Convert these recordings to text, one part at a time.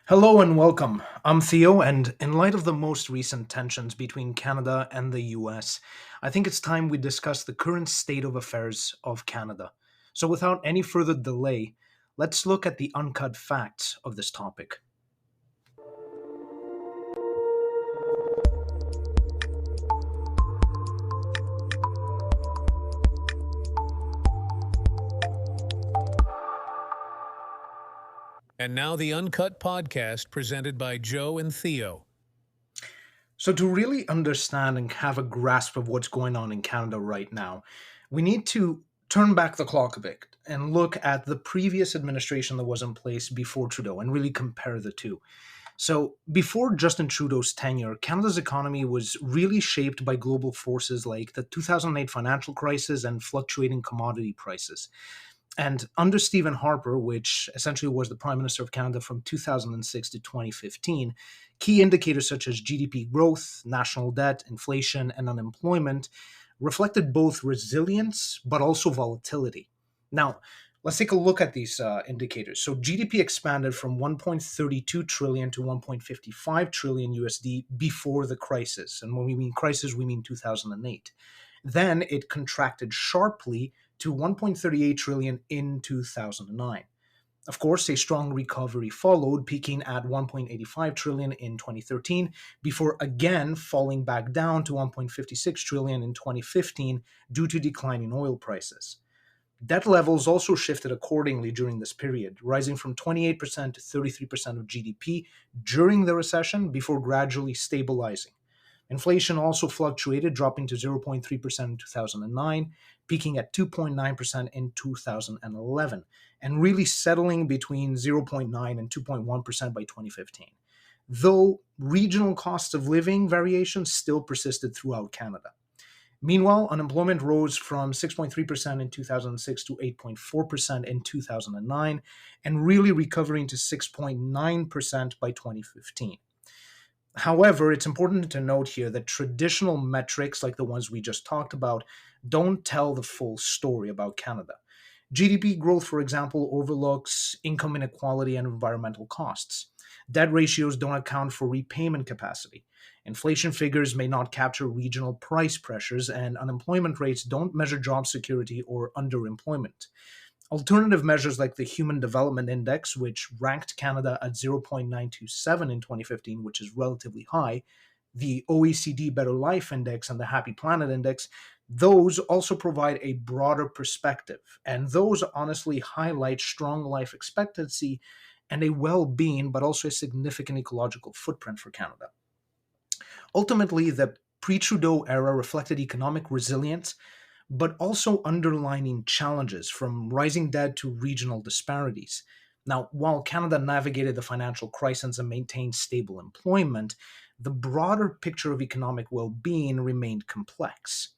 Hello and welcome. I'm Theo, and in light of the most recent tensions between Canada and the US, I think it's time we discuss the current state of affairs of Canada. So, without any further delay, let's look at the uncut facts of this topic. And now the Uncut Podcast presented by Joe and Theo. So, to really understand and have a grasp of what's going on in Canada right now, we need to turn back the clock a bit and look at the previous administration that was in place before Trudeau and really compare the two. So, before Justin Trudeau's tenure, Canada's economy was really shaped by global forces like the 2008 financial crisis and fluctuating commodity prices. And under Stephen Harper, which essentially was the Prime Minister of Canada from 2006 to 2015, key indicators such as GDP growth, national debt, inflation, and unemployment reflected both resilience but also volatility. Now, let's take a look at these indicators. So GDP expanded from 1.32 trillion to 1.55 trillion USD before the crisis. And when we mean crisis, we mean 2008. Then it contracted sharply to 1.38 trillion in 2009. Of course, a strong recovery followed, peaking at 1.85 trillion in 2013 before again falling back down to 1.56 trillion in 2015 due to declining oil prices. Debt levels also shifted accordingly during this period, rising from 28% to 33% of GDP during the recession before gradually stabilizing. Inflation also fluctuated, dropping to 0.3% in 2009, peaking at 2.9% in 2011, and really settling between 0.9 and 2.1% by 2015. Though regional cost of living variations still persisted throughout Canada. Meanwhile, unemployment rose from 6.3% in 2006 to 8.4% in 2009, and really recovering to 6.9% by 2015. However, it's important to note here that traditional metrics like the ones we just talked about don't tell the full story about Canada. GDP growth, for example, overlooks income inequality and environmental costs. Debt ratios don't account for repayment capacity. Inflation figures may not capture regional price pressures, and unemployment rates don't measure job security or underemployment. Alternative measures like the Human Development Index, which ranked Canada at 0.927 in 2015, which is relatively high, the OECD Better Life Index and the Happy Planet Index, those also provide a broader perspective. And those honestly highlight strong life expectancy and a well being, but also a significant ecological footprint for Canada. Ultimately, the pre Trudeau era reflected economic resilience but also underlining challenges from rising debt to regional disparities. Now, while Canada navigated the financial crisis and maintained stable employment, the broader picture of economic well being remained complex.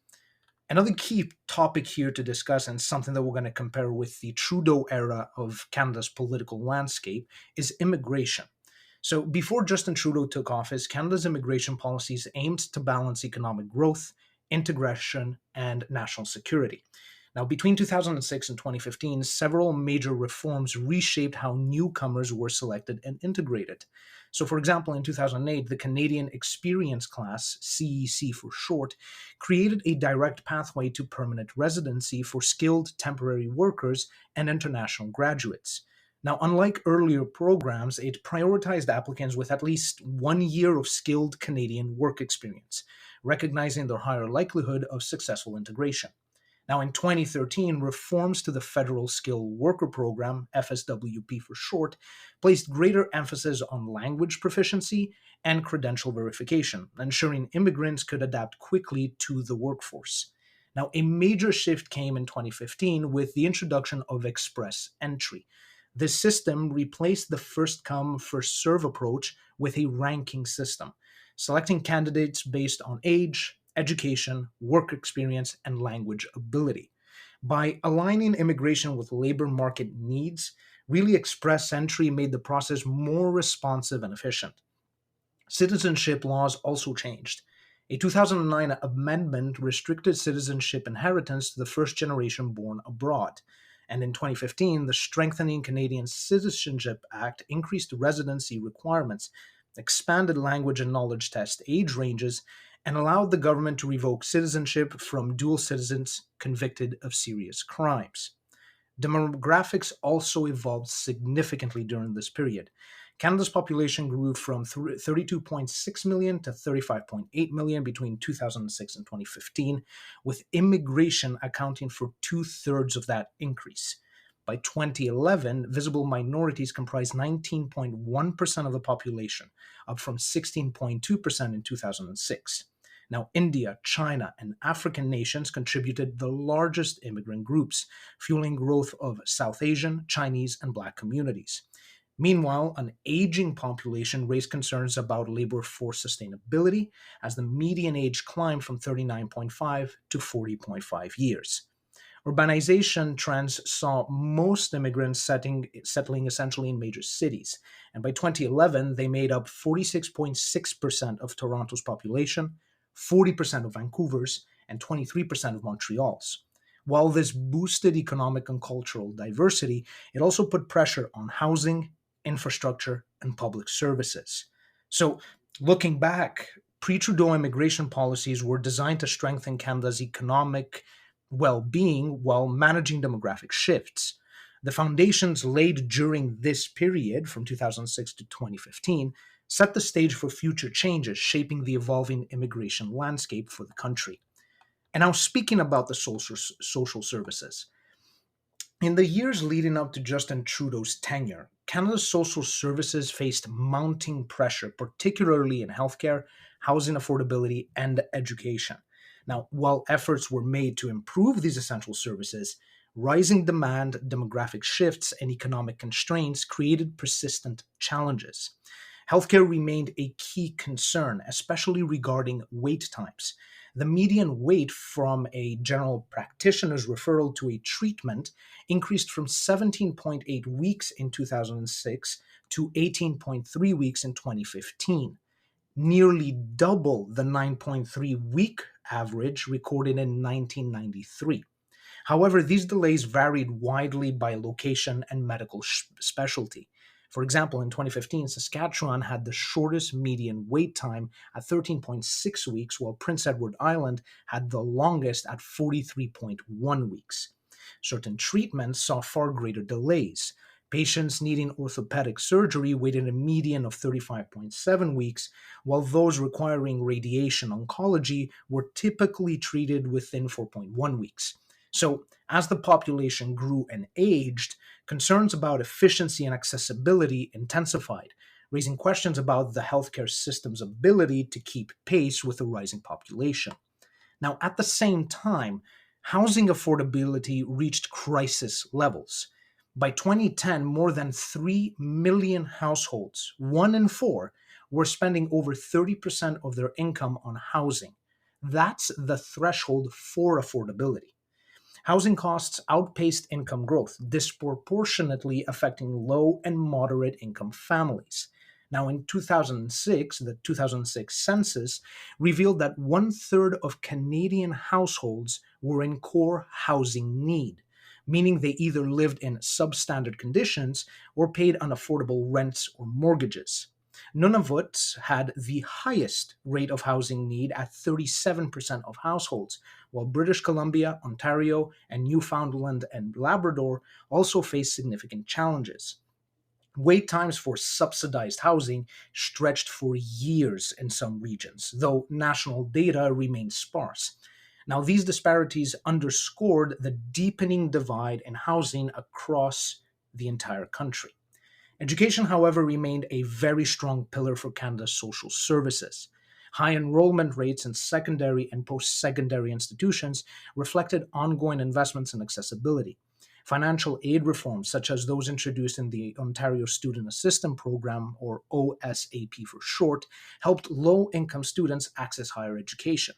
Another key topic here to discuss, and something that we're going to compare with the Trudeau era of Canada's political landscape, is immigration. So, before Justin Trudeau took office, Canada's immigration policies aimed to balance economic growth, integration, and national security. Now, between 2006 and 2015, several major reforms reshaped how newcomers were selected and integrated. So, for example, in 2008, the Canadian Experience Class, CEC for short, created a direct pathway to permanent residency for skilled temporary workers and international graduates. Now, unlike earlier programs, it prioritized applicants with at least 1 year of skilled Canadian work experience, recognizing their higher likelihood of successful integration. Now, in 2013, reforms to the Federal Skilled Worker Program, FSWP for short, placed greater emphasis on language proficiency and credential verification, ensuring immigrants could adapt quickly to the workforce. Now, a major shift came in 2015 with the introduction of express entry. This system replaced the first come, first serve approach with a ranking system, selecting candidates based on age, education, work experience, and language ability. By aligning immigration with labor market needs, really express entry made the process more responsive and efficient. Citizenship laws also changed. A 2009 amendment restricted citizenship inheritance to the first generation born abroad. And in 2015, the Strengthening Canadian Citizenship Act increased residency requirements, expanded language and knowledge test age ranges, and allowed the government to revoke citizenship from dual citizens convicted of serious crimes. Demographics also evolved significantly during this period. Canada's population grew from 32.6 million to 35.8 million between 2006 and 2015, with immigration accounting for two-thirds of that increase. By 2011, visible minorities comprised 19.1% of the population, up from 16.2% in 2006. Now, India, China, and African nations contributed the largest immigrant groups, fueling growth of South Asian, Chinese, and Black communities. Meanwhile, an aging population raised concerns about labor force sustainability as the median age climbed from 39.5 to 40.5 years. Urbanization trends saw most immigrants settling essentially in major cities, and by 2011, they made up 46.6% of Toronto's population, 40% of Vancouver's, and 23% of Montreal's. While this boosted economic and cultural diversity, it also put pressure on housing, infrastructure, and public services. So, looking back, pre Trudeau immigration policies were designed to strengthen Canada's economic well being while managing demographic shifts. The foundations laid during this period, from 2006 to 2015, set the stage for future changes, shaping the evolving immigration landscape for the country. And now, speaking about the social services, in the years leading up to Justin Trudeau's tenure, Canada's social services faced mounting pressure, particularly in healthcare, housing affordability, and education. Now, while efforts were made to improve these essential services, rising demand, demographic shifts, and economic constraints created persistent challenges. Healthcare remained a key concern, especially regarding wait times. The median wait from a general practitioner's referral to a treatment increased from 17.8 weeks in 2006 to 18.3 weeks in 2015, nearly double the 9.3-week average recorded in 1993. However, these delays varied widely by location and medical specialty. For example, in 2015, Saskatchewan had the shortest median wait time at 13.6 weeks, while Prince Edward Island had the longest at 43.1 weeks. Certain treatments saw far greater delays. Patients needing orthopedic surgery waited a median of 35.7 weeks, while those requiring radiation oncology were typically treated within 4.1 weeks. So, as the population grew and aged, concerns about efficiency and accessibility intensified, raising questions about the healthcare system's ability to keep pace with the rising population. Now, at the same time, housing affordability reached crisis levels. By 2010, more than 3 million households, one in four, were spending over 30% of their income on housing. That's the threshold for affordability. Housing costs outpaced income growth, disproportionately affecting low and moderate income families. Now, in 2006, the 2006 census revealed that one-third of Canadian households were in core housing need, meaning they either lived in substandard conditions or paid unaffordable rents or mortgages. Nunavut had the highest rate of housing need at 37% of households, while British Columbia, Ontario, and Newfoundland and Labrador also faced significant challenges. Wait times for subsidized housing stretched for years in some regions, though national data remained sparse. Now, these disparities underscored the deepening divide in housing across the entire country. Education, however, remained a very strong pillar for Canada's social services. High enrollment rates in secondary and post secondary institutions reflected ongoing investments in accessibility. Financial aid reforms, such as those introduced in the Ontario Student Assistance Program, or OSAP for short, helped low income students access higher education.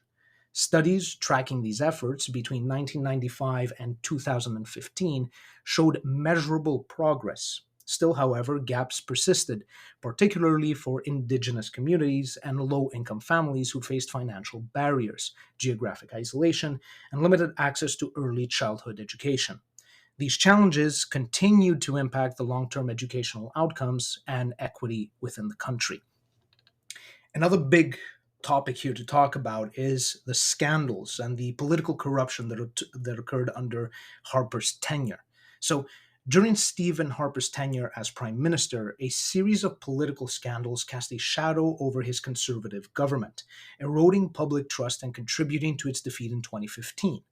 Studies tracking these efforts between 1995 and 2015 showed measurable progress. Still, however, gaps persisted, particularly for Indigenous communities and low income families who faced financial barriers, geographic isolation, and limited access to early childhood education. These challenges continued to impact the long term educational outcomes and equity within the country. Another big topic here to talk about is the scandals and the political corruption that occurred under Harper's tenure. So, during Stephen Harper's tenure as prime minister, a series of political scandals cast a shadow over his conservative government, eroding public trust and contributing to its defeat in 2015.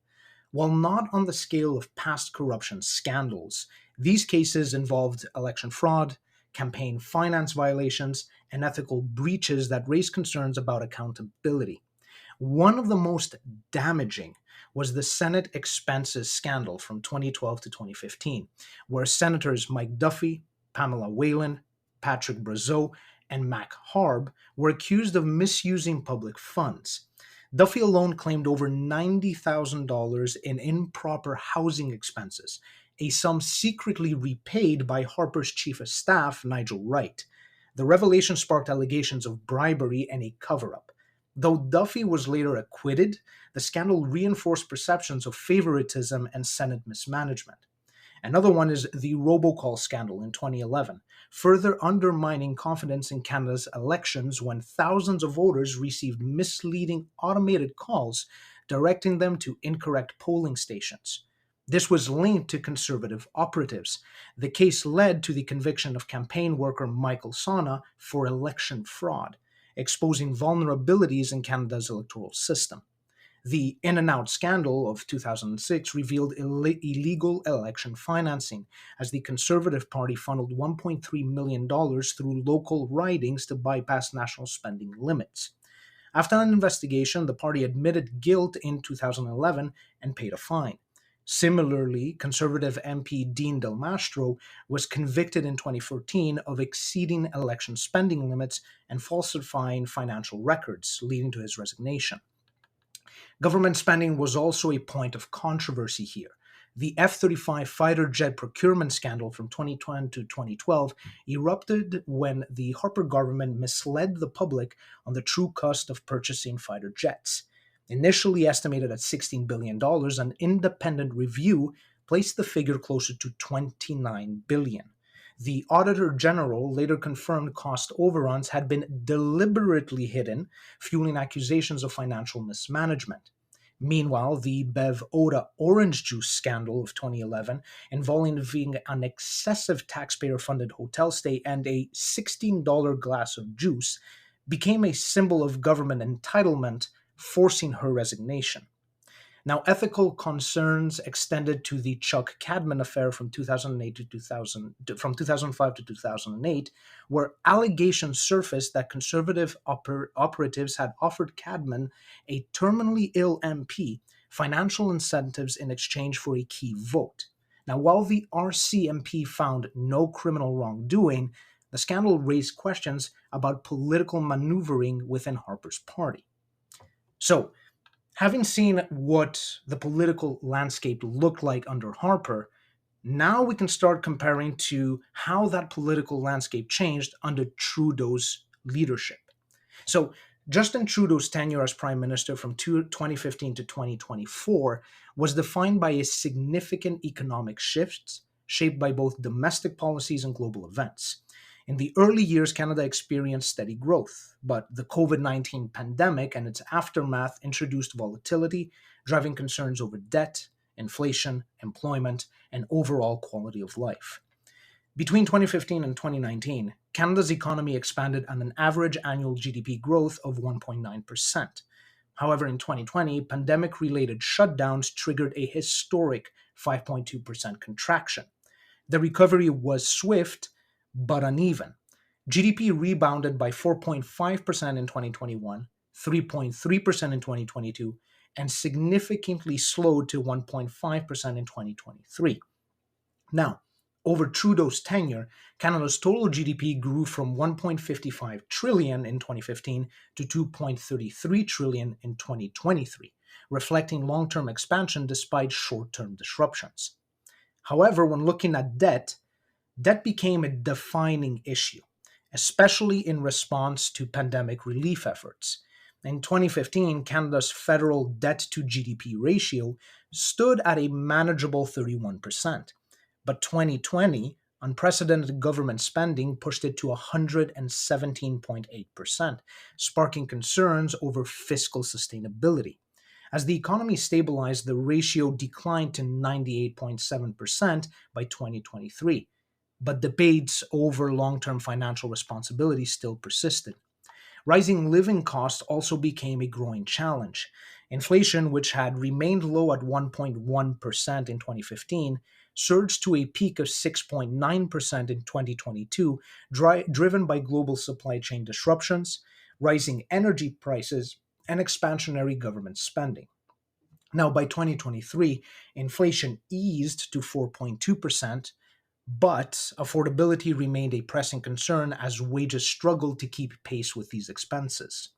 While not on the scale of past corruption scandals, these cases involved election fraud, campaign finance violations, and ethical breaches that raised concerns about accountability. One of the most damaging was the Senate expenses scandal from 2012 to 2015, where Senators Mike Duffy, Pamela Whalen, Patrick Brazeau, and Mac Harb were accused of misusing public funds. Duffy alone claimed over $90,000 in improper housing expenses, a sum secretly repaid by Harper's chief of staff, Nigel Wright. The revelation sparked allegations of bribery and a cover up. Though Duffy was later acquitted, the scandal reinforced perceptions of favoritism and Senate mismanagement. Another one is the robocall scandal in 2011, further undermining confidence in Canada's elections when thousands of voters received misleading automated calls directing them to incorrect polling stations. This was linked to conservative operatives. The case led to the conviction of campaign worker Michael Sana for election fraud, exposing vulnerabilities in Canada's electoral system. The In and Out scandal of 2006 revealed illegal election financing as the Conservative Party funneled $1.3 million through local ridings to bypass national spending limits. After an investigation, the party admitted guilt in 2011 and paid a fine. Similarly, Conservative MP Dean Del Mastro was convicted in 2014 of exceeding election spending limits and falsifying financial records, leading to his resignation. Government spending was also a point of controversy here. The F 35 fighter jet procurement scandal from 2010 to 2012 erupted when the Harper government misled the public on the true cost of purchasing fighter jets. Initially estimated at $16 billion, an independent review placed the figure closer to $29 billion. The Auditor General later confirmed cost overruns had been deliberately hidden, fueling accusations of financial mismanagement. Meanwhile, the Bev Oda orange juice scandal of 2011, involving an excessive taxpayer funded hotel stay and a $16 glass of juice, became a symbol of government entitlement, forcing her resignation. Now, ethical concerns extended to the Chuck Cadman affair from 2008 to 2000, from 2005 to 2008, where allegations surfaced that conservative operatives had offered Cadman, a terminally ill MP, financial incentives in exchange for a key vote. Now, while the RCMP found no criminal wrongdoing, the scandal raised questions about political maneuvering within Harper's party. So, having seen what the political landscape looked like under Harper, now we can start comparing to how that political landscape changed under Trudeau's leadership. So, Justin Trudeau's tenure as Prime Minister from 2015 to 2024 was defined by a significant economic shifts shaped by both domestic policies and global events. In the early years, Canada experienced steady growth, but the COVID-19 pandemic and its aftermath introduced volatility, driving concerns over debt, inflation, employment, and overall quality of life. Between 2015 and 2019, Canada's economy expanded at an average annual GDP growth of 1.9%. However, in 2020, pandemic related shutdowns triggered a historic 5.2% contraction. The recovery was swift but uneven. GDP rebounded by 4.5% in 2021, 3.3% in 2022, and significantly slowed to 1.5% in 2023. Now, over Trudeau's tenure, Canada's total GDP grew from 1.55 trillion in 2015 to 2.33 trillion in 2023, reflecting long-term expansion despite short-term disruptions. However, when looking at debt became a defining issue, especially in response to pandemic relief efforts. In 2015, Canada's federal debt to GDP ratio stood at a manageable 31%. But 2020, unprecedented government spending pushed it to 117.8%, sparking concerns over fiscal sustainability. As the economy stabilized, the ratio declined to 98.7% by 2023. But debates over long term financial responsibility still persisted. Rising living costs also became a growing challenge. Inflation, which had remained low at 1.1% in 2015, surged to a peak of 6.9% in 2022, driven by global supply chain disruptions, rising energy prices, and expansionary government spending. Now, by 2023, inflation eased to 4.2%, but affordability remained a pressing concern as wages struggled to keep pace with these expenses.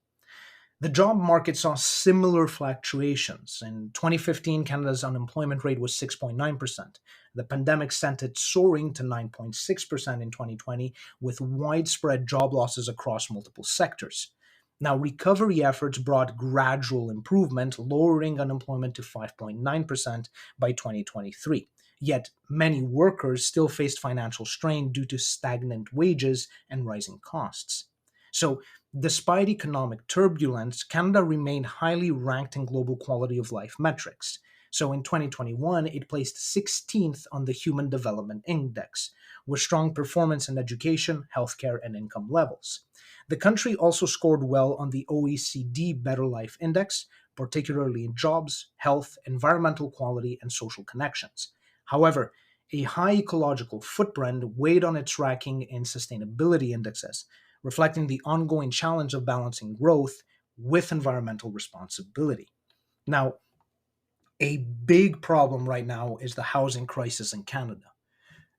The job market saw similar fluctuations. In 2015, Canada's unemployment rate was 6.9%. The pandemic sent it soaring to 9.6% in 2020, with widespread job losses across multiple sectors. Now, recovery efforts brought gradual improvement, lowering unemployment to 5.9% by 2023. Yet, many workers still faced financial strain due to stagnant wages and rising costs. So, despite economic turbulence, Canada remained highly ranked in global quality of life metrics. So in 2021, it placed 16th on the Human Development Index, with strong performance in education, healthcare, and income levels. The country also scored well on the OECD Better Life Index, particularly in jobs, health, environmental quality, and social connections. However, a high ecological footprint weighed on its ranking in sustainability indexes, reflecting the ongoing challenge of balancing growth with environmental responsibility. Now, a big problem right now is the housing crisis in Canada.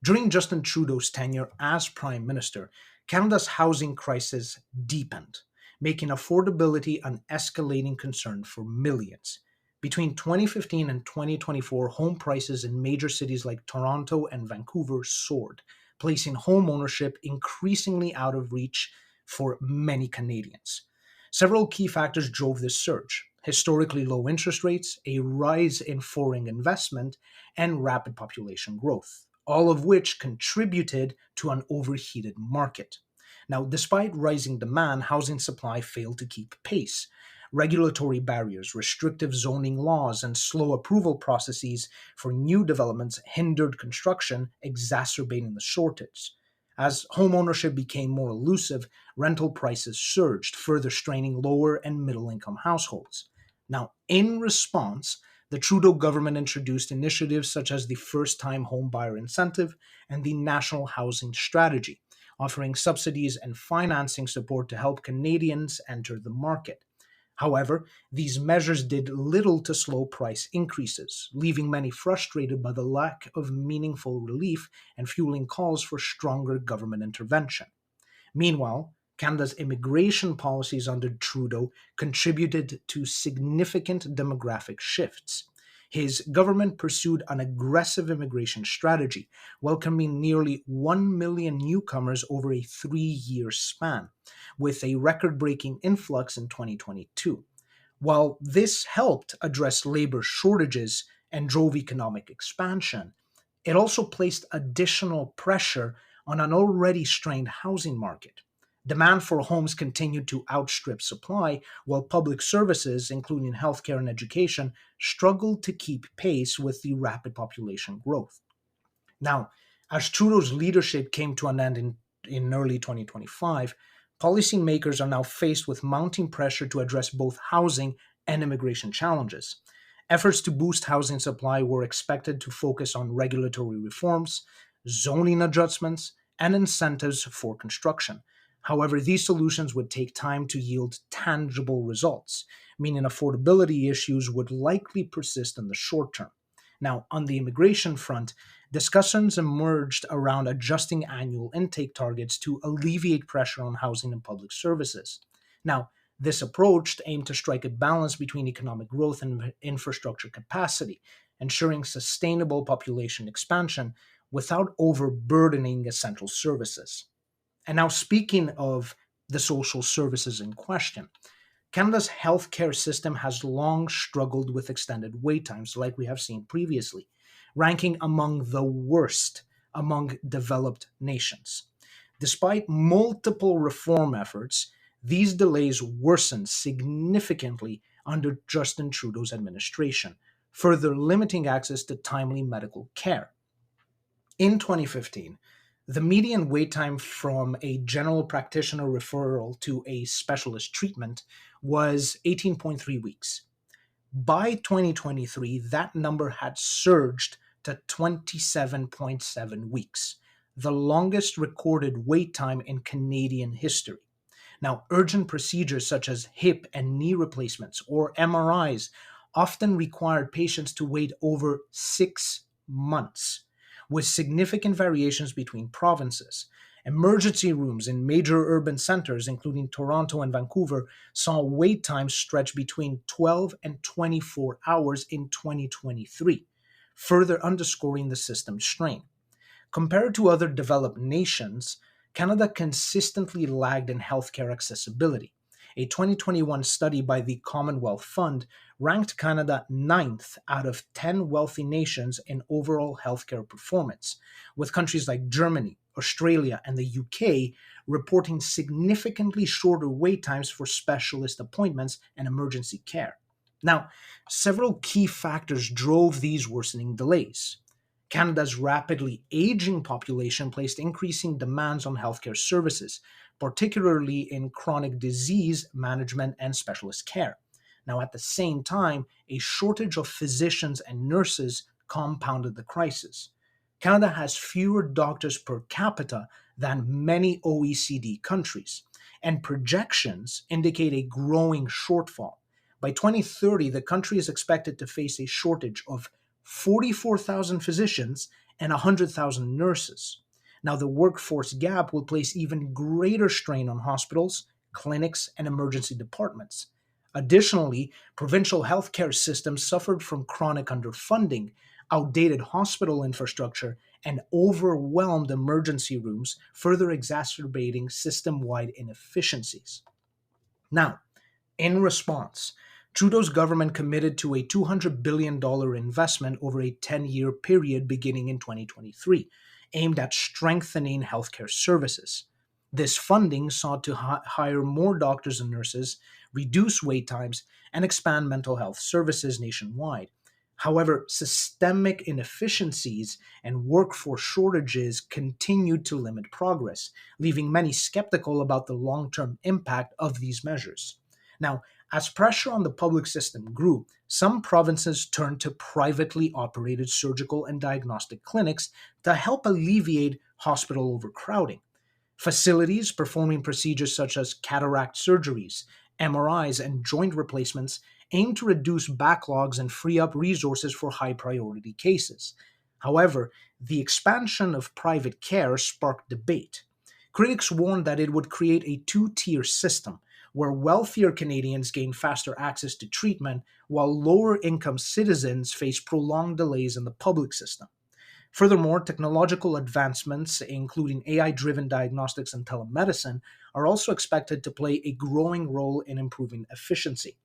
During Justin Trudeau's tenure as Prime Minister, Canada's housing crisis deepened, making affordability an escalating concern for millions. Between 2015 and 2024, home prices in major cities like Toronto and Vancouver soared, placing home ownership increasingly out of reach for many Canadians. Several key factors drove this surge: historically low interest rates, a rise in foreign investment, and rapid population growth, all of which contributed to an overheated market. Now, despite rising demand, housing supply failed to keep pace. Regulatory barriers, restrictive zoning laws, and slow approval processes for new developments hindered construction, exacerbating the shortage. As homeownership became more elusive, rental prices surged, further straining lower and middle income households. Now, in response, the Trudeau government introduced initiatives such as the First Time Home Buyer Incentive and the National Housing Strategy, offering subsidies and financing support to help Canadians enter the market. However, these measures did little to slow price increases, leaving many frustrated by the lack of meaningful relief and fueling calls for stronger government intervention. Meanwhile, Canada's immigration policies under Trudeau contributed to significant demographic shifts. His government pursued an aggressive immigration strategy, welcoming nearly 1 million newcomers over a 3 year span, with a record breaking influx in 2022. While this helped address labor shortages and drove economic expansion, it also placed additional pressure on an already strained housing market. Demand for homes continued to outstrip supply, while public services, including healthcare and education, struggled to keep pace with the rapid population growth. Now, as Trudeau's leadership came to an end in early 2025, policymakers are now faced with mounting pressure to address both housing and immigration challenges. Efforts to boost housing supply were expected to focus on regulatory reforms, zoning adjustments, and incentives for construction. However, these solutions would take time to yield tangible results, meaning affordability issues would likely persist in the short term. Now, on the immigration front, discussions emerged around adjusting annual intake targets to alleviate pressure on housing and public services. Now, this approach aimed to strike a balance between economic growth and infrastructure capacity, ensuring sustainable population expansion without overburdening essential services. And now, speaking of the social services in question, Canada's healthcare system has long struggled with extended wait times, like we have seen previously, ranking among the worst among developed nations. Despite multiple reform efforts, these delays worsened significantly under Justin Trudeau's administration, further limiting access to timely medical care. In 2015, the median wait time from a general practitioner referral to a specialist treatment was 18.3 weeks. By 2023, that number had surged to 27.7 weeks, the longest recorded wait time in Canadian history. Now, urgent procedures such as hip and knee replacements or MRIs often required patients to wait over 6 months, with significant variations between provinces. Emergency rooms in major urban centers, including Toronto and Vancouver, saw wait times stretch between 12 and 24 hours in 2023, further underscoring the system's strain. Compared to other developed nations, Canada consistently lagged in healthcare accessibility. A 2021 study by the Commonwealth Fund ranked Canada ninth out of 10 wealthy nations in overall healthcare performance, with countries like Germany, Australia, and the UK reporting significantly shorter wait times for specialist appointments and emergency care. Now, several key factors drove these worsening delays. Canada's rapidly aging population placed increasing demands on healthcare services, particularly in chronic disease management and specialist care. Now, at the same time, a shortage of physicians and nurses compounded the crisis. Canada has fewer doctors per capita than many OECD countries, and projections indicate a growing shortfall. By 2030, the country is expected to face a shortage of 44,000 physicians and 100,000 nurses. Now, the workforce gap will place even greater strain on hospitals, clinics, and emergency departments. Additionally, provincial healthcare systems suffered from chronic underfunding, outdated hospital infrastructure, and overwhelmed emergency rooms, further exacerbating system wide inefficiencies. Now, in response, Trudeau's government committed to a $200 billion investment over a 10-year period beginning in 2023, aimed at strengthening healthcare services. This funding sought to hire more doctors and nurses, reduce wait times, and expand mental health services nationwide. However, systemic inefficiencies and workforce shortages continued to limit progress, leaving many skeptical about the long term impact of these measures. Now, as pressure on the public system grew, some provinces turned to privately operated surgical and diagnostic clinics to help alleviate hospital overcrowding. Facilities performing procedures such as cataract surgeries, MRIs, and joint replacements aim to reduce backlogs and free up resources for high priority cases. However, the expansion of private care sparked debate. Critics warned that it would create a two-tier system where wealthier Canadians gain faster access to treatment while lower income citizens face prolonged delays in the public system. Furthermore, technological advancements, including AI driven diagnostics and telemedicine, are also expected to play a growing role in improving efficiency.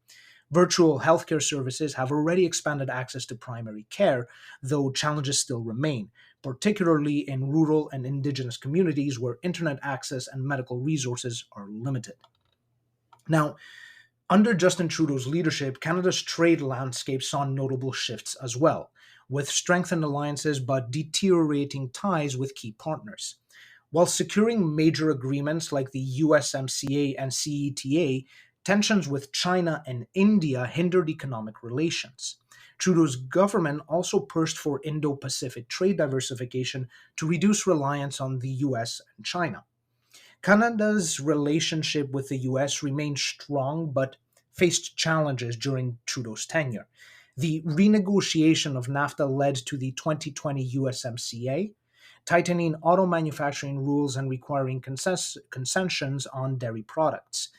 Virtual healthcare services have already expanded access to primary care, though challenges still remain, particularly in rural and indigenous communities where internet access and medical resources are limited. Now, under Justin Trudeau's leadership, Canada's trade landscape saw notable shifts as well, with strengthened alliances but deteriorating ties with key partners. While securing major agreements like the USMCA and CETA, tensions with China and India hindered economic relations. Trudeau's government also pushed for Indo Pacific trade diversification to reduce reliance on the US and China. Canada's relationship with the US remained strong but faced challenges during Trudeau's tenure. The renegotiation of NAFTA led to the 2020 USMCA, tightening auto manufacturing rules and requiring concessions on dairy products.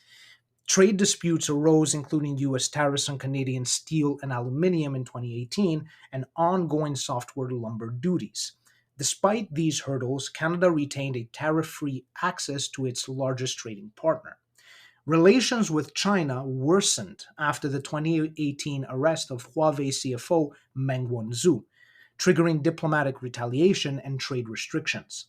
Trade disputes arose, including US tariffs on Canadian steel and aluminium in 2018 and ongoing softwood lumber duties. Despite these hurdles, Canada retained a tariff free access to its largest trading partner. Relations with China worsened after the 2018 arrest of Huawei CFO Meng Wanzhou, triggering diplomatic retaliation and trade restrictions.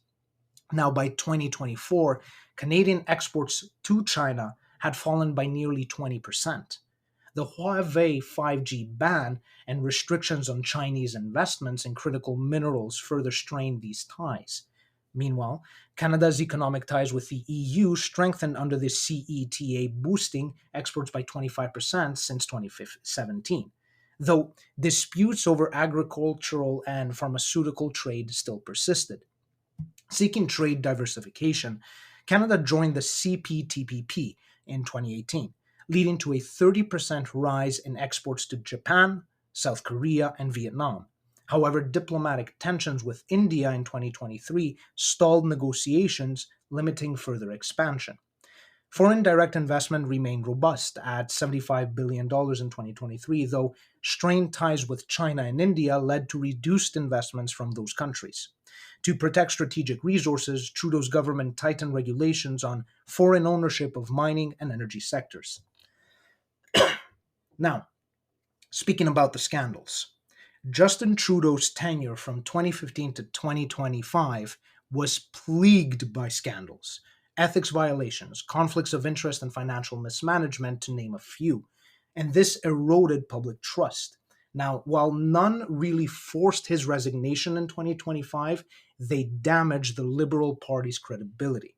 Now, by 2024, Canadian exports to China had fallen by nearly 20%. The Huawei 5G ban and restrictions on Chinese investments in critical minerals further strained these ties. Meanwhile, Canada's economic ties with the EU strengthened under the CETA, boosting exports by 25% since 2017, though disputes over agricultural and pharmaceutical trade still persisted. Seeking trade diversification, Canada joined the CPTPP in 2018, leading to a 30% rise in exports to Japan, South Korea, and Vietnam. However, diplomatic tensions with India in 2023 stalled negotiations, limiting further expansion. Foreign direct investment remained robust at $75 billion in 2023, though strained ties with China and India led to reduced investments from those countries. To protect strategic resources, Trudeau's government tightened regulations on foreign ownership of mining and energy sectors. Now, speaking about the scandals, Justin Trudeau's tenure from 2015 to 2025 was plagued by scandals, ethics violations, conflicts of interest, and financial mismanagement, to name a few. And this eroded public trust. Now, while none really forced his resignation in 2025, they damaged the Liberal Party's credibility.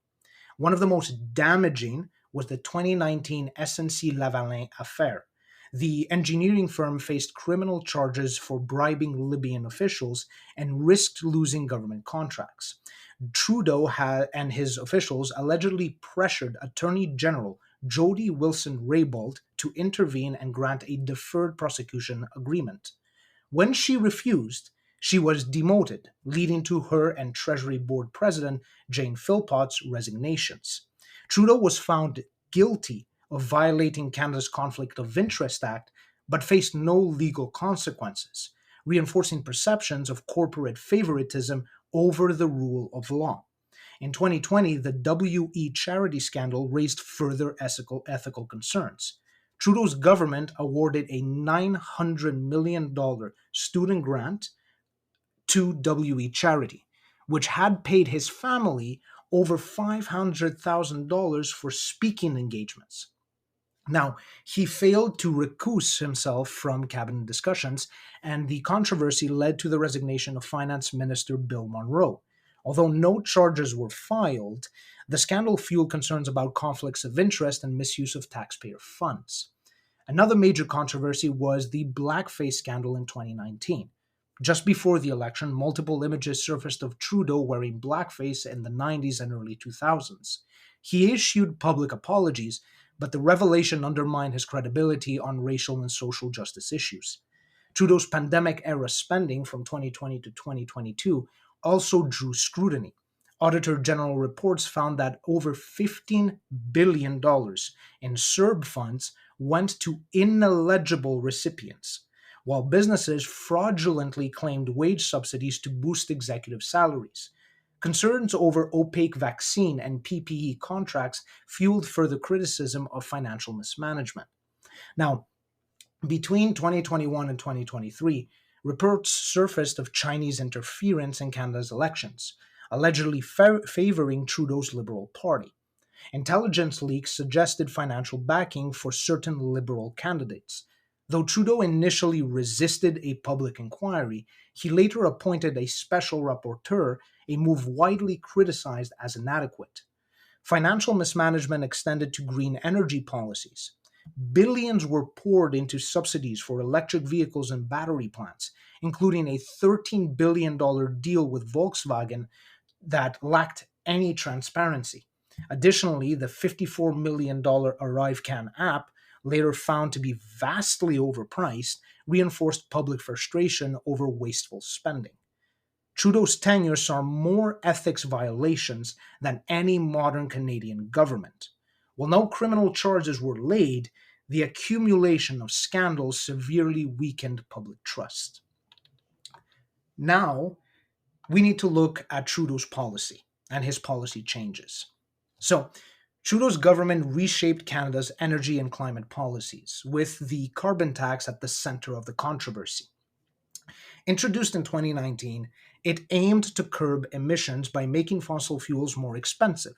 One of the most damaging was the 2019 SNC Lavalin affair. The engineering firm faced criminal charges for bribing Libyan officials and risked losing government contracts. And his officials allegedly pressured Attorney General Jody Wilson-Raybould to intervene and grant a deferred prosecution agreement. When she refused, she was demoted, leading to her and Treasury Board President Jane Philpott's resignations. Trudeau was found guilty of violating Canada's Conflict of Interest Act, but faced no legal consequences, reinforcing perceptions of corporate favoritism over the rule of law. In 2020, the WE charity scandal raised further ethical concerns. Trudeau's government awarded a $900 million student grant to WE Charity, which had paid his family over $500,000 for speaking engagements. Now, he failed to recuse himself from cabinet discussions, and the controversy led to the resignation of Finance Minister Bill Monroe. Although no charges were filed, the scandal fueled concerns about conflicts of interest and misuse of taxpayer funds. Another major controversy was the blackface scandal in 2019. Just before the election, multiple images surfaced of Trudeau wearing blackface in the 90s and early 2000s. He issued public apologies, but the revelation undermined his credibility on racial and social justice issues. Trudeau's pandemic era spending from 2020 to 2022 also drew scrutiny. Auditor General reports found that over $15 billion in CERB funds went to ineligible recipients, while businesses fraudulently claimed wage subsidies to boost executive salaries. Concerns over opaque vaccine and PPE contracts fueled further criticism of financial mismanagement. Now, between 2021 and 2023, reports surfaced of Chinese interference in Canada's elections, allegedly favoring Trudeau's Liberal Party. Intelligence leaks suggested financial backing for certain Liberal candidates. Though Trudeau initially resisted a public inquiry, he later appointed a special rapporteur, a move widely criticized as inadequate. Financial mismanagement extended to green energy policies. Billions were poured into subsidies for electric vehicles and battery plants, including a $13 billion deal with Volkswagen that lacked any transparency. Additionally, the $54 million ArriveCan app, later found to be vastly overpriced, reinforced public frustration over wasteful spending. Trudeau's tenure saw more ethics violations than any modern Canadian government. While no criminal charges were laid, the accumulation of scandals severely weakened public trust. Now, we need to look at Trudeau's policy and his policy changes. So, Trudeau's government reshaped Canada's energy and climate policies, with the carbon tax at the center of the controversy. Introduced in 2019, it aimed to curb emissions by making fossil fuels more expensive,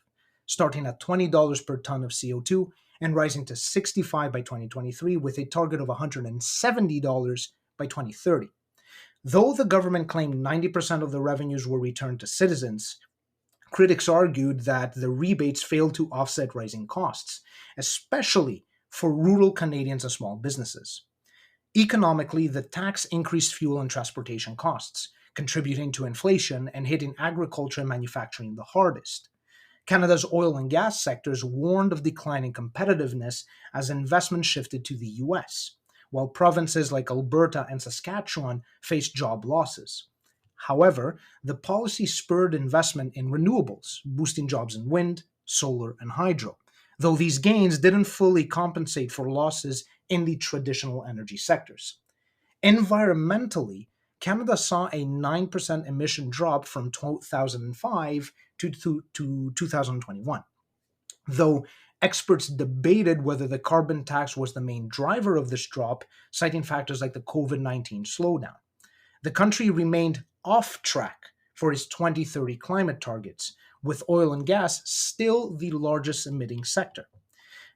starting at $20 per ton of CO2 and rising to $65 by 2023 with a target of $170 by 2030. Though the government claimed 90% of the revenues were returned to citizens, critics argued that the rebates failed to offset rising costs, especially for rural Canadians and small businesses. Economically, the tax increased fuel and transportation costs, contributing to inflation and hitting agriculture and manufacturing the hardest. Canada's oil and gas sectors warned of declining competitiveness as investment shifted to the US, while provinces like Alberta and Saskatchewan faced job losses. However, the policy spurred investment in renewables, boosting jobs in wind, solar, and hydro, though these gains didn't fully compensate for losses in the traditional energy sectors. Environmentally, Canada saw a 9% emission drop from 2005 to 2021, though experts debated whether the carbon tax was the main driver of this drop, citing factors like the COVID-19 slowdown. The country remained off track for its 2030 climate targets, with oil and gas still the largest emitting sector.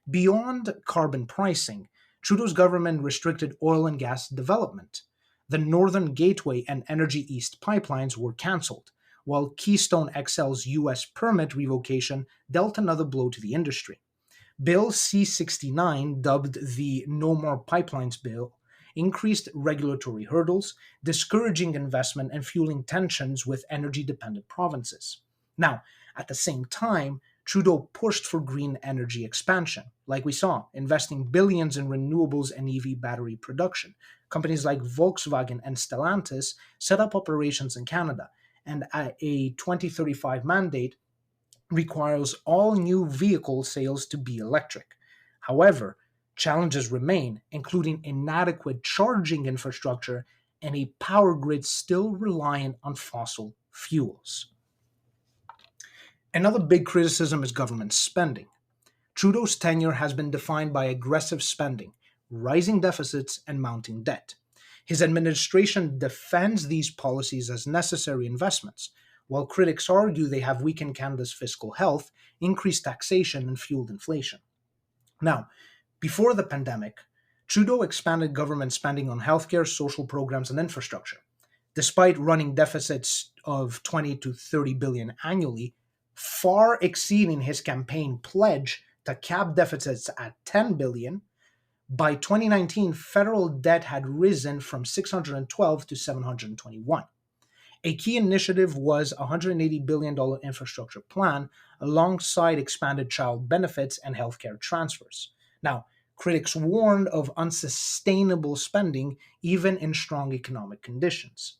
Beyond carbon pricing, Trudeau's government restricted oil and gas development. The Northern Gateway and Energy East pipelines were cancelled, while Keystone XL's US permit revocation dealt another blow to the industry. Bill C 69, dubbed the No More Pipelines Bill, increased regulatory hurdles, discouraging investment and fueling tensions with energy dependent provinces. Now, at the same time, Trudeau pushed for green energy expansion, like we saw, investing billions in renewables and EV battery production. Companies like Volkswagen and Stellantis set up operations in Canada, and a 2035 mandate requires all new vehicle sales to be electric. However, challenges remain, including inadequate charging infrastructure and a power grid still reliant on fossil fuels. Another big criticism is government spending. Trudeau's tenure has been defined by aggressive spending, rising deficits, and mounting debt. His administration defends these policies as necessary investments, while critics argue they have weakened Canada's fiscal health, increased taxation, and fueled inflation. Now, before the pandemic, Trudeau expanded government spending on healthcare, social programs, and infrastructure. Despite running deficits of 20 to 30 billion annually, far exceeding his campaign pledge to cap deficits at 10 billion, by 2019 federal debt had risen from 612 to 721. A key initiative was a $180 billion infrastructure plan alongside expanded child benefits and healthcare transfers. Now, critics warned of unsustainable spending even in strong economic conditions.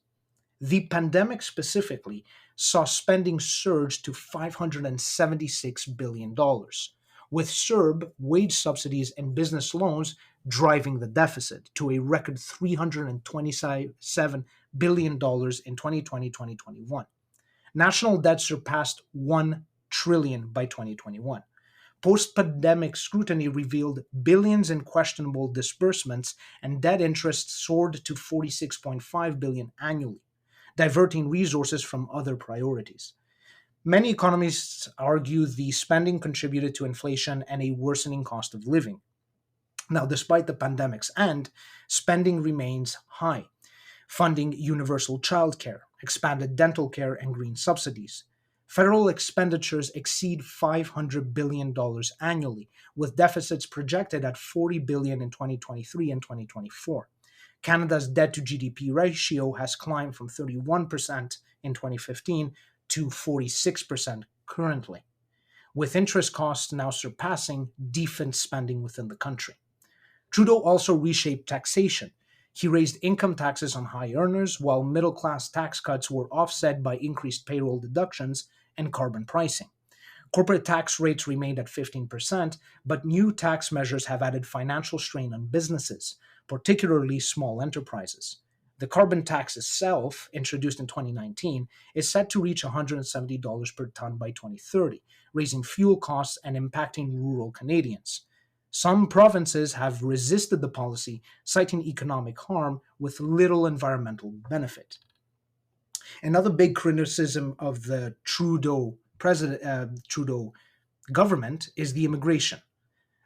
The pandemic specifically saw spending surge to $576 billion, with CERB, wage subsidies, and business loans driving the deficit to a record $327 billion in 2020-2021. National debt surpassed $1 trillion by 2021. Post-pandemic scrutiny revealed billions in questionable disbursements, and debt interest soared to $46.5 billion annually, diverting resources from other priorities. Many economists argue the spending contributed to inflation and a worsening cost of living. Now, despite the pandemic's end, spending remains high, funding universal childcare, expanded dental care, and green subsidies. Federal expenditures exceed $500 billion annually, with deficits projected at $40 billion in 2023 and 2024. Canada's debt to GDP ratio has climbed from 31% in 2015 to 46% currently, with interest costs now surpassing defense spending within the country. Trudeau also reshaped taxation. He raised income taxes on high earners, while middle class tax cuts were offset by increased payroll deductions and carbon pricing. Corporate tax rates remained at 15%, but new tax measures have added financial strain on businesses, particularly small enterprises. The carbon tax itself, introduced in 2019, is set to reach $170 per ton by 2030, raising fuel costs and impacting rural Canadians. Some provinces have resisted the policy, citing economic harm with little environmental benefit. Another big criticism of the Trudeau government is the immigration.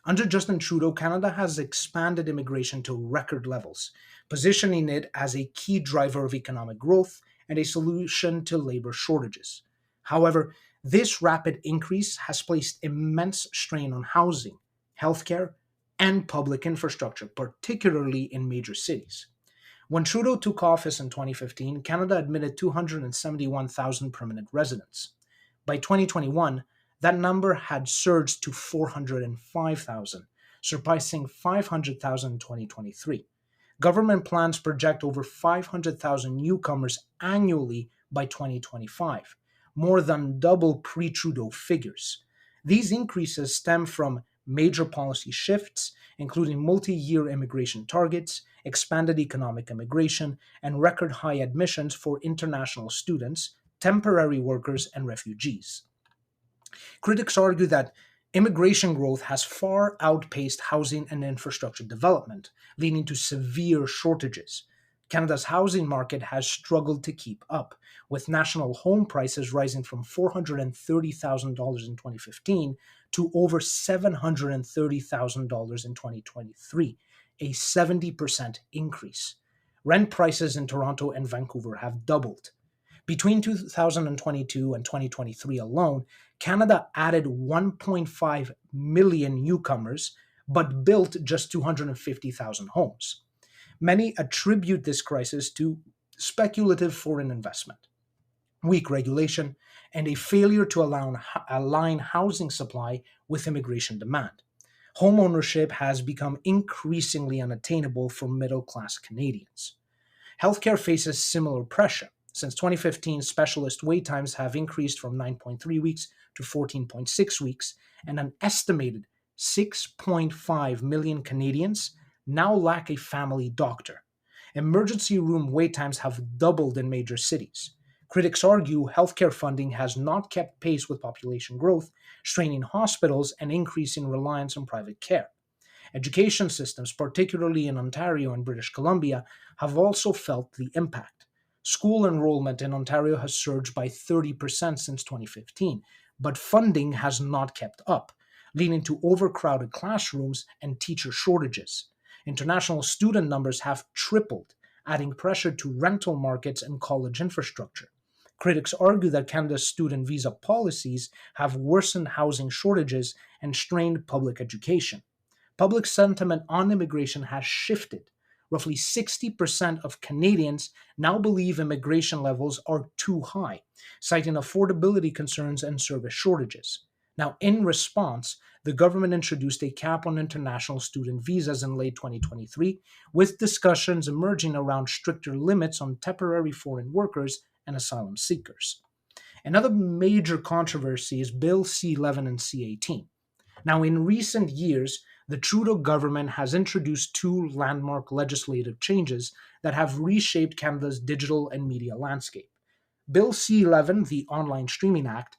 Under Justin Trudeau, Canada has expanded immigration to record levels, positioning it as a key driver of economic growth and a solution to labor shortages. However, this rapid increase has placed immense strain on housing, healthcare, and public infrastructure, particularly in major cities. When Trudeau took office in 2015, Canada admitted 271,000 permanent residents. By 2021, that number had surged to 405,000, surpassing 500,000 in 2023. Government plans project over 500,000 newcomers annually by 2025, more than double pre Trudeau figures. These increases stem from major policy shifts, including multi year immigration targets, expanded economic immigration, and record high admissions for international students, temporary workers, and refugees. Critics argue that immigration growth has far outpaced housing and infrastructure development, leading to severe shortages. Canada's housing market has struggled to keep up, with national home prices rising from $430,000 in 2015 to over $730,000 in 2023, a 70% increase. Rent prices in Toronto and Vancouver have doubled. Between 2022 and 2023 alone, Canada added 1.5 million newcomers, but built just 250,000 homes. Many attribute this crisis to speculative foreign investment, weak regulation, and a failure to align housing supply with immigration demand. Homeownership has become increasingly unattainable for middle class Canadians. Healthcare faces similar pressure. Since 2015, specialist wait times have increased from 9.3 weeks to 14.6 weeks, and an estimated 6.5 million Canadians now lack a family doctor. Emergency room wait times have doubled in major cities. Critics argue healthcare funding has not kept pace with population growth, straining hospitals and increasing reliance on private care. Education systems, particularly in Ontario and British Columbia, have also felt the impact. School enrollment in Ontario has surged by 30% since 2015, but funding has not kept up, leading to overcrowded classrooms and teacher shortages. International student numbers have tripled, adding pressure to rental markets and college infrastructure. Critics argue that Canada's student visa policies have worsened housing shortages and strained public education. Public sentiment on immigration has shifted. Roughly 60% of Canadians now believe immigration levels are too high, citing affordability concerns and service shortages. Now, in response, the government introduced a cap on international student visas in late 2023, with discussions emerging around stricter limits on temporary foreign workers and asylum seekers. Another major controversy is Bill C-11 and C-18. Now, in recent years, the Trudeau government has introduced two landmark legislative changes that have reshaped Canada's digital and media landscape. Bill C-11, the Online Streaming Act,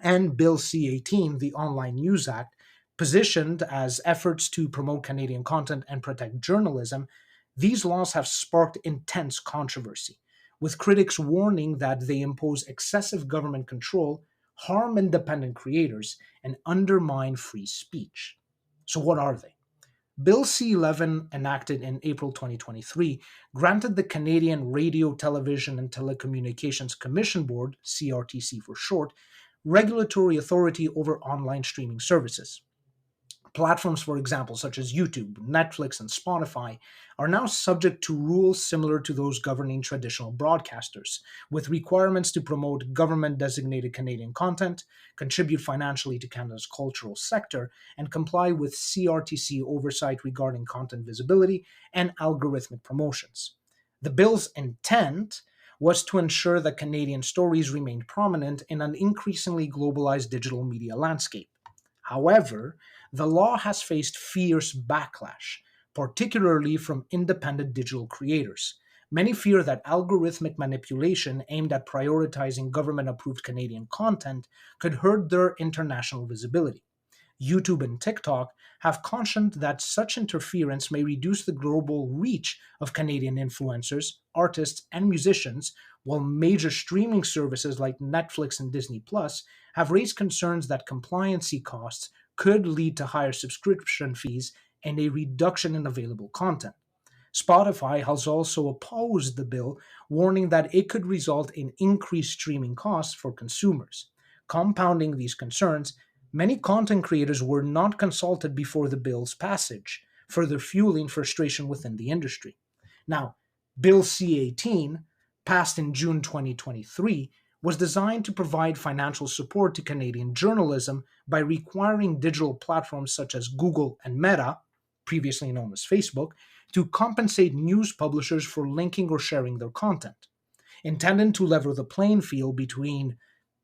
and Bill C-18, the Online News Act, positioned as efforts to promote Canadian content and protect journalism, these laws have sparked intense controversy, with critics warning that they impose excessive government control, harm independent creators, and undermine free speech. So, what are they? Bill C-11, enacted in April 2023, granted the Canadian Radio, Television, and Telecommunications Commission Board, CRTC for short, regulatory authority over online streaming services. Platforms, for example, such as YouTube, Netflix, and Spotify, are now subject to rules similar to those governing traditional broadcasters, with requirements to promote government designated Canadian content, contribute financially to Canada's cultural sector, and comply with CRTC oversight regarding content visibility and algorithmic promotions. The bill's intent was to ensure that Canadian stories remained prominent in an increasingly globalized digital media landscape. However, the law has faced fierce backlash, particularly from independent digital creators. Many fear that algorithmic manipulation aimed at prioritizing government approved Canadian content could hurt their international visibility. YouTube and TikTok have cautioned that such interference may reduce the global reach of Canadian influencers, artists, and musicians, while major streaming services like Netflix and Disney Plus have raised concerns that compliancy costs could lead to higher subscription fees and a reduction in available content. Spotify has also opposed the bill, warning that it could result in increased streaming costs for consumers. Compounding these concerns, many content creators were not consulted before the bill's passage, further fueling frustration within the industry. Now, Bill C-18, passed in June 2023, was designed to provide financial support to Canadian journalism by requiring digital platforms such as Google and Meta, previously known as Facebook, to compensate news publishers for linking or sharing their content. Intended to level the playing field between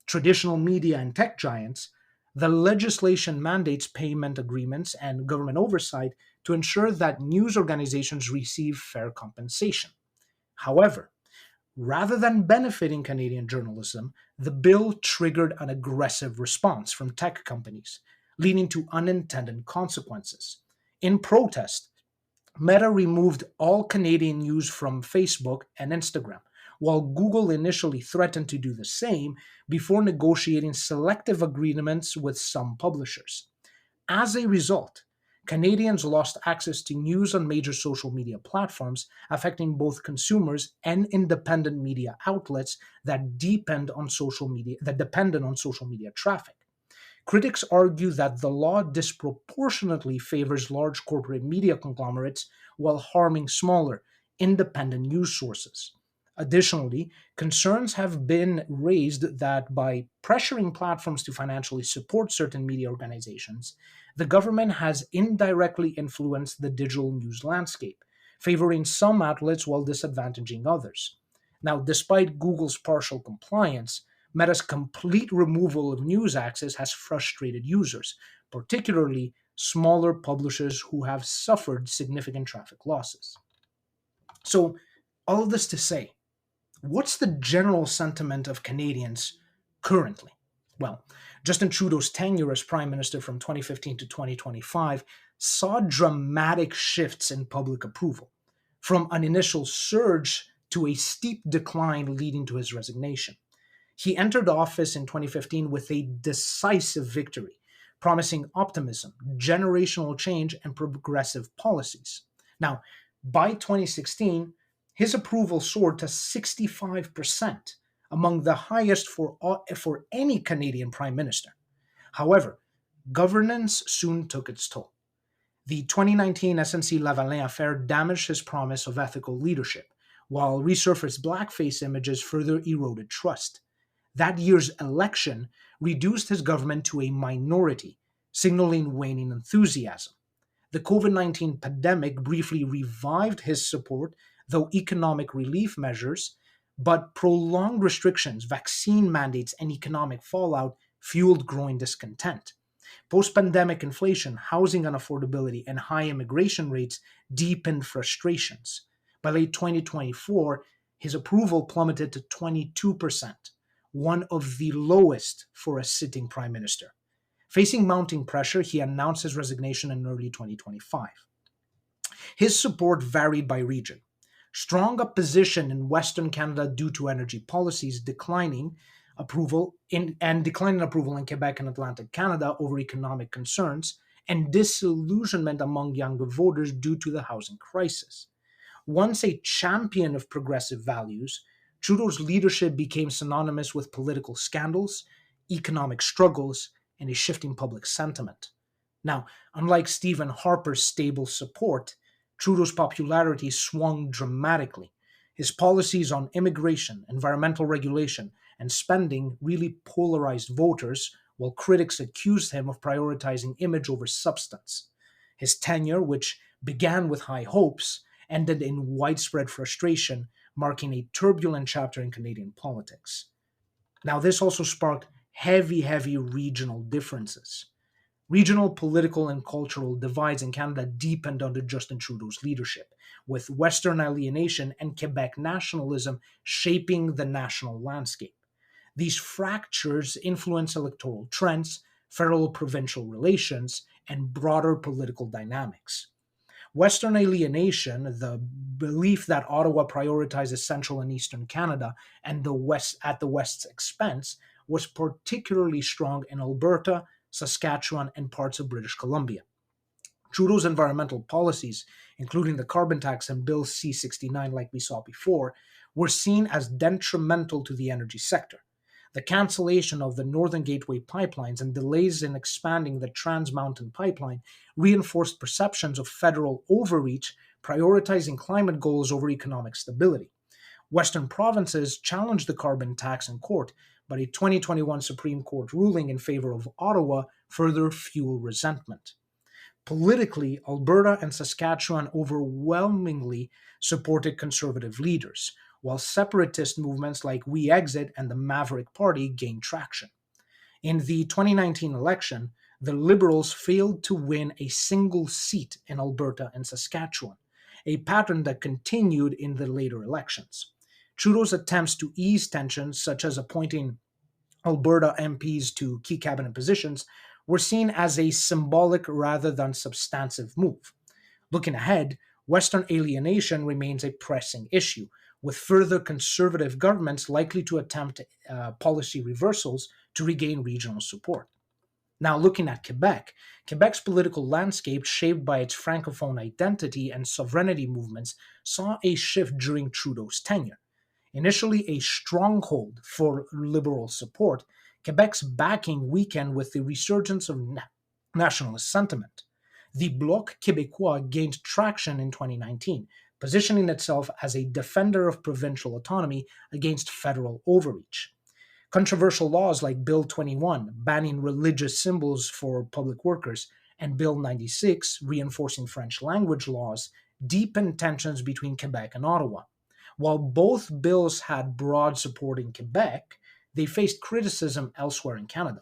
traditional media and tech giants, the legislation mandates payment agreements and government oversight to ensure that news organizations receive fair compensation. However, rather than benefiting Canadian journalism, the bill triggered an aggressive response from tech companies, leading to unintended consequences. In protest, Meta removed all Canadian news from Facebook and Instagram, while Google initially threatened to do the same before negotiating selective agreements with some publishers. As a result, Canadians lost access to news on major social media platforms, affecting both consumers and independent media outlets that depended on social media traffic. Critics argue that the law disproportionately favors large corporate media conglomerates while harming smaller, independent news sources. Additionally, concerns have been raised that by pressuring platforms to financially support certain media organizations, the government has indirectly influenced the digital news landscape, favoring some outlets while disadvantaging others. Now, despite Google's partial compliance, Meta's complete removal of news access has frustrated users, particularly smaller publishers who have suffered significant traffic losses. So, all of this to say, what's the general sentiment of Canadians currently? Well, Justin Trudeau's tenure as Prime Minister from 2015 to 2025 saw dramatic shifts in public approval, from an initial surge to a steep decline leading to his resignation. He entered office in 2015 with a decisive victory, promising optimism, generational change, and progressive policies. Now, by 2016, his approval soared to 65%, among the highest for any Canadian prime minister. However, governance soon took its toll. The 2019 SNC-Lavalin affair damaged his promise of ethical leadership, while resurfaced blackface images further eroded trust. That year's election reduced his government to a minority, signaling waning enthusiasm. The COVID-19 pandemic briefly revived his support, though economic relief measures, but prolonged restrictions, vaccine mandates, and economic fallout fueled growing discontent. Post pandemic inflation, housing unaffordability, and high immigration rates deepened frustrations. By late 2024, his approval plummeted to 22%, one of the lowest for a sitting prime minister. Facing mounting pressure, he announced his resignation in early 2025. His support varied by region. Strong opposition in Western Canada due to energy policies, declining approval in Quebec and Atlantic Canada over economic concerns, and disillusionment among younger voters due to the housing crisis. Once a champion of progressive values, Trudeau's leadership became synonymous with political scandals, economic struggles, and a shifting public sentiment. Now, unlike Stephen Harper's stable support, Trudeau's popularity swung dramatically. His policies on immigration, environmental regulation, and spending really polarized voters, while critics accused him of prioritizing image over substance. His tenure, which began with high hopes, ended in widespread frustration, marking a turbulent chapter in Canadian politics. Now, this also sparked heavy regional differences. Regional political and cultural divides in Canada deepened under Justin Trudeau's leadership, with Western alienation and Quebec nationalism shaping the national landscape. These fractures influence electoral trends, federal provincial relations, and broader political dynamics. Western alienation, the belief that Ottawa prioritizes central and eastern Canada and the West at the West's expense, was particularly strong in Alberta, Saskatchewan, and parts of British Columbia. Trudeau's environmental policies, including the carbon tax and Bill C-69, like we saw before, were seen as detrimental to the energy sector. The cancellation of the Northern Gateway pipelines and delays in expanding the Trans Mountain pipeline reinforced perceptions of federal overreach, prioritizing climate goals over economic stability. Western provinces challenged the carbon tax in court, but a 2021 Supreme Court ruling in favor of Ottawa further fueled resentment. Politically, Alberta and Saskatchewan overwhelmingly supported conservative leaders, while separatist movements like We Exit and the Maverick Party gained traction. In the 2019 election, the Liberals failed to win a single seat in Alberta and Saskatchewan, a pattern that continued in the later elections. Trudeau's attempts to ease tensions, such as appointing Alberta MPs to key cabinet positions, were seen as a symbolic rather than substantive move. Looking ahead, Western alienation remains a pressing issue, with further conservative governments likely to attempt policy reversals to regain regional support. Now, looking at Quebec, Quebec's political landscape, shaped by its Francophone identity and sovereignty movements, saw a shift during Trudeau's tenure. Initially a stronghold for Liberal support, Quebec's backing weakened with the resurgence of nationalist sentiment. The Bloc Québécois gained traction in 2019, positioning itself as a defender of provincial autonomy against federal overreach. Controversial laws like Bill 21, banning religious symbols for public workers, and Bill 96, reinforcing French language laws, deepened tensions between Quebec and Ottawa. While both bills had broad support in Quebec, they faced criticism elsewhere in Canada.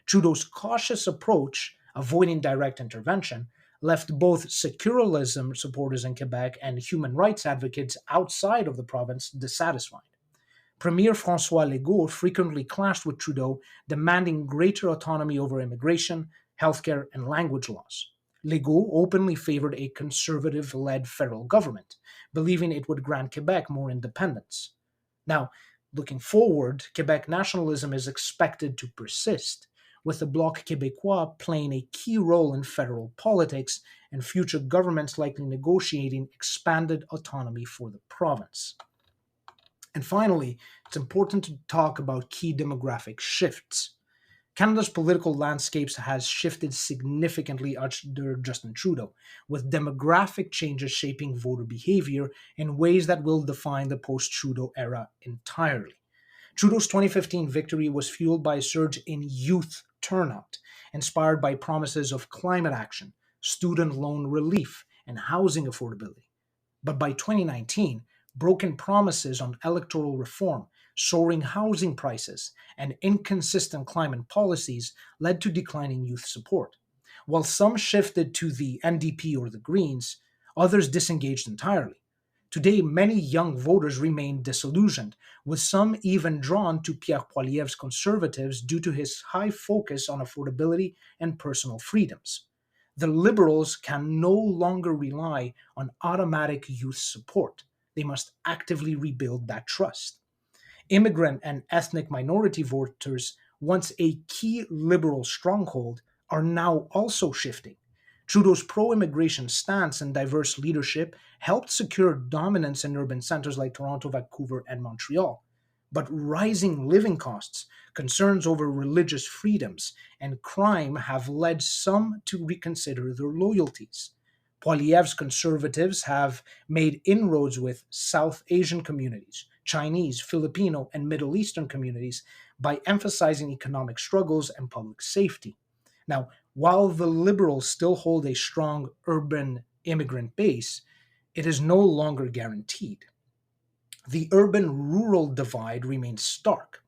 Trudeau's cautious approach, avoiding direct intervention, left both secularism supporters in Quebec and human rights advocates outside of the province dissatisfied. Premier François Legault frequently clashed with Trudeau, demanding greater autonomy over immigration, healthcare, and language laws. Legault openly favored a conservative led federal government, believing it would grant Quebec more independence. Now, looking forward, Quebec nationalism is expected to persist, with the Bloc Québécois playing a key role in federal politics and future governments likely negotiating expanded autonomy for the province. And finally, it's important to talk about key demographic shifts. Canada's political landscapes has shifted significantly under Justin Trudeau, with demographic changes shaping voter behavior in ways that will define the post-Trudeau era entirely. Trudeau's 2015 victory was fueled by a surge in youth turnout, inspired by promises of climate action, student loan relief, and housing affordability. But by 2019, broken promises on electoral reform, soaring housing prices, and inconsistent climate policies led to declining youth support. While some shifted to the NDP or the Greens, others disengaged entirely. Today, many young voters remain disillusioned, with some even drawn to Pierre Poilievre's Conservatives due to his high focus on affordability and personal freedoms. The Liberals can no longer rely on automatic youth support. They must actively rebuild that trust. Immigrant and ethnic minority voters, once a key Liberal stronghold, are now also shifting. Trudeau's pro immigration stance and diverse leadership helped secure dominance in urban centers like Toronto, Vancouver, and Montreal. But rising living costs, concerns over religious freedoms, and crime have led some to reconsider their loyalties. Poilievre's conservatives have made inroads with South Asian communities, Chinese, Filipino, and Middle Eastern communities by emphasizing economic struggles and public safety. Now, while the Liberals still hold a strong urban immigrant base, it is no longer guaranteed. The urban rural divide remains stark.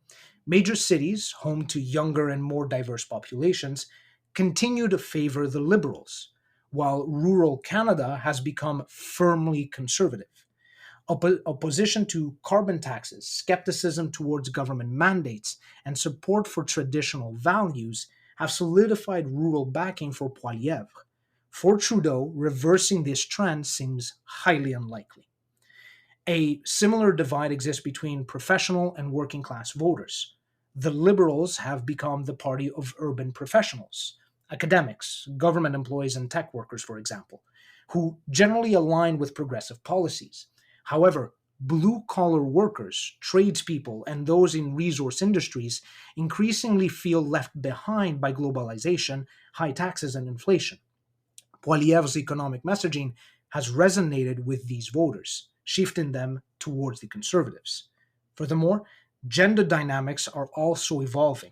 Major cities, home to younger and more diverse populations, continue to favor the Liberals, while rural Canada has become firmly conservative. Opposition to carbon taxes, skepticism towards government mandates, and support for traditional values have solidified rural backing for Poilievre. For Trudeau, reversing this trend seems highly unlikely. A similar divide exists between professional and working class voters. The Liberals have become the party of urban professionals, academics, government employees, and tech workers, for example, who generally align with progressive policies. However, blue collar workers, tradespeople, and those in resource industries increasingly feel left behind by globalization, high taxes, and inflation. Poilievre's economic messaging has resonated with these voters, shifting them towards the conservatives. Furthermore, gender dynamics are also evolving.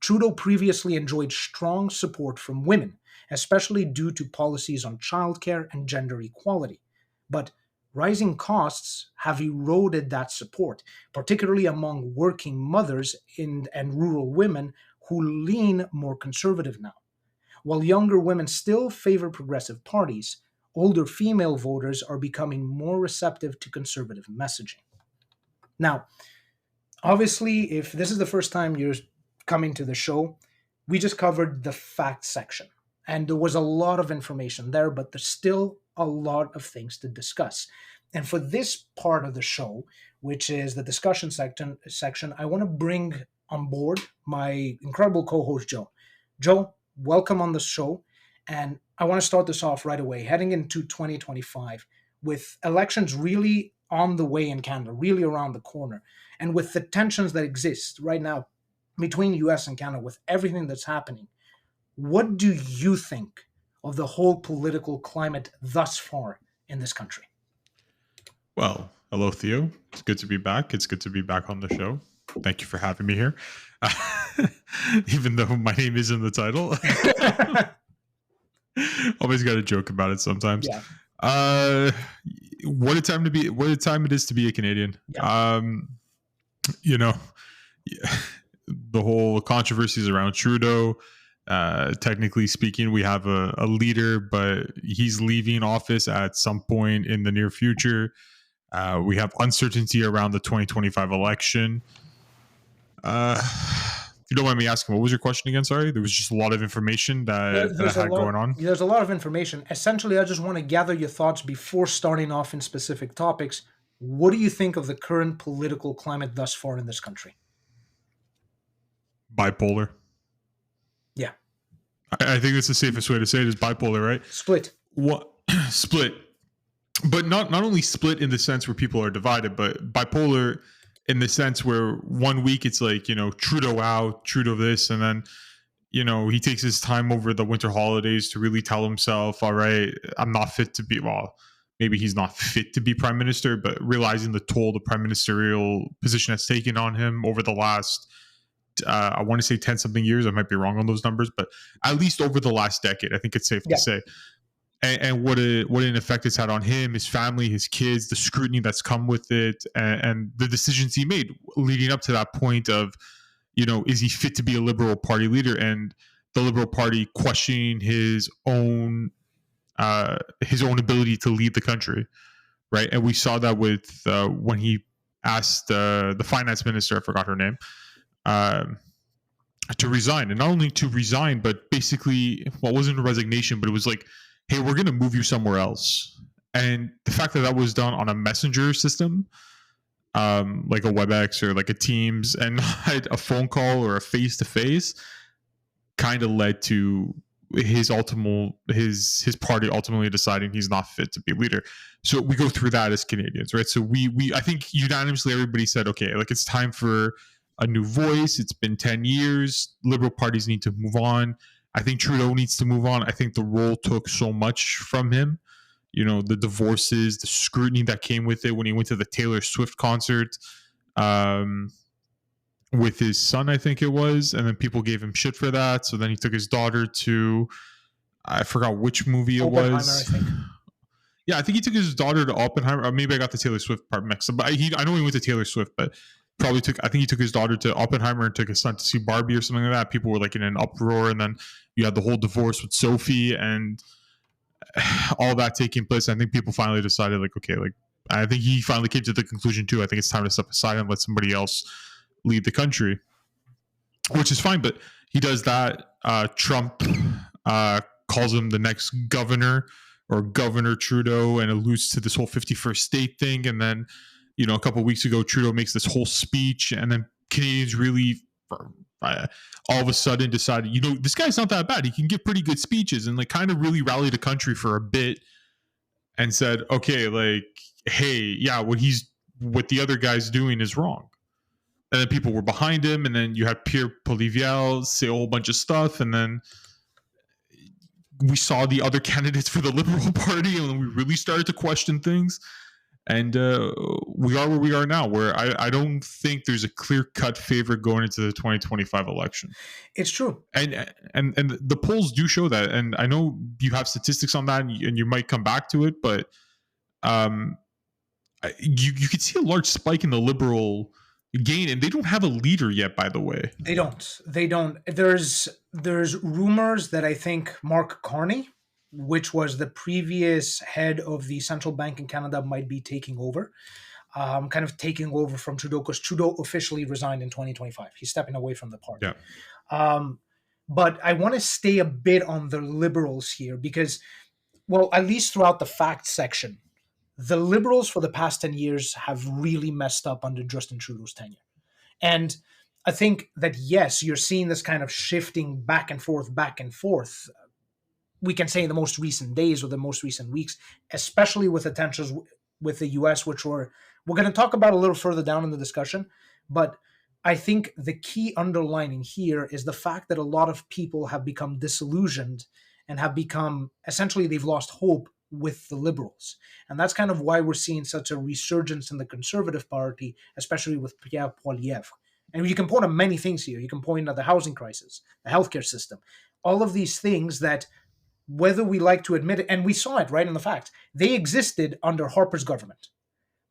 Trudeau previously enjoyed strong support from women, especially due to policies on childcare and gender equality. But rising costs have eroded that support, particularly among working mothers and rural women who lean more conservative now. While younger women still favor progressive parties, older female voters are becoming more receptive to conservative messaging. Now, obviously, if this is the first time you're coming to the show, we just covered the fact section. And there was a lot of information there, but there's still a lot of things to discuss. And for this part of the show, which is the discussion section, I want to bring on board my incredible co-host, Joe. Joe, welcome on the show. And I want to start this off right away, heading into 2025, with elections really on the way in Canada, really around the corner, and with the tensions that exist right now between US and Canada, with everything that's happening. What do you think of the whole political climate thus far in this country? Well, hello, Theo. It's good to be back. It's good to be back on the show. Thank you for having me here. Even though my name is in the title. Always got to joke about it sometimes. Yeah. What a time it is to be a Canadian. Yeah. You know, the whole controversies around Trudeau. Technically speaking, we have a leader, but he's leaving office at some point in the near future. We have uncertainty around the 2025 election. If you don't mind me asking, what was your question again? Sorry, there was just a lot of information that I had going on. There's a lot of information. Essentially, I just want to gather your thoughts before starting off in specific topics. What do you think of the current political climate thus far in this country? Bipolar. Yeah. I think that's the safest way to say it is bipolar, right? Split. What? Split. But not only split in the sense where people are divided, but bipolar in the sense where 1 week it's like, Trudeau out, Trudeau this, and then, he takes his time over the winter holidays to really tell himself, all right, I'm not fit to be, well, maybe he's not fit to be prime minister, but realizing the toll the prime ministerial position has taken on him over the last, I want to say 10 something years. I might be wrong on those numbers, but at least over the last decade, I think it's safe to say. And what an effect it's had on him, his family, his kids, the scrutiny that's come with it, and the decisions he made leading up to that point of, is he fit to be a Liberal Party leader, and the Liberal Party questioning his own ability to lead the country, right? And we saw that with when he asked the finance minister, I forgot her name, to resign, and not only to resign, but basically, well, it wasn't a resignation, but it was like, hey, we're going to move you somewhere else. And the fact that was done on a messenger system, like a WebEx or like a Teams, and not a phone call or a face-to-face, kind of led to his party ultimately deciding he's not fit to be leader. So we go through that as Canadians, right? So we I think unanimously everybody said, okay, like it's time for a new voice. It's been 10 years. Liberal parties need to move on. I think Trudeau needs to move on. I think the role took so much from him. The divorces, the scrutiny that came with it when he went to the Taylor Swift concert with his son, I think it was. And then people gave him shit for that. So then he took his daughter to, I forgot which movie it was. I think. Yeah, I think he took his daughter to Oppenheimer. Or maybe I got the Taylor Swift part mixed up. But I know he went to Taylor Swift, but probably took, I think he took his daughter to Oppenheimer and took his son to see Barbie or something like that. People were like in an uproar, and then you had the whole divorce with Sophie and all that taking place. I think people finally decided, like, okay, like, I think he finally came to the conclusion too. I think it's time to step aside and let somebody else lead the country, which is fine. But he does that. Trump calls him the next governor, or Governor Trudeau, and alludes to this whole 51st state thing. And then, a couple of weeks ago, Trudeau makes this whole speech, and then Canadians really all of a sudden decided, this guy's not that bad. He can give pretty good speeches, and like kind of really rallied the country for a bit and said, okay, like, hey, yeah, what the other guy's doing is wrong. And then people were behind him, and then you had Pierre Poilievre say a whole bunch of stuff, and then we saw the other candidates for the Liberal Party, and we really started to question things. And we are where we are now, where I don't think there's a clear-cut favorite going into the 2025 election. It's true. And the polls do show that. And I know you have statistics on that, and you might come back to it, but you could see a large spike in the Liberal gain, and they don't have a leader yet, by the way. They don't. There's rumors that I think Mark Carney, which was the previous head of the central bank in Canada, might be taking over, kind of taking over from Trudeau, because Trudeau officially resigned in 2025. He's stepping away from the party. Yeah. But I want to stay a bit on the Liberals here because, well, at least throughout the facts section, the Liberals for the past 10 years have really messed up under Justin Trudeau's tenure. And I think that, yes, you're seeing this kind of shifting back and forth. We can say in the most recent days or the most recent weeks, especially with the tensions with the US, which we're going to talk about a little further down in the discussion. But I think the key underlining here is the fact that a lot of people have become disillusioned and have become, essentially, they've lost hope with the Liberals. And that's kind of why we're seeing such a resurgence in the Conservative Party, especially with Pierre Poilievre. And you can point at many things here. You can point at the housing crisis, the healthcare system, all of these things that, whether we like to admit it, and we saw it right in the facts, they existed under Harper's government.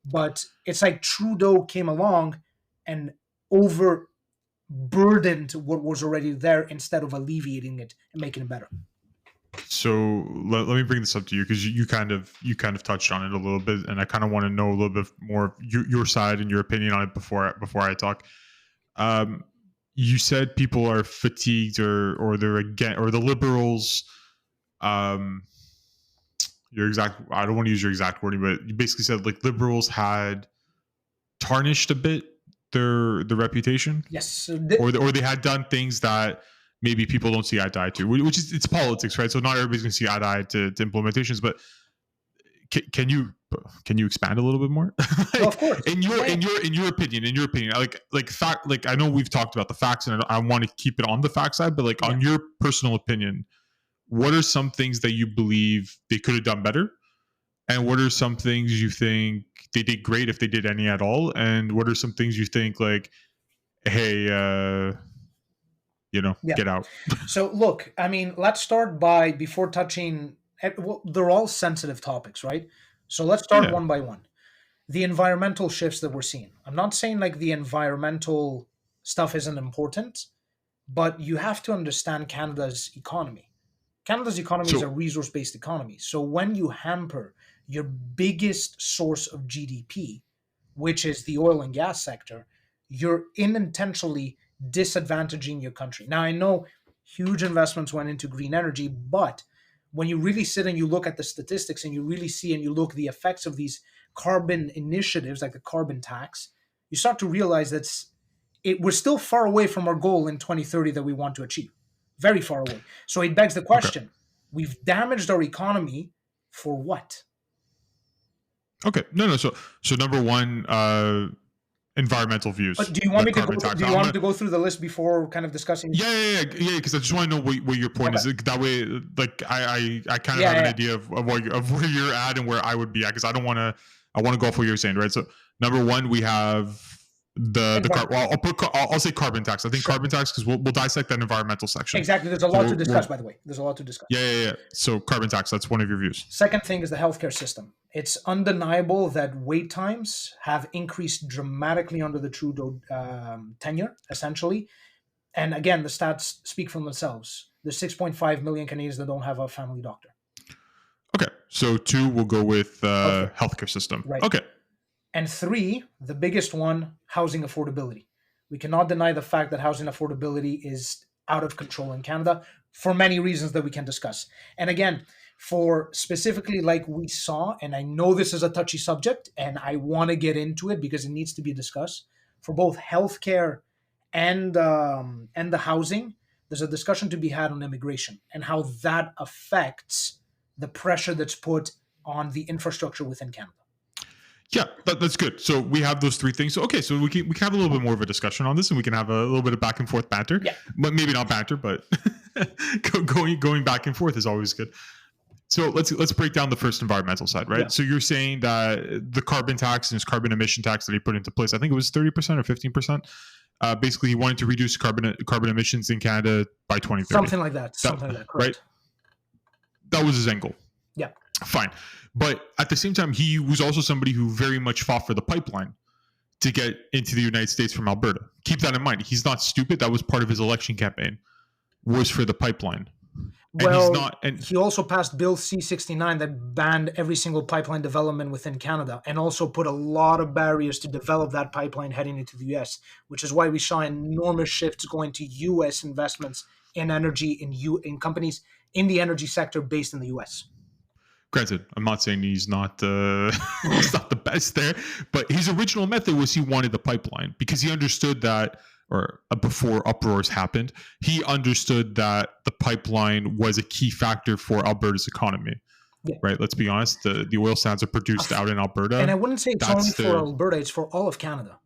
But it's like Trudeau came along and overburdened what was already there instead of alleviating it and making it better. So let me bring this up to you, because you kind of touched on it a little bit, and I kind of want to know a little bit more of your side and your opinion on it before I talk. You said people are fatigued, or they're again, or the Liberals. I don't want to use your exact wording, but you basically said like Liberals had tarnished a bit their reputation. Yes, or they had done things that maybe people don't see eye to eye to, which is, it's politics, right? So not everybody's going to see eye to eye to implementations, but can you expand a little bit more? Well, of course. in your opinion, like I know we've talked about the facts, and I want to keep it on the fact side, but like on your personal opinion, what are some things that you believe they could have done better? And what are some things you think they did great, if they did any at all? And what are some things you think like, hey, get out? So look, I mean, let's start by, before touching, well, they're all sensitive topics, right? So let's start one by one. The environmental shifts that we're seeing. I'm not saying like the environmental stuff isn't important, but you have to understand Canada's economy. Canada's economy is a resource-based economy. So when you hamper your biggest source of GDP, which is the oil and gas sector, you're unintentionally disadvantaging your country. Now, I know huge investments went into green energy, but when you really sit and you look at the statistics and you really see and you look at the effects of these carbon initiatives, like the carbon tax, you start to realize that we're still far away from our goal in 2030 that we want to achieve. Very far away. So it begs the question, we've damaged our economy for what? Okay. No. So number one, environmental views. But do you want me to go through the list before kind of discussing? Yeah. Because I just want to know what your point is. That way, like I kind of have an idea of where you're at and where I would be at, because I want to go off what you're saying, right? So number one, we have Well, I'll say carbon tax. I think Sure. carbon tax because we'll dissect that environmental section. Exactly. There's a lot to discuss, by the way. There's a lot to discuss. Yeah. So carbon tax. That's one of your views. Second thing is the healthcare system. It's undeniable that wait times have increased dramatically under the Trudeau tenure, essentially. And again, the stats speak for themselves. There's 6.5 million Canadians that don't have a family doctor. Okay, so 2, we'll go with healthcare system. Right. Okay. And 3, the biggest one, housing affordability. We cannot deny the fact that housing affordability is out of control in Canada for many reasons that we can discuss. And again, for specifically like we saw, and I know this is a touchy subject, and I want to get into it because it needs to be discussed, for both healthcare and the housing, there's a discussion to be had on immigration and how that affects the pressure that's put on the infrastructure within Canada. Yeah, that's good. So we have those 3 things. So, okay, so we can have a little bit more of a discussion on this, and we can have a little bit of back and forth banter. Yeah. But maybe not banter, but going back and forth is always good. So let's break down the first environmental side, right? Yeah. So you're saying that the carbon tax and his carbon emission tax that he put into place, I think it was 30% or 15%. Basically, he wanted to reduce carbon emissions in Canada by 2030. Something like that. Correct. Right? That was his end goal. Yeah. Fine. But at the same time, he was also somebody who very much fought for the pipeline to get into the United States from Alberta. Keep that in mind. He's not stupid. That was part of his election campaign, was for the pipeline. Well, he also passed Bill C-69 that banned every single pipeline development within Canada and also put a lot of barriers to develop that pipeline heading into the U.S., which is why we saw enormous shifts going to U.S. investments in energy in companies in the energy sector based in the U.S. Granted, I'm not saying he's not he's not the best there, but his original method was he wanted the pipeline because he understood that, or before uproars happened, he understood that the pipeline was a key factor for Alberta's economy. Yeah. Right? Let's be honest. The oil sands are produced out in Alberta. And I wouldn't say it's only for Alberta, it's for all of Canada.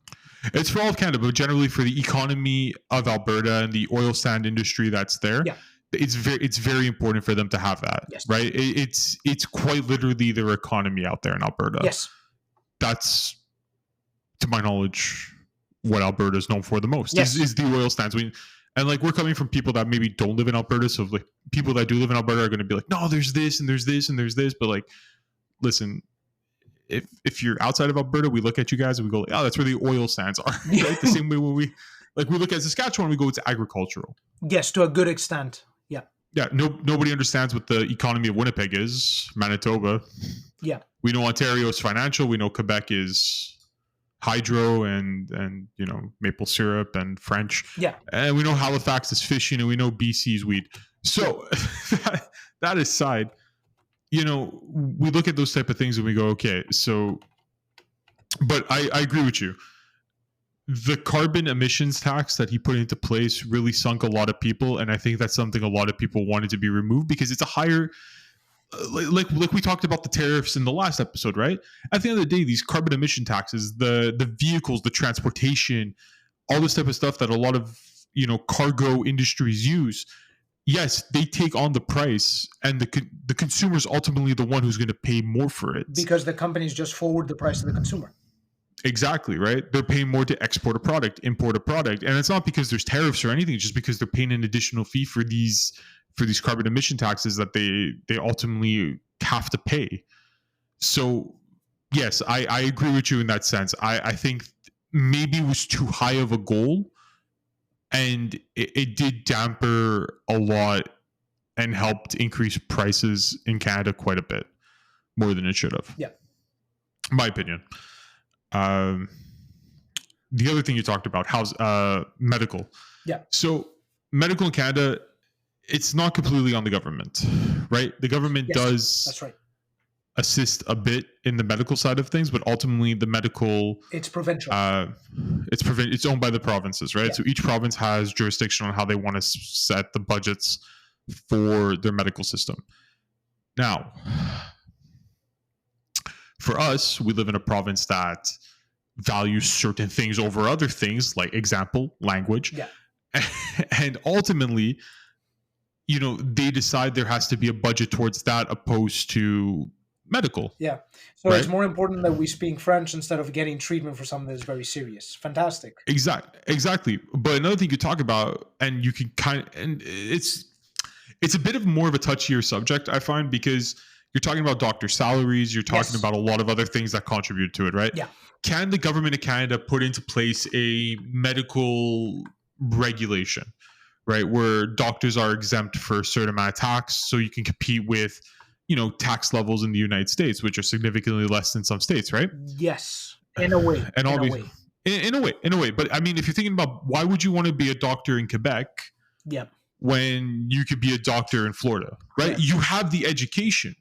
It's for all of Canada, but generally for the economy of Alberta and the oil sand industry that's there. Yeah. It's very important for them to have that, yes. Right? It's quite literally their economy out there in Alberta. Yes, that's, to my knowledge, what Alberta is known for the most. Yes. Is the oil sands. And like we're coming from people that maybe don't live in Alberta, so like people that do live in Alberta are going to be like, no, there's this and there's this and there's this, but like, listen. If you're outside of Alberta, we look at you guys and we go, oh, that's where the oil sands are. Right? The same way when we look at Saskatchewan, we go, it's agricultural. Yes, to a good extent. Yeah. Yeah. Nobody understands what the economy of Winnipeg is. Manitoba. Yeah. We know Ontario is financial. We know Quebec is hydro and maple syrup and French. Yeah. And we know Halifax is fishing, and we know BC is weed. So that aside, we look at those type of things and we go, okay, so, but I agree with you. The carbon emissions tax that he put into place really sunk a lot of people. And I think that's something a lot of people wanted to be removed because it's a higher, like we talked about the tariffs in the last episode, right? At the end of the day, these carbon emission taxes, the vehicles, the transportation, all this type of stuff that a lot of, cargo industries use, yes, they take on the price, and the consumer is ultimately the one who's going to pay more for it. Because the companies just forward the price to the consumer. Exactly, right? They're paying more to export a product, import a product. And it's not because there's tariffs or anything, it's just because they're paying an additional fee for these carbon emission taxes that they ultimately have to pay. So, yes, I agree with you in that sense. I think maybe it was too high of a goal, and it did damper a lot and helped increase prices in Canada quite a bit, more than it should have. Yeah. My opinion. The other thing you talked about, medical. Yeah. So medical in Canada, it's not completely on the government, right? The government does that's right. assist a bit in the medical side of things, but ultimately the medical, it's provincial. It's owned by the provinces, right? Yeah. So each province has jurisdiction on how they want to set the budgets for their medical system. Now, for us, we live in a province that values certain things over other things, like example, language. Yeah. And ultimately, they decide there has to be a budget towards that, opposed to medical, Yeah. So it's right? more important that we speak French instead of getting treatment for something that's very serious. Fantastic. Exactly. But another thing you talk about, and you can and it's a bit of more of a touchier subject, I find, because you're talking about doctor salaries, you're talking Yes. about a lot of other things that contribute to it, right? Yeah. Can the government of Canada put into place a medical regulation, right, where doctors are exempt for a certain amount of tax, so you can compete with, tax levels in the United States, which are significantly less than some states, right? Yes. In a way. And In a obviously, way. in a way. But I mean, if you're thinking about why would you want to be a doctor in Quebec Yeah. when you could be a doctor in Florida, right? Correct. You have the education.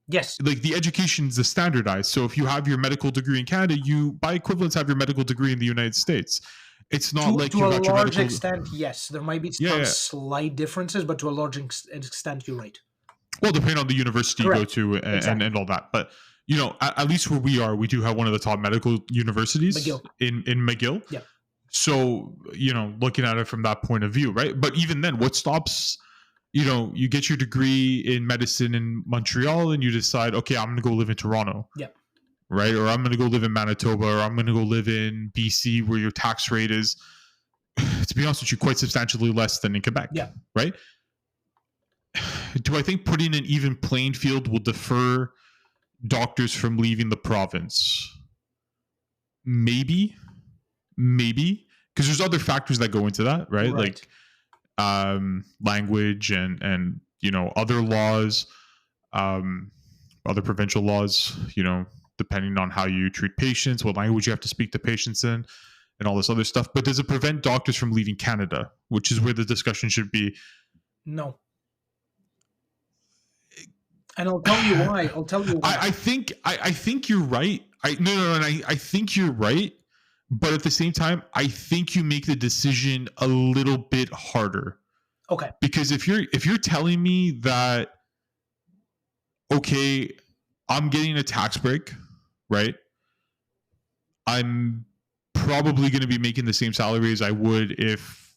Yes. Like the education is the standardized. So if you have your medical degree in Canada, you by equivalence have your medical degree in the United States. It's not like To you a got your large medical. extent, yes. There might be Yeah, some yeah. slight differences, but to a large extent, you're right. Well, depending on the university you go Correct. to and Exactly. and all that, but at least where we are, we do have one of the top medical universities McGill. in McGill. Yeah. So, looking at it from that point of view, right? But even then, what stops, you get your degree in medicine in Montreal and you decide, okay, I'm going to go live in Toronto. Yeah. Right. Or I'm going to go live in Manitoba, or I'm going to go live in BC where your tax rate is, to be honest with you, quite substantially less than in Quebec. Yeah. Right. Do I think putting an even playing field will defer doctors from leaving the province? Maybe, because there's other factors that go into that, right? Right. Like language and other laws, other provincial laws, depending on how you treat patients, what language you have to speak to patients in, and all this other stuff. But does it prevent doctors from leaving Canada, which is where the discussion should be? No. And I'll tell you why. I think you're right. I think you're right. But at the same time, I think you make the decision a little bit harder. Okay. Because if you're telling me that, okay, I'm getting a tax break, right? I'm probably going to be making the same salary as I would if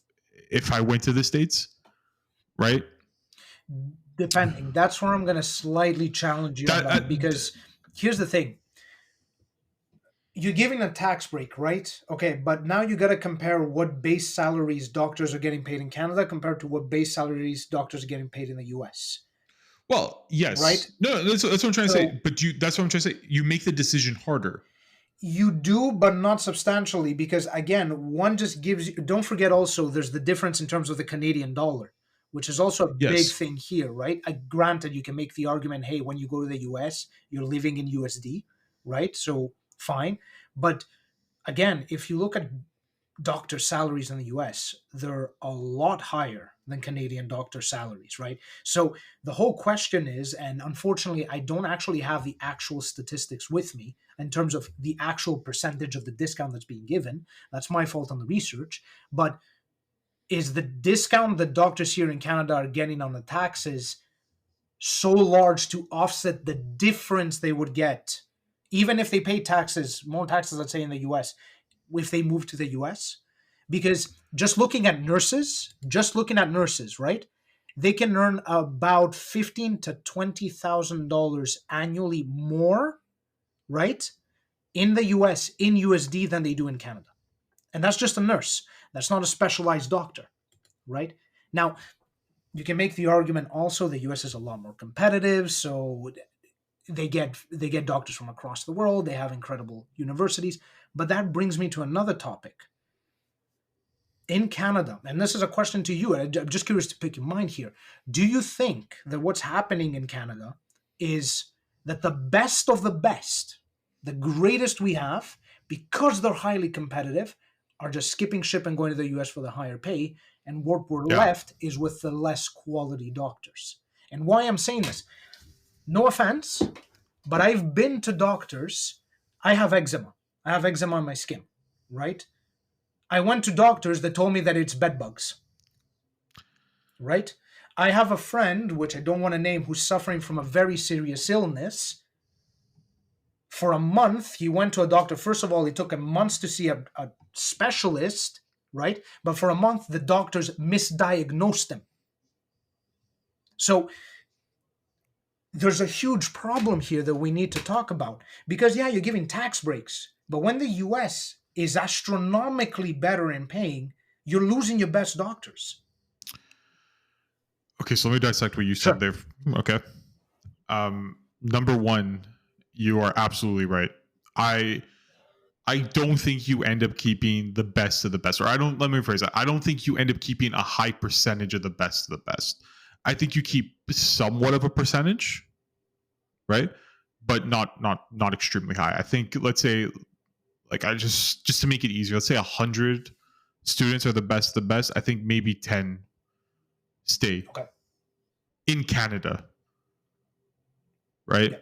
I went to the States, right? Depending. That's where I'm going to slightly challenge you on that, because here's the thing. You're giving a tax break, right? Okay, but now you got to compare what base salaries doctors are getting paid in Canada compared to what base salaries doctors are getting paid in the US. Well, yes. Right? No, that's what I'm trying to So- say. But that's what I'm trying to say. You make the decision harder. You do, but not substantially, because again, one just gives you. Don't forget also, there's the difference in terms of the Canadian dollar, which is also a big Yes. thing here, right? Granted, you can make the argument, hey, when you go to the US, you're living in USD, right? So fine. But again, if you look at doctor salaries in the US, they're a lot higher than Canadian doctor salaries, right? So the whole question is, and unfortunately, I don't actually have the actual statistics with me in terms of the actual percentage of the discount that's being given. That's my fault on the research. But is the discount that doctors here in Canada are getting on the taxes so large to offset the difference they would get, even if they pay taxes, more taxes, let's say in the US, if they move to the US? Because just looking at nurses, right? They can earn about $15,000 to $20,000 annually more, right? In the US, in USD, than they do in Canada. And that's just a nurse. That's not a specialized doctor, right? Now, you can make the argument also the US is a lot more competitive, so they get doctors from across the world, they have incredible universities. But that brings me to another topic. In Canada, and this is a question to you, I'm just curious to pick your mind here. Do you think that what's happening in Canada is that the best of the best, the greatest we have, because they're highly competitive, are just skipping ship and going to the US for the higher pay, and what we're left is with the less quality doctors? And why I'm saying this, no offense, but I've been to doctors. I have eczema. On my skin, right? I went to doctors that told me that it's bed bugs, right? I have a friend, which I don't want to name, who's suffering from a very serious illness. For a month, he went to a doctor. First of all, it took him months to see a specialist, right? But for a month, the doctors misdiagnosed him. So there's a huge problem here that we need to talk about. Because, yeah, you're giving tax breaks, but when the US is astronomically better in paying, you're losing your best doctors. Okay, so let me dissect what you said Sure. there. Okay. Number one, you are absolutely right. I don't think you end up keeping the best of the best. Or I don't, let me rephrase that. I don't think you end up keeping a high percentage of the best of the best. I think you keep somewhat of a percentage, right? But not extremely high. I think, let's say, like, I just to make it easier, let's say 100 students are the best of the best. I think maybe 10 stay Okay. in Canada, right? Yeah.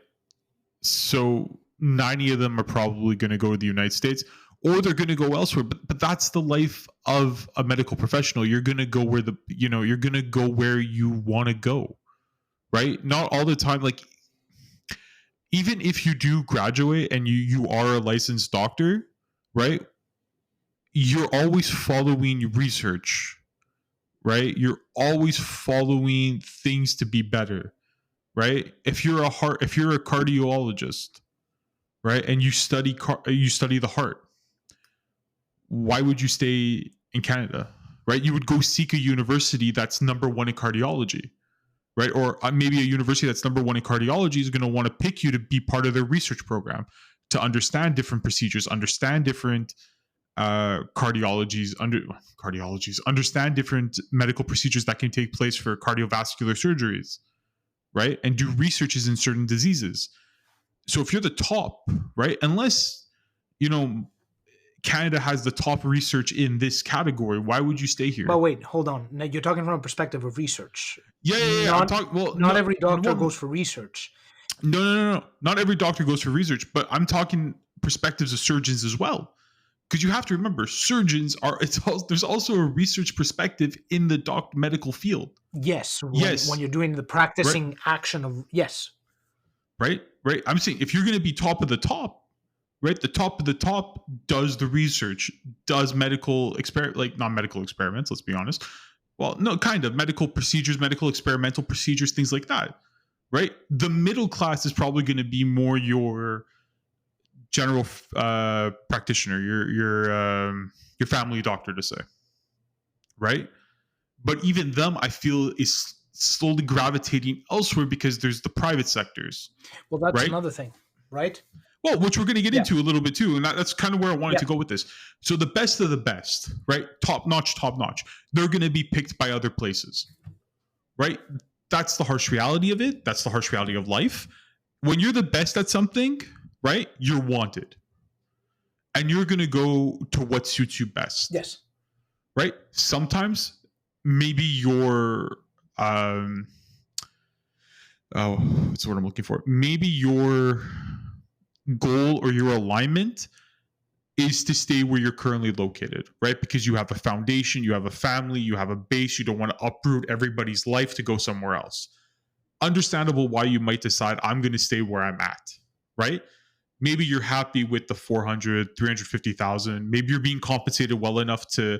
So 90 of them are probably going to go to the United States, or they're going to go elsewhere. But that's the life of a medical professional. You're going to go where you're going to go where you want to go, right? Not all the time. Like, even if you do graduate and you are a licensed doctor, right? You're always following research, right? You're always following things to be better, right? If you're a cardiologist, right, and you study the heart, why would you stay in Canada, right? You would go seek a university that's number one in cardiology, right? Or maybe a university that's number one in cardiology is going to want to pick you to be part of their research program, to understand different procedures, understand different understand different medical procedures that can take place for cardiovascular surgeries, right? And do researches in certain diseases. So if you're the top, right, unless, Canada has the top research in this category, why would you stay here? But wait, hold on. Now, you're talking from a perspective of research. Yeah. I'm talking. Well, not every doctor goes for research. No. Not every doctor goes for research, but I'm talking perspectives of surgeons as well. Because you have to remember, surgeons are. There's also a research perspective in the medical field. Yes. Yes. When you're doing the practicing action of yes. Right. I'm saying, if you're going to be top of the top, right? The top of the top does the research, does medical not medical experiments. Let's be honest. Well, no, kind of medical procedures, medical experimental procedures, things like that, right? The middle class is probably going to be more your general practitioner, your family doctor, to say, right? But even them, I feel, is slowly gravitating elsewhere because there's the private sectors. Well, that's right? another thing, right? Well, which we're going to get into a little bit too, and that's kind of where I wanted to go with this. So the best of the best, right? Top notch. They're going to be picked by other places, right? That's the harsh reality of it. That's the harsh reality of life. When you're the best at something, right, you're wanted. And you're going to go to what suits you best. Yes. Right? Sometimes maybe your what's the word I'm looking for? Maybe your goal or your alignment is to stay where you're currently located, right? Because you have a foundation, you have a family, you have a base, you don't want to uproot everybody's life to go somewhere else. Understandable why you might decide, I'm going to stay where I'm at, right? Maybe you're happy with the 400, 350,000. Maybe you're being compensated well enough to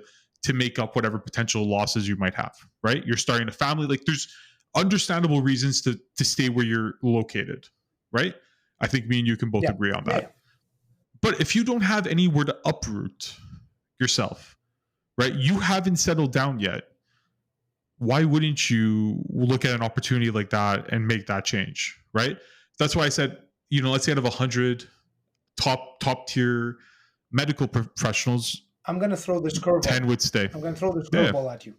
make up whatever potential losses you might have, right? You're starting a family. Like, there's understandable reasons to stay where you're located, right? I think me and you can both agree on that. But if you don't have anywhere to uproot yourself, right? You haven't settled down yet. Why wouldn't you look at an opportunity like that and make that change, right? That's why I said, let's say out of 100 top tier medical professionals, I'm going to throw this curveball. 10 would stay. I'm going to throw this curveball at you.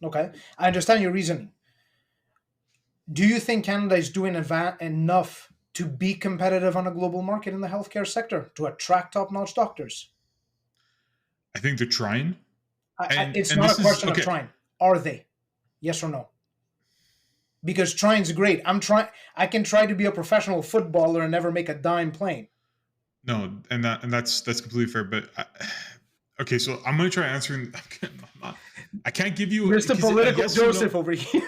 Okay. I understand your reasoning. Do you think Canada is doing enough to be competitive on a global market in the healthcare sector to attract top-notch doctors? I think they're trying. It's not a question of trying. Are they? Yes or no? Because trying's great. I can try to be a professional footballer and never make a dime playing. No, and that's completely fair. But okay, so I'm going to try answering. I can't give you Mr. Political Joseph over here.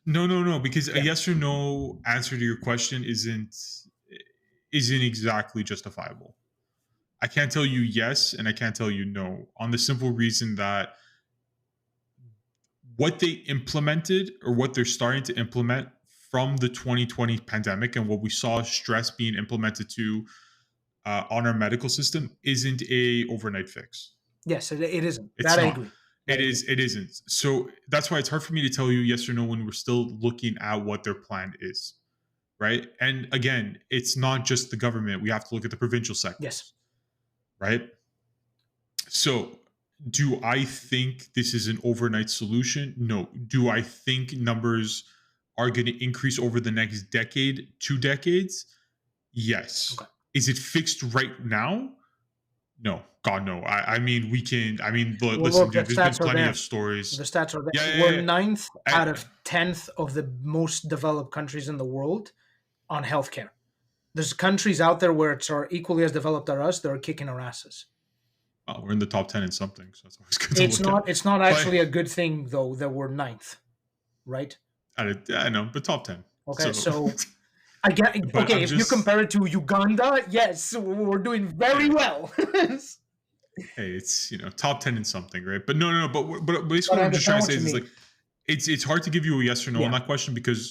No, because a yes or no answer to your question isn't exactly justifiable. I can't tell you yes and I can't tell you no, on the simple reason that what they implemented or what they're starting to implement from the 2020 pandemic and what we saw stress being implemented to on our medical system isn't a overnight fix. Yes, it isn't. It's That I not. agree. It is. It isn't. So that's why it's hard for me to tell you yes or no when we're still looking at what their plan is, right? And again, it's not just the government. We have to look at the provincial Yes. sectors, right? So, do I think this is an overnight solution? No. Do I think numbers are going to increase over the next decade, 2 decades? Yes. Okay. Is it fixed right now? No, God, no. I mean, we can. I mean, Well, listen, look, the dude. There's been stats are plenty there. of stories. The stats are there. Yeah, yeah, We're yeah. ninth out I, of 10th of the most developed countries in the world on healthcare. There's countries out there where it's are equally as developed as us that are kicking our asses. well, we're in the top 10 in something, so that's always good to It's look not. at. It's not But actually a good thing though that we're ninth, right? I know, but top 10. Okay, so I get. But Okay, I'm if you just, compare it to Uganda, yes, we're doing very well. hey, it's top 10 in something, right? But no. But basically, But I what I'm just trying understand to what say you is mean. like, it's hard to give you a yes or no on Yeah. that question because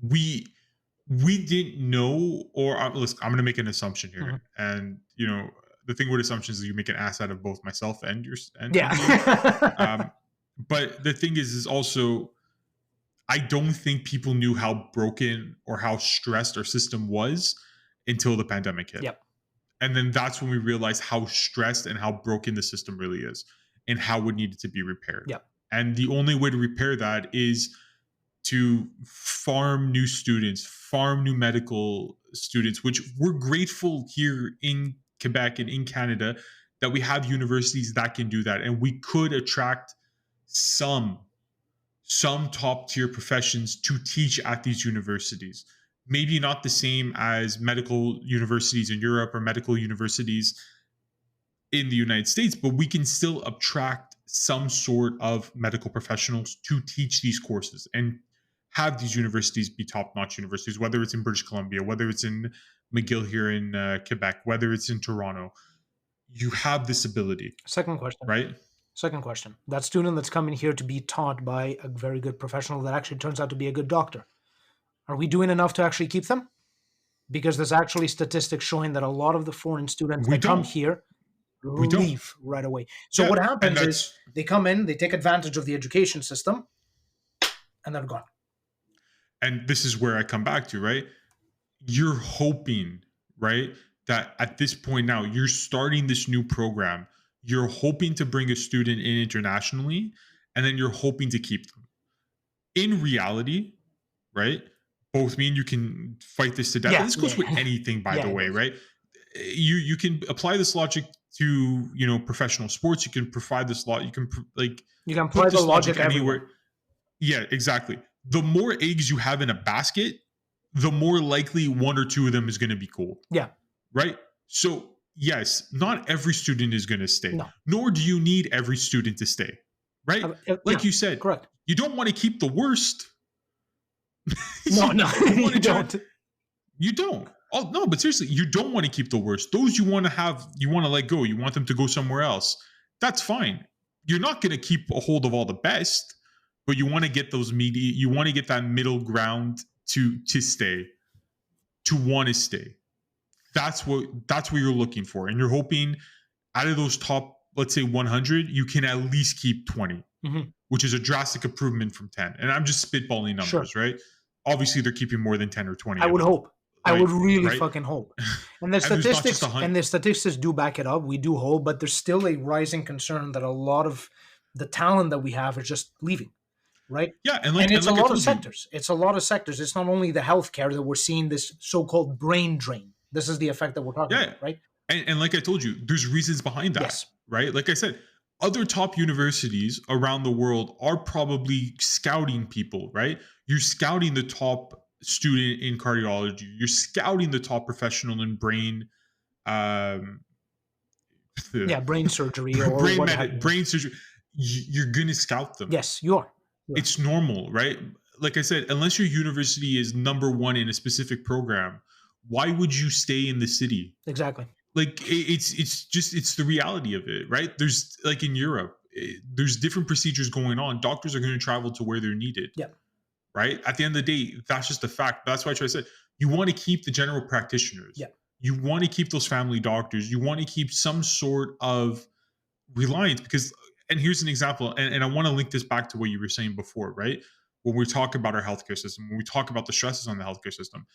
we didn't know, or listen, I'm going to make an assumption here, Mhm. and the thing with assumptions is you make an ass out of both myself and you. Yeah. But the thing is also I don't think people knew how broken or how stressed our system was until the pandemic hit. Yep. And then that's when we realized how stressed and how broken the system really is and how it needed to be repaired. Yep. And the only way to repair that is to farm new students, farm new medical students, which we're grateful here in Quebec and in Canada that we have universities that can do that. And we could attract some top tier professions to teach at these universities. Maybe not the same as medical universities in Europe or medical universities in the United States, but we can still attract some sort of medical professionals to teach these courses and have these universities be top notch universities, whether it's in British Columbia, whether it's in McGill here in Quebec, whether it's in Toronto. You have this ability, Second question. right? Second question. That student that's coming here to be taught by a very good professional that actually turns out to be a good doctor. Are we doing enough to actually keep them? Because there's actually statistics showing that a lot of the foreign students We that come don't. here We don't. leave right away. So Yeah, what and happens is that's they come in, they take advantage of the education system, and they're gone. and this is where I come back to, right? You're hoping, right, that at this point now you're starting this new program. You're hoping to bring a student in internationally, and then you're hoping to keep them. In reality, right? Both me and you can fight this to death. Yeah, And this goes with yeah. anything, by Yeah, the it way, does. right? You can apply this logic to professional sports. You can provide this law. You can You can put apply the this logic logic everywhere. anywhere. Yeah, exactly. The more eggs you have in a basket, the more likely one or two of them is going to be cool. Yeah. Right? So, yes, not every student is going to stay, No. nor do you need every student to stay. Right? Like Yeah, you said, correct. you don't want to keep the worst. No, you want you to try. don't. You don't. Oh no, but seriously, you don't want to keep the worst. Those you want to have, you want to let go. You want them to go somewhere else. That's fine. You're not going to keep a hold of all the best, but you want to get those media. You want to get that middle ground to stay, to want to stay. That's what you're looking for, and you're hoping out of those top, let's say 100, you can at least keep 20, which is a drastic improvement from 10. And I'm just spitballing numbers, right? Obviously, they're keeping more than 10 or 20. I would hope. I would really right? fucking hope. And the And there's not just statistics 100. and the statistics do back it up. We do hope, but there's still a rising concern that a lot of the talent that we have is just leaving, right? Yeah, and it's like a I lot told of you, sectors. It's a lot of sectors. It's not only the healthcare that we're seeing this so-called brain drain. This is the effect that we're talking about, right? And like I told you, there's reasons behind that, Yes. right? Like I said, other top universities around the world are probably scouting people, right? You're scouting the top student in cardiology. You're scouting the top professional in brain, Brain surgery or what have you. brain surgery. You're gonna scout them. Yes, you are. It's normal, right? Like I said, unless your university is number one in a specific program, why would you stay in the city? Exactly. Like it's the reality of it, right? There's like in Europe, there's different procedures going on. Doctors are going to travel to where they're needed. Yeah. right? At the end of the day, that's just a fact. That's why I try to say you want to keep the general practitioners. Yeah. You want to keep those family doctors. You want to keep some sort of reliance because, and here's an example, and I want to link this back to what you were saying before, right? When we talk about our healthcare system, when we talk about the stresses on the healthcare system,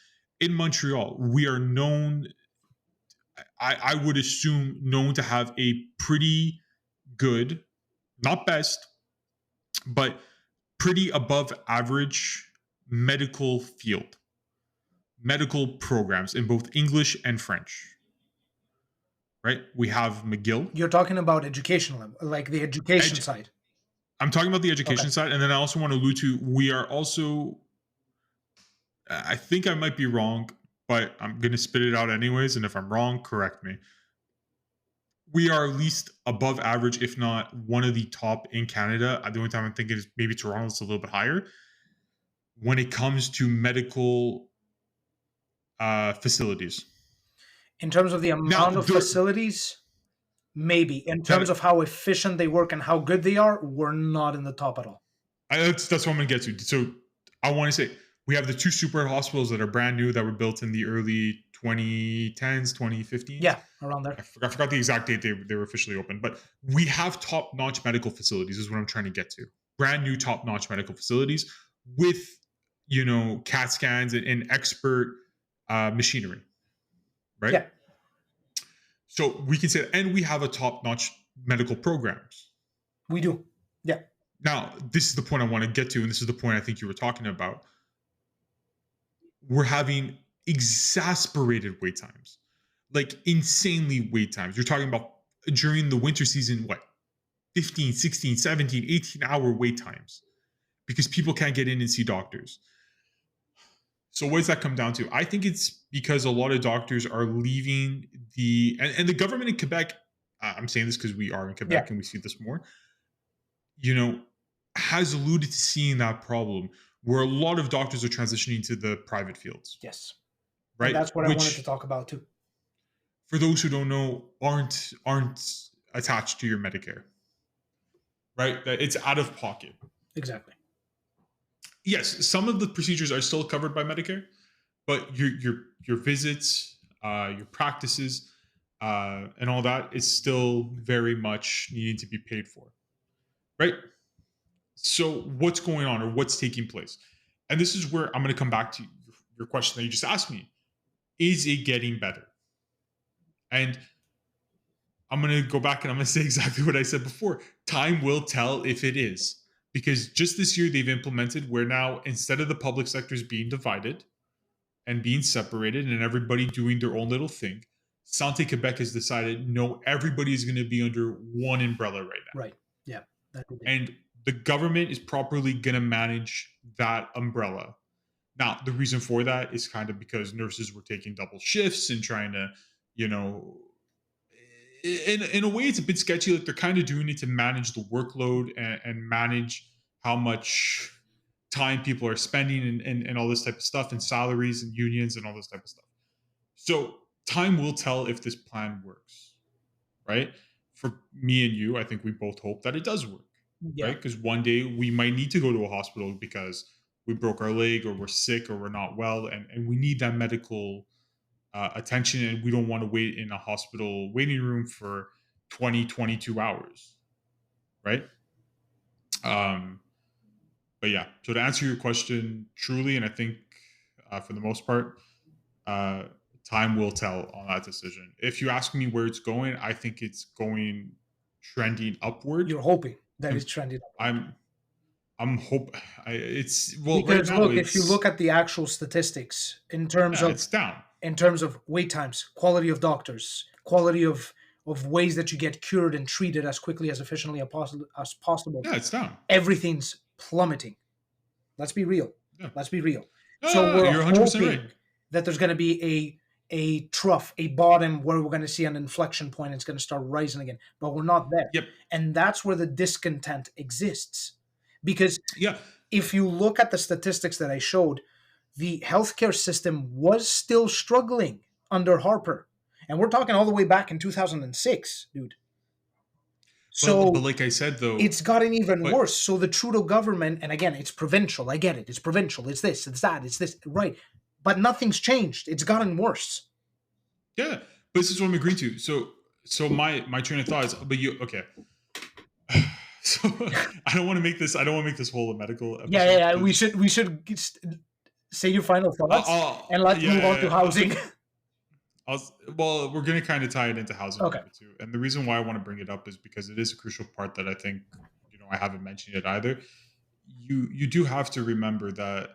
in Montreal, we are known, I would assume, known to have a pretty good, not best, but pretty above average medical field, medical programs in both English and French, right? We have McGill. You're talking about education level, like the education Edu- side. I'm talking about the Okay. education side. And then I also want to allude to, we are also, I think I might be wrong, but I'm going to spit it out anyways. And if I'm wrong, correct me. We are at least above average, if not one of the top in Canada. The only time I'm thinking is maybe Toronto's a little bit higher when it comes to medical facilities. In terms of the Now, amount of facilities, maybe. In terms of how efficient they work and how good they are, we're not in the top at all. That's what I'm going to get to. So I want to say we have the two super hospitals that are brand new that were built in the early 2010s, 2015s. Yeah, around there. I forgot the exact date they were officially open, but we have top-notch medical facilities is what I'm trying to get to. Brand new top-notch medical facilities with, CAT scans and expert machinery, right? Yeah. So we can say, and we have a top-notch medical programs. We do. Yeah. Now, this is the point I want to get to, and this is the point I think you were talking about. We're having exasperated wait times, like insanely wait times. You're talking about during the winter season, what, 15, 16, 17, 18-hour wait times because people can't get in and see doctors. So what does that come down to? I think it's because a lot of doctors are leaving and the government in Quebec, I'm saying this because we are in Quebec and we see this more, has alluded to seeing that problem where a lot of doctors are transitioning to the private fields. Yes. Right. And that's what I wanted to talk about too. For those who don't know, aren't attached to your Medicare. Right? It's out of pocket. Exactly. Yes, some of the procedures are still covered by Medicare, but your visits, your practices, and all that is still very much needing to be paid for. Right? So what's going on or what's taking place? And this is where I'm going to come back to your question that you just asked me. Is it getting better? And I'm going to go back and I'm going to say exactly what I said before. Time will tell if it is. Because just this year they've implemented where now instead of the public sectors being divided and being separated and everybody doing their own little thing, Santé Quebec has decided, no, everybody is going to be under one umbrella right now. Right. Yeah. And the government is properly going to manage that umbrella. Now, the reason for that is kind of because nurses were taking double shifts and trying to, in a way, it's a bit sketchy. Like they're kind of doing it to manage the workload and manage how much time people are spending and all this type of stuff and salaries and unions and all this type of stuff. So time will tell if this plan works, right? For me and you, I think we both hope that it does work, right? Because one day we might need to go to a hospital because we broke our leg or we're sick or we're not well and we need that medical attention and we don't want to wait in a hospital waiting room for 22 hours, right? But yeah, so to answer your question truly, and I think for the most part, time will tell on that decision. If you ask me where it's going, I think it's going trending upward. You're hoping that it's trending upward. Because right now, look, if you look at the actual statistics in terms of it's down. In terms of wait times, quality of doctors, quality of ways that you get cured and treated as quickly as efficiently as possible. Yeah, it's down. Everything's plummeting. Let's be real. Yeah. Let's be real. So we're you're 100% hoping right. that there's going to be a trough, a bottom where we're going to see an inflection point. It's going to start rising again, but we're not there. Yep. And that's where the discontent exists. Because if you look at the statistics that I showed, the healthcare system was still struggling under Harper. And we're talking all the way back in 2006, dude. but So like I said though, it's gotten even but worse. So the Trudeau government, and again, it's provincial. I get it. It's provincial. It's this. It's that. It's this. Right. But nothing's changed. It's gotten worse. yeah, but this is what I'm agreeing to. So my train of thought is, but you okay? So I don't want to make this whole a medical Yeah, yeah, episode yeah. We because should we should say your final thoughts and let's yeah, move on yeah, to yeah. housing. Well, we're going to kind of tie it into housing a Okay. little bit too, and the reason why I want to bring it up is because it is a crucial part that I think I haven't mentioned it either. You do have to remember that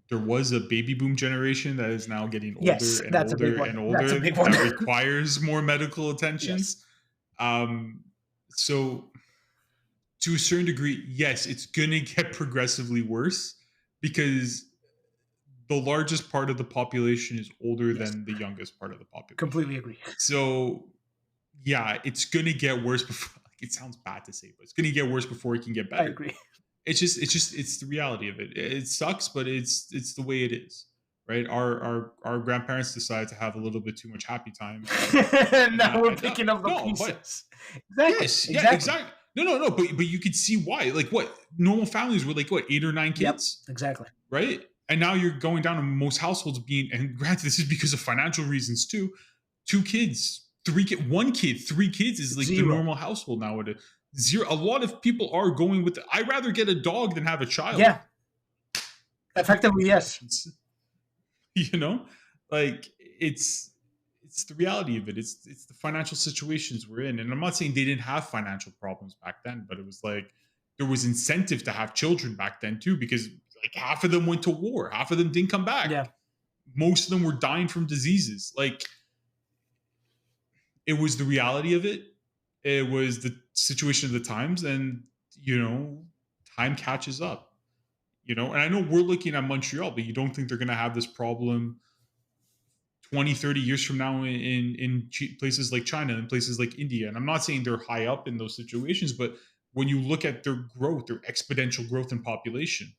there was a baby boom generation that is now getting older Yes, and that's a big older one. and That's a older big one. that requires more medical Yes. attentions. Um, so to a certain degree, yes, it's going to get progressively worse because the largest part of the population is older Yes. than the youngest part of the population. Completely agree. So yeah, it's going to get worse before. Like, it sounds bad to say, but it's going to get worse before it can get I better. agree. It's the reality of it. It sucks, but it's the way it is, right? Our grandparents decided to have a little bit too much happy time, Now we're and picking up the no, but pieces. Exactly. yes, yeah, Exactly. exactly. No, but you could see why. Like what normal families were like, what 8 or 9 Yep. kids, Exactly. right? And now you're going down to most households being, and granted, this is because of financial reasons too. 2 kids, 3 kids, 1 kid, 3 kids is like the Zero. normal household nowadays. Zero. A lot of people are going with. I'd rather get a dog than have a child. Yeah. Effectively, yes. You know, like it's the reality of it. It's the financial situations we're in, and I'm not saying they didn't have financial problems back then, but it was like there was incentive to have children back then too, because like half of them went to war, half of them didn't come back. Yeah. Most of them were dying from diseases. Like it was the reality of it. It was the situation of the times, and time catches up. And I know we're looking at Montreal, but you don't think they're going to have this problem 20, 30 years from now in places like China and places like India. And I'm not saying they're high up in those situations, but when you look at their growth, their exponential growth in population,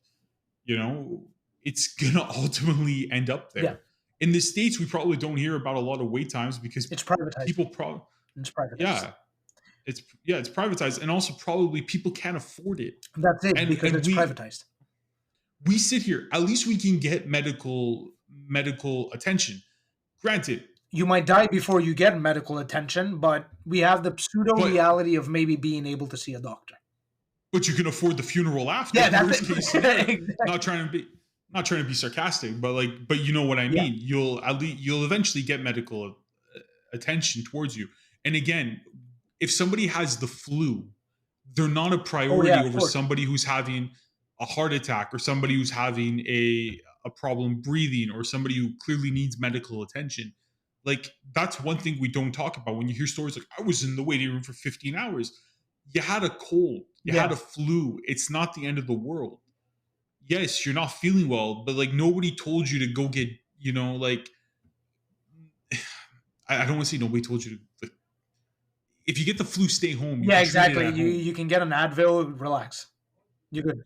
it's going to ultimately end up there. Yeah. In the States, we probably don't hear about a lot of wait times because It's privatized. people probably, It's privatized. it's privatized. And also probably people can't afford it. That's it, And because it's privatized. We sit here, at least we can get medical attention. Granted, you might die before you get medical attention, but we have the pseudo reality of maybe being able to see a doctor. But you can afford the funeral after. Yeah, that's worst case scenario. Exactly. Not trying to be sarcastic, but you know what I mean. Yeah. You'll eventually get medical attention towards you. And again, if somebody has the flu, they're not a priority over somebody who's having a heart attack or somebody who's having a problem breathing or somebody who clearly needs medical attention. Like that's one thing we don't talk about when you hear stories like I was in the waiting room for 15 hours. You had a cold, you had a flu. It's not the end of the world. Yes, you're not feeling well, but like nobody told you to go get, like I don't want to say nobody told you to like if you get the flu, stay home. Yeah, exactly. You can get an Advil, relax. You're good.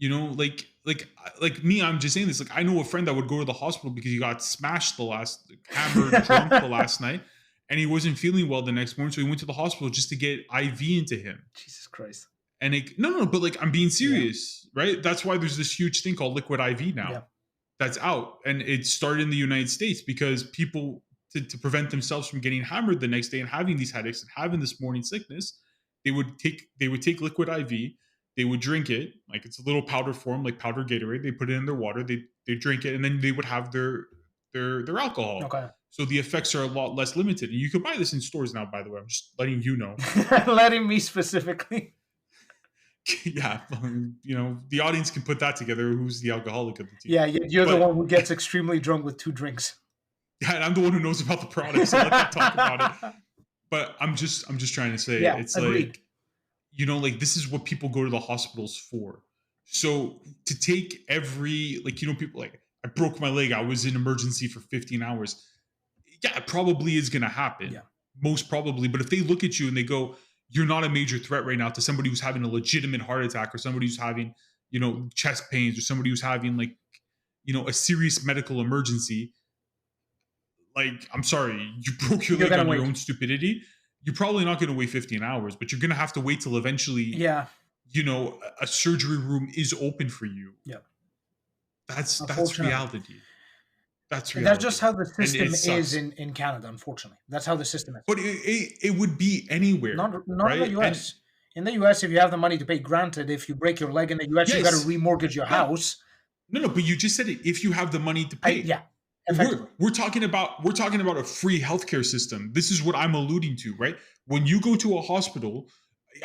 Like me, I'm just saying this. Like I know a friend that would go to the hospital because he got smashed hammered drunk the last night, and he wasn't feeling well the next morning, so he went to the hospital just to get IV into him. Jesus Christ. And no, but like I'm being serious, right? That's why there's this huge thing called liquid IV now that's out, and it started in the United States because people to prevent themselves from getting hammered the next day and having these headaches and having this morning sickness, they would take liquid IV. They would drink it, like it's a little powder form, like powder Gatorade. They put it in their water. They drink it, and then they would have their alcohol. Okay. So the effects are a lot less limited. And you can buy this in stores now. By the way, I'm just letting you know. Letting me specifically. Yeah, the audience can put that together. Who's the alcoholic of the team? Yeah, you're the one who gets extremely drunk with 2 drinks. Yeah, and I'm the one who knows about the product, so let them talk about it. But I'm just trying to say, it's agreed. Like, like this is what people go to the hospitals for. So to take every, people like, I broke my leg, I was in emergency for 15 hours. Yeah, it probably is going to happen. Yeah. Most probably. But if they look at you and they go, you're not a major threat right now to somebody who's having a legitimate heart attack or somebody who's having, chest pains or somebody who's having a serious medical emergency. Like, I'm sorry, you broke your leg on your own stupidity. you're probably not going to wait 15 hours, but you're going to have to wait till eventually, Yeah, a surgery room is open for you. yeah. That's Unfortunately, reality. That's that's just reality. how the And it system is sucks. in Canada. Unfortunately, that's how the system is. But it would be anywhere, Not in the right? And U.S. In the U.S., if you have the money to pay, granted, if you break your leg in the U.S., you got to yes, remortgage your yeah, house. no, no, but you just said it. If you have the money to I pay, Yeah, effectively. we're talking about a free healthcare system. This is what I'm alluding to, right? When you go to a hospital,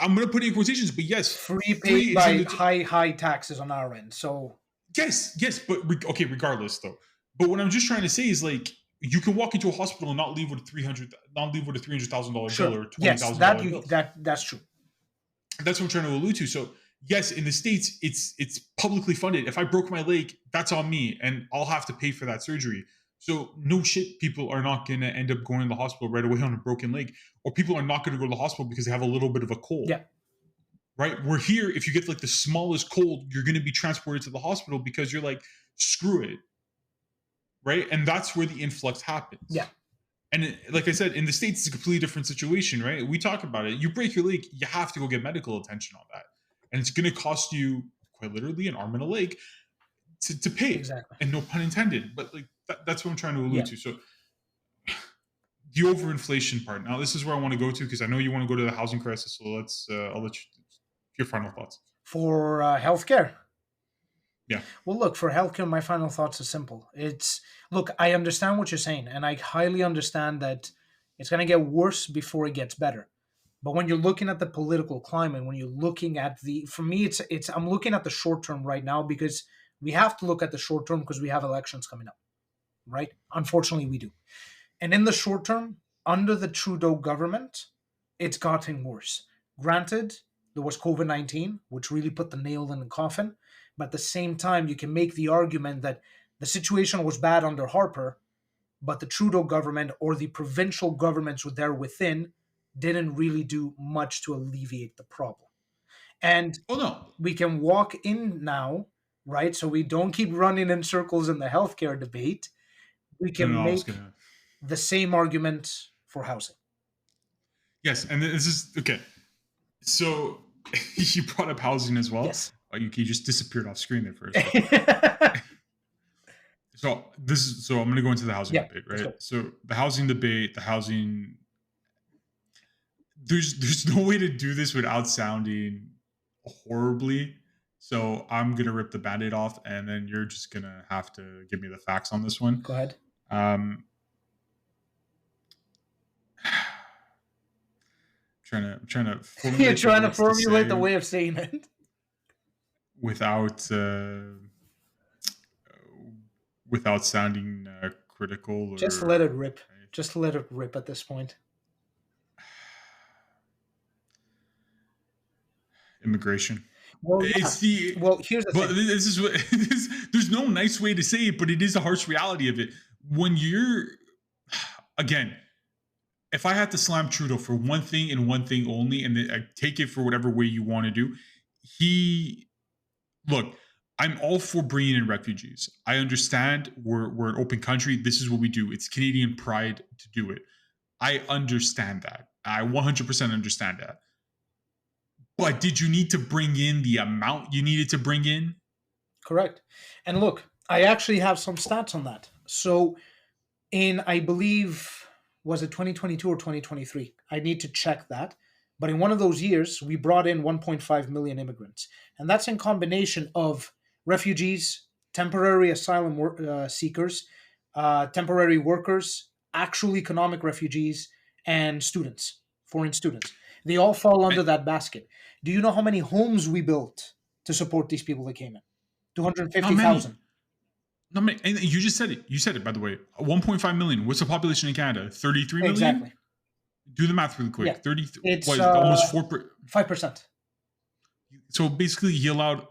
I'm going to put it in quotations, but yes, Free paid free is in by the high taxes on our end. So yes, but okay, regardless though. But what I'm just trying to say is like you can walk into a hospital and not leave with a $300,000 bill sure, or twenty yes, thousand dollar bill. that's true. That's what I'm trying to allude to. So yes, in the States, it's publicly funded. If I broke my leg, that's on me, and I'll have to pay for that surgery. So no shit, people are not going to end up going to the hospital right away on a broken leg, or people are not going to go to the hospital because they have a little bit of a cold. Yeah, Right? We're here. If you get like the smallest cold, you're going to be transported to the hospital because you're like, screw it, right? And that's where the influx yeah, happens. And like I said, in the States, it's a completely different situation, right? We talk about it. You break your leg, you have to go get medical attention on that. And it's going to cost you quite literally an arm and a leg to pay. exactly. And no pun intended. But like that's what I'm trying to allude Yeah. to. So the overinflation part. Now, this is where I want to go to because I know you want to go to the housing crisis. So I'll let you your final thoughts. For healthcare. Yeah. Well, look, for healthcare, my final thoughts are simple. Look, I understand what you're saying, and I highly understand that it's going to get worse before it gets better. But when you're looking at the political climate, when you're looking at for me, I'm looking at the short term right now because we have to look at the short term because we have elections coming up, right? Unfortunately, we do. And in the short term, under the Trudeau government, it's gotten worse. Granted, there was COVID-19, which really put the nail in the coffin. But at the same time, you can make the argument that the situation was bad under Harper, but the Trudeau government or the provincial governments were there within didn't really do much to alleviate the problem. And Oh no. we can walk in now, right? So we don't keep running in circles in the healthcare debate. We No, can no, I was make gonna the same argument for housing. yes, and this is okay. So you brought up housing as well. Yes. You just disappeared off screen there for a second. Yeah, So I'm going to go into the housing debate, let's right? go. So the housing debate, the housing. There's no way to do this without sounding horribly. So I'm gonna rip the band-aid off, and then you're just gonna have to give me the facts on this one. Go ahead. Um, I'm trying to formulate You're trying the to words formulate the say way of saying it. without without sounding critical or Just let it rip. Just let it rip at this point. immigration. Well, yeah. It's the Well, here's the but thing. this is what there's no nice way to say it, but it is a harsh reality of it. When you're again, if I had to slam Trudeau for one thing and one thing only, and I take it for whatever way you want to do, he look. I'm all for bringing in refugees. I understand we're an open country. This is what we do. It's Canadian pride to do it. I understand that. I 100% understand that. But did you need to bring in the amount you needed to bring in? Correct. And look, I actually have some stats on that. So I believe, was it 2022 or 2023? I need to check that. But in one of those years, we brought in 1.5 million immigrants. And that's in combination of refugees, temporary asylum seekers, temporary workers, actual economic refugees, and students, foreign students. They all fall under that basket. Do you know how many homes we built to support these people that came in? Not 250,000. many. Not many. And you just said it. You said it, by the way. 1.5 million. What's the population in Canada? 33 million? Exactly. Do the math really quick. Yeah. 30. It's almost 4. 5%. So basically, he allowed.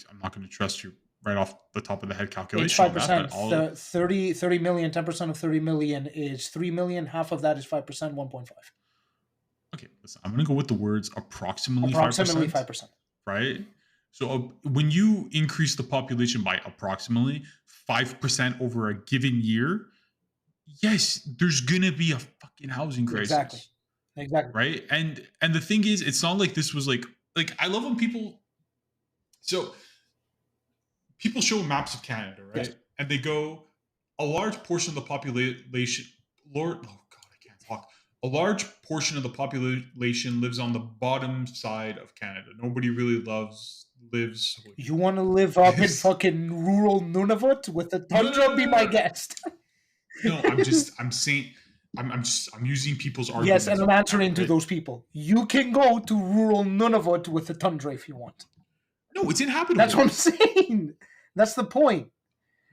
I'm not going to trust you right off the top of the head It's calculation. 5%. On that, 30 million, 10% of 30 million is 3 million. Half of that is 5%, 1.5. Okay, listen, I'm going to go with the words approximately 5%. Right? So when you increase the population by approximately 5% over a given year, yes, there's gonna be a fucking housing Exactly. crisis, Exactly. right? And the thing is, it's not like this was like I love when people so people show maps of Canada, Yes. right? And they go, a large portion of the population, Lord, oh God, I can't talk. A large portion of the population lives on the bottom side of Canada. Nobody really lives. You want to live up in Lives. fucking rural Nunavut with the No, no, no, tundra? Be no, my no, no. guest. No, I'm saying, I'm using people's Yes, and arguments I'm right now, answering to right? those people. You can go to rural Nunavut with the tundra if you want. No, it's That's what inhabitable. I'm saying. That's the point.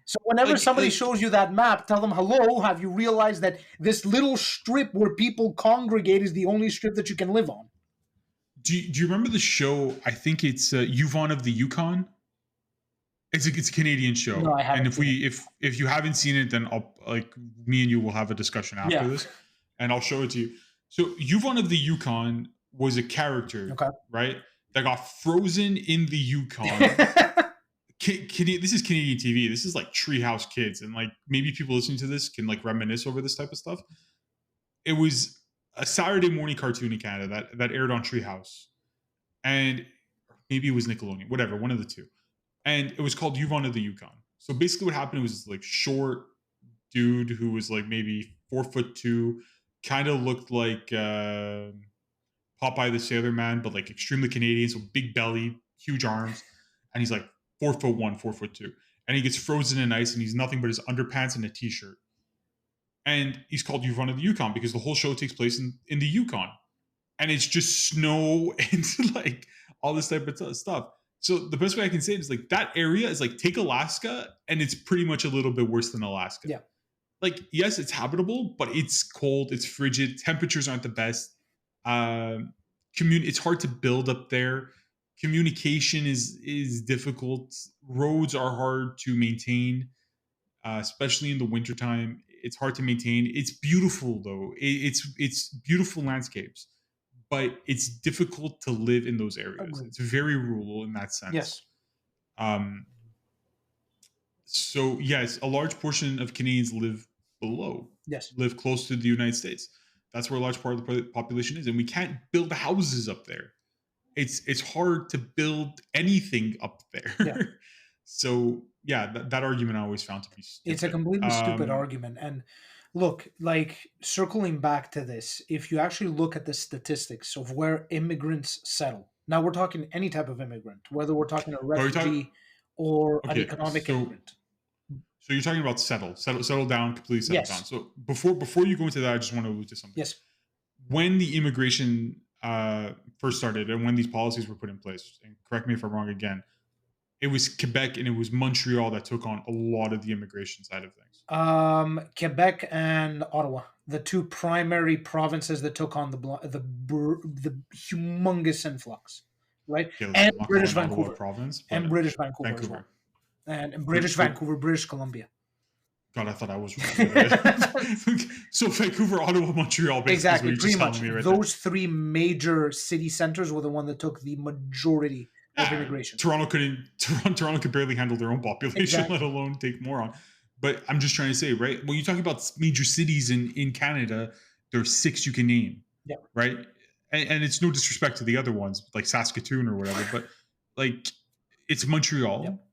So whenever somebody Like, shows you that map, tell them, hello, have you realized that this little strip where people congregate is the only strip that you can live on? do you remember the show? I think it's Yvonne of the Yukon. It's a Canadian No, show, I and haven't seen it. if you haven't seen it, then I'll like me and you will have a discussion after Yeah. this, and I'll show it to you. So Yvonne of the Yukon was a character, Okay. right, that got frozen in the Yukon. This is Canadian TV. This is like Treehouse Kids, and like maybe people listening to this can like reminisce over this type of stuff. It was a Saturday morning cartoon in Canada that aired on Treehouse, and maybe it was Nickelodeon, whatever, one of the two, and it was called Yvonne of the Yukon. So basically, what happened was like short dude who was like maybe 4'2", kind of looked like Popeye the Sailor Man, but like extremely Canadian, so big belly, huge arms, and he's like 4'1", 4'2", and he gets frozen in ice, and he's nothing but his underpants and a t-shirt, and he's called Yvonne of the Yukon because the whole show takes place in the Yukon, and it's just snow and like all this type of stuff. So the best way I can say it is like that area is like take Alaska and it's pretty much a little bit worse than Alaska. Yeah. Like yes, it's habitable, but it's cold, it's frigid, temperatures aren't the best. It's hard to build up there. Communication is difficult. Roads are hard to maintain, especially in the wintertime. It's hard to maintain. It's beautiful though. It's beautiful landscapes, but it's difficult to live in those areas. Agreed. It's very rural in that sense. Yes. Um, so yes, a large portion of Canadians Yes. live close to the United States. That's where a large part of the population is, and we can't build houses up there. It's hard to build anything up there. Yeah. So yeah, that argument I always found to be stupid. It's a completely stupid argument. And look, like circling back to this, if you actually look at the statistics of where immigrants settle, now we're talking any type of immigrant, whether we're talking a refugee or an economic immigrant. So you're talking about settle down, completely settle Yes. down. So before you go into that, I just want to allude to something. Yes. When the immigration first started and when these policies were put in place, and correct me if I'm wrong again, it was Quebec and it was Montreal that took on a lot of the immigration side of things. Quebec and Ottawa, the two primary provinces that took on the humongous influx, right? Okay, And I'm not British calling Ottawa Vancouver, province, and but British Vancouver as well, and British Vancouver, British Columbia. God, I thought I was wrong. So Vancouver, Ottawa, Montreal, basically Exactly, is what pretty you're much. just telling me right Those three major city centers were the one that took the majority of there. immigration. Toronto could barely handle their own population, Exactly. let alone take more on. But I'm just trying to say, right? When you talk about major cities in Canada, there are 6 you can name. Yeah. Right. And it's no disrespect to the other ones, like Saskatoon or whatever, but like it's Montreal, Yep.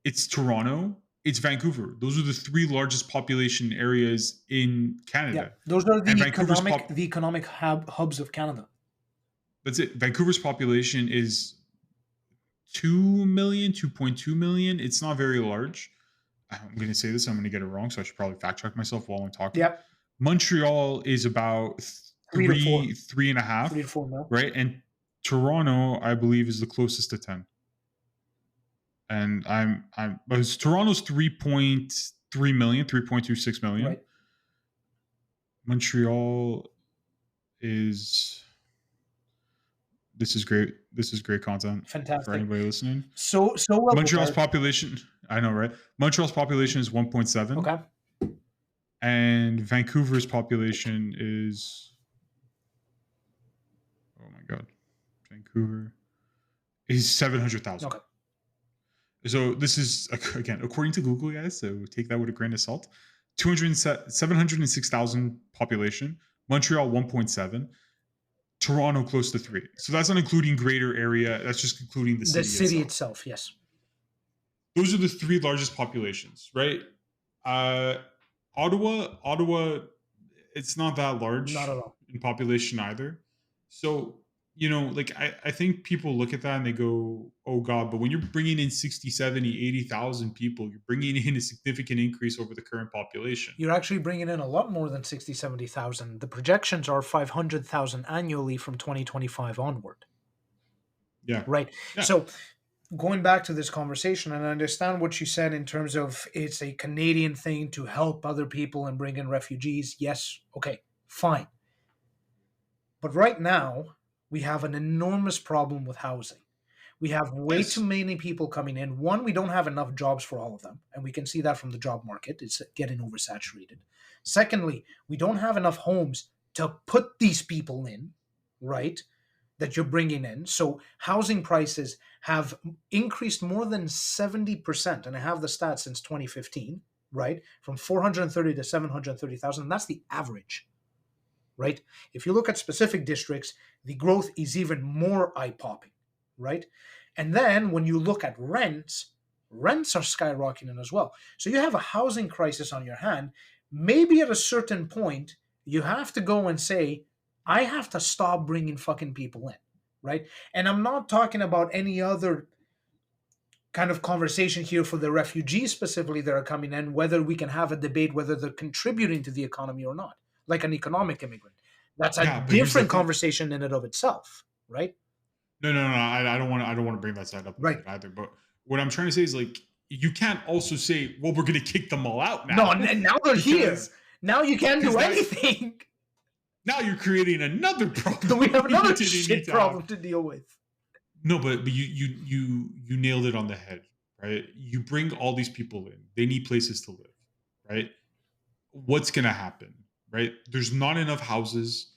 It's Toronto, it's Vancouver. Those are the 3 largest population areas in Canada. Yeah, those are And the economic hubs of Canada. That's it. Vancouver's population is 2 million, 2.2 million. It's not very large. I'm going to say this, I'm going to get it wrong, so I should probably fact check myself while I'm talking. Yep. Montreal is about 3.5, 3 to 4 mil. right? And Toronto, I believe, is the closest to 10. And Toronto's 3.3 million, 3.26 million. Right. Montreal is. This is great. This is great content. Fantastic for anybody listening. So well. Montreal's population, I know, right? Montreal's population is 1.7. Okay. And Vancouver's population is. Oh my God. Vancouver is 700,000. Okay. So this is, again, according to Google, guys, so take that with a grain of salt. 706,000 population, Montreal 1.7, Toronto close to 3. So that's not including greater area, that's just including the The city city itself. itself, yes. Those are the 3 largest populations, right? Uh Ottawa, it's not that Not large at all. in population either. So, like I think people look at that and they go, oh God, but when you're bringing in 60, 70, 80,000 people, you're bringing in a significant increase over the current population. You're actually bringing in a lot more than 60, 70,000. The projections are 500,000 annually from 2025 onward. Yeah. Right. Yeah. So going back to this conversation, and I understand what you said in terms of it's a Canadian thing to help other people and bring in refugees. Yes. Okay. Fine. But right now, we have an enormous problem with housing. We have way too Yes. many people coming in. One, we don't have enough jobs for all of them, and we can see that from the job market. It's getting oversaturated. Secondly, we don't have enough homes to put these people in, right? That you're bringing in. So housing prices have increased more than 70%, and I have the stats since 2015, right? From 430 to 730,000, and that's the average, right? If you look at specific districts, the growth is even more eye-popping, right? And then when you look at rents, rents are skyrocketing as well. So you have a housing crisis on your hand. Maybe at a certain point, you have to go and say, I have to stop bringing fucking people in, right? And I'm not talking about any other kind of conversation here for the refugees specifically that are coming in, whether we can have a debate whether they're contributing to the economy or not, like an economic immigrant. That's a Yeah, but here's the different thing. conversation in and of itself, right? No, no, no. I don't want to. I don't want to bring that side up a Right. bit either. But what I'm trying to say is, like, you can't also say, "Well, we're going to kick them all out No, now." now they're here. Now you can't do now, anything. now you're creating another problem. We have another You didn't need shit to problem have. to deal with. No, but you nailed it on the head, right? You bring all these people in; they need places to live, right? What's going to happen, right? There's not enough houses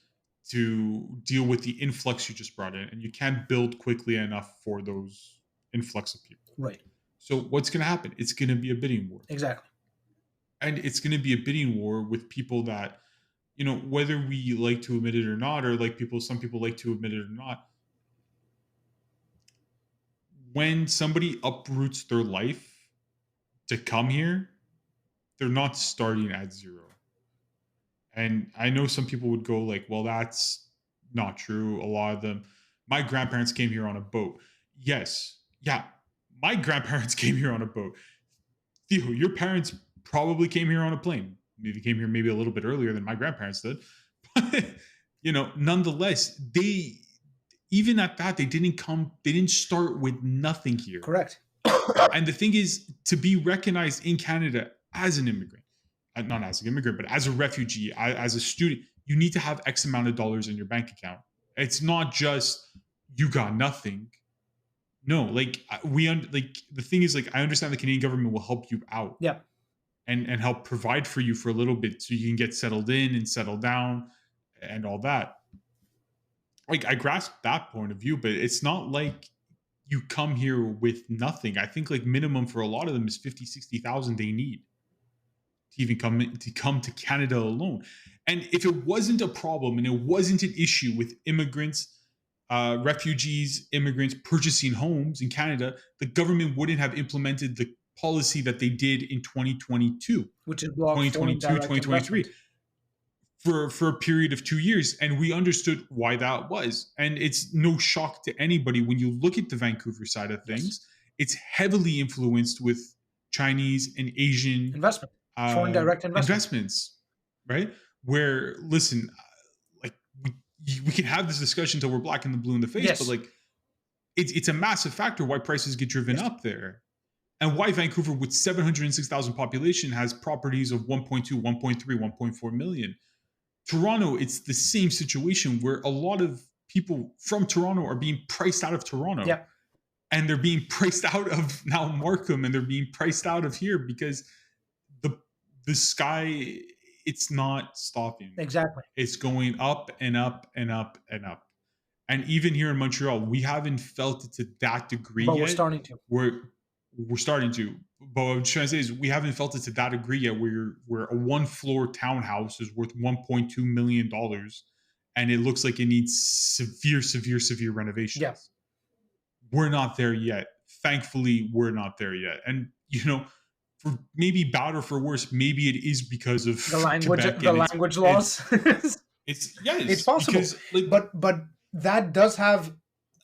to deal with the influx you just brought in, and you can't build quickly enough for those influx of people. Right. So what's going to happen? It's going to be a bidding war, Exactly. and it's going to be a bidding war with people that, whether we like to admit it or not, or like some people like to admit it or not. When somebody uproots their life to come here, they're not starting at zero. And I know some people would go like, well, that's not true. A lot of them, my grandparents came here on a boat. Yes. Yeah. My grandparents came here on a boat. Theo, your parents probably came here on a plane. Maybe came here maybe a little bit earlier than my grandparents did. But, nonetheless, even at that, they didn't start with nothing here. Correct. And the thing is, to be recognized in Canada as an immigrant, not as an immigrant, but as a refugee, as a student, you need to have X amount of dollars in your bank account. It's not just you got nothing. No, like the thing is, like, I understand the Canadian government will help you out. Yeah. And help provide for you for a little bit so you can get settled in and settle down and all that. Like, I grasp that point of view, but it's not like you come here with nothing. I think like minimum for a lot of them is 50, 60,000 they need to even come to Canada alone. And if it wasn't a problem and it wasn't an issue with immigrants, refugees, immigrants purchasing homes in Canada, the government wouldn't have implemented the policy that they did in 2022, Which is block 2022, 2023 for a period of 2 years. And we understood why that was. And it's no shock to anybody when you look at the Vancouver side of things. Yes. It's heavily influenced with Chinese and Asian investment, foreign direct investments, right? Where, listen, like we can have this discussion until we're black and the blue in the face, yes. But like it's a massive factor why prices get driven yes. up there. And why Vancouver, with 706,000 population, has properties of 1.2, 1.3, 1.4 million. Toronto, it's the same situation where a lot of people from Toronto are being priced out of Toronto. Yep. And they're being priced out of now Markham, and they're being priced out of here because the sky, it's not stopping. Exactly. It's going up and up and up and up. And even here in Montreal, we haven't felt it to that degree but yet. We're starting to. We're starting to. But what I'm trying to say is we haven't felt it to that degree yet where a one floor townhouse is worth $1.2 million and it looks like it needs severe Yeah, renovations. We're not there yet. Thankfully, we're not there yet. And for maybe bad or for worse, maybe it is because of Quebec the and language it's laws. it's It's yes, possible, because like but that does have,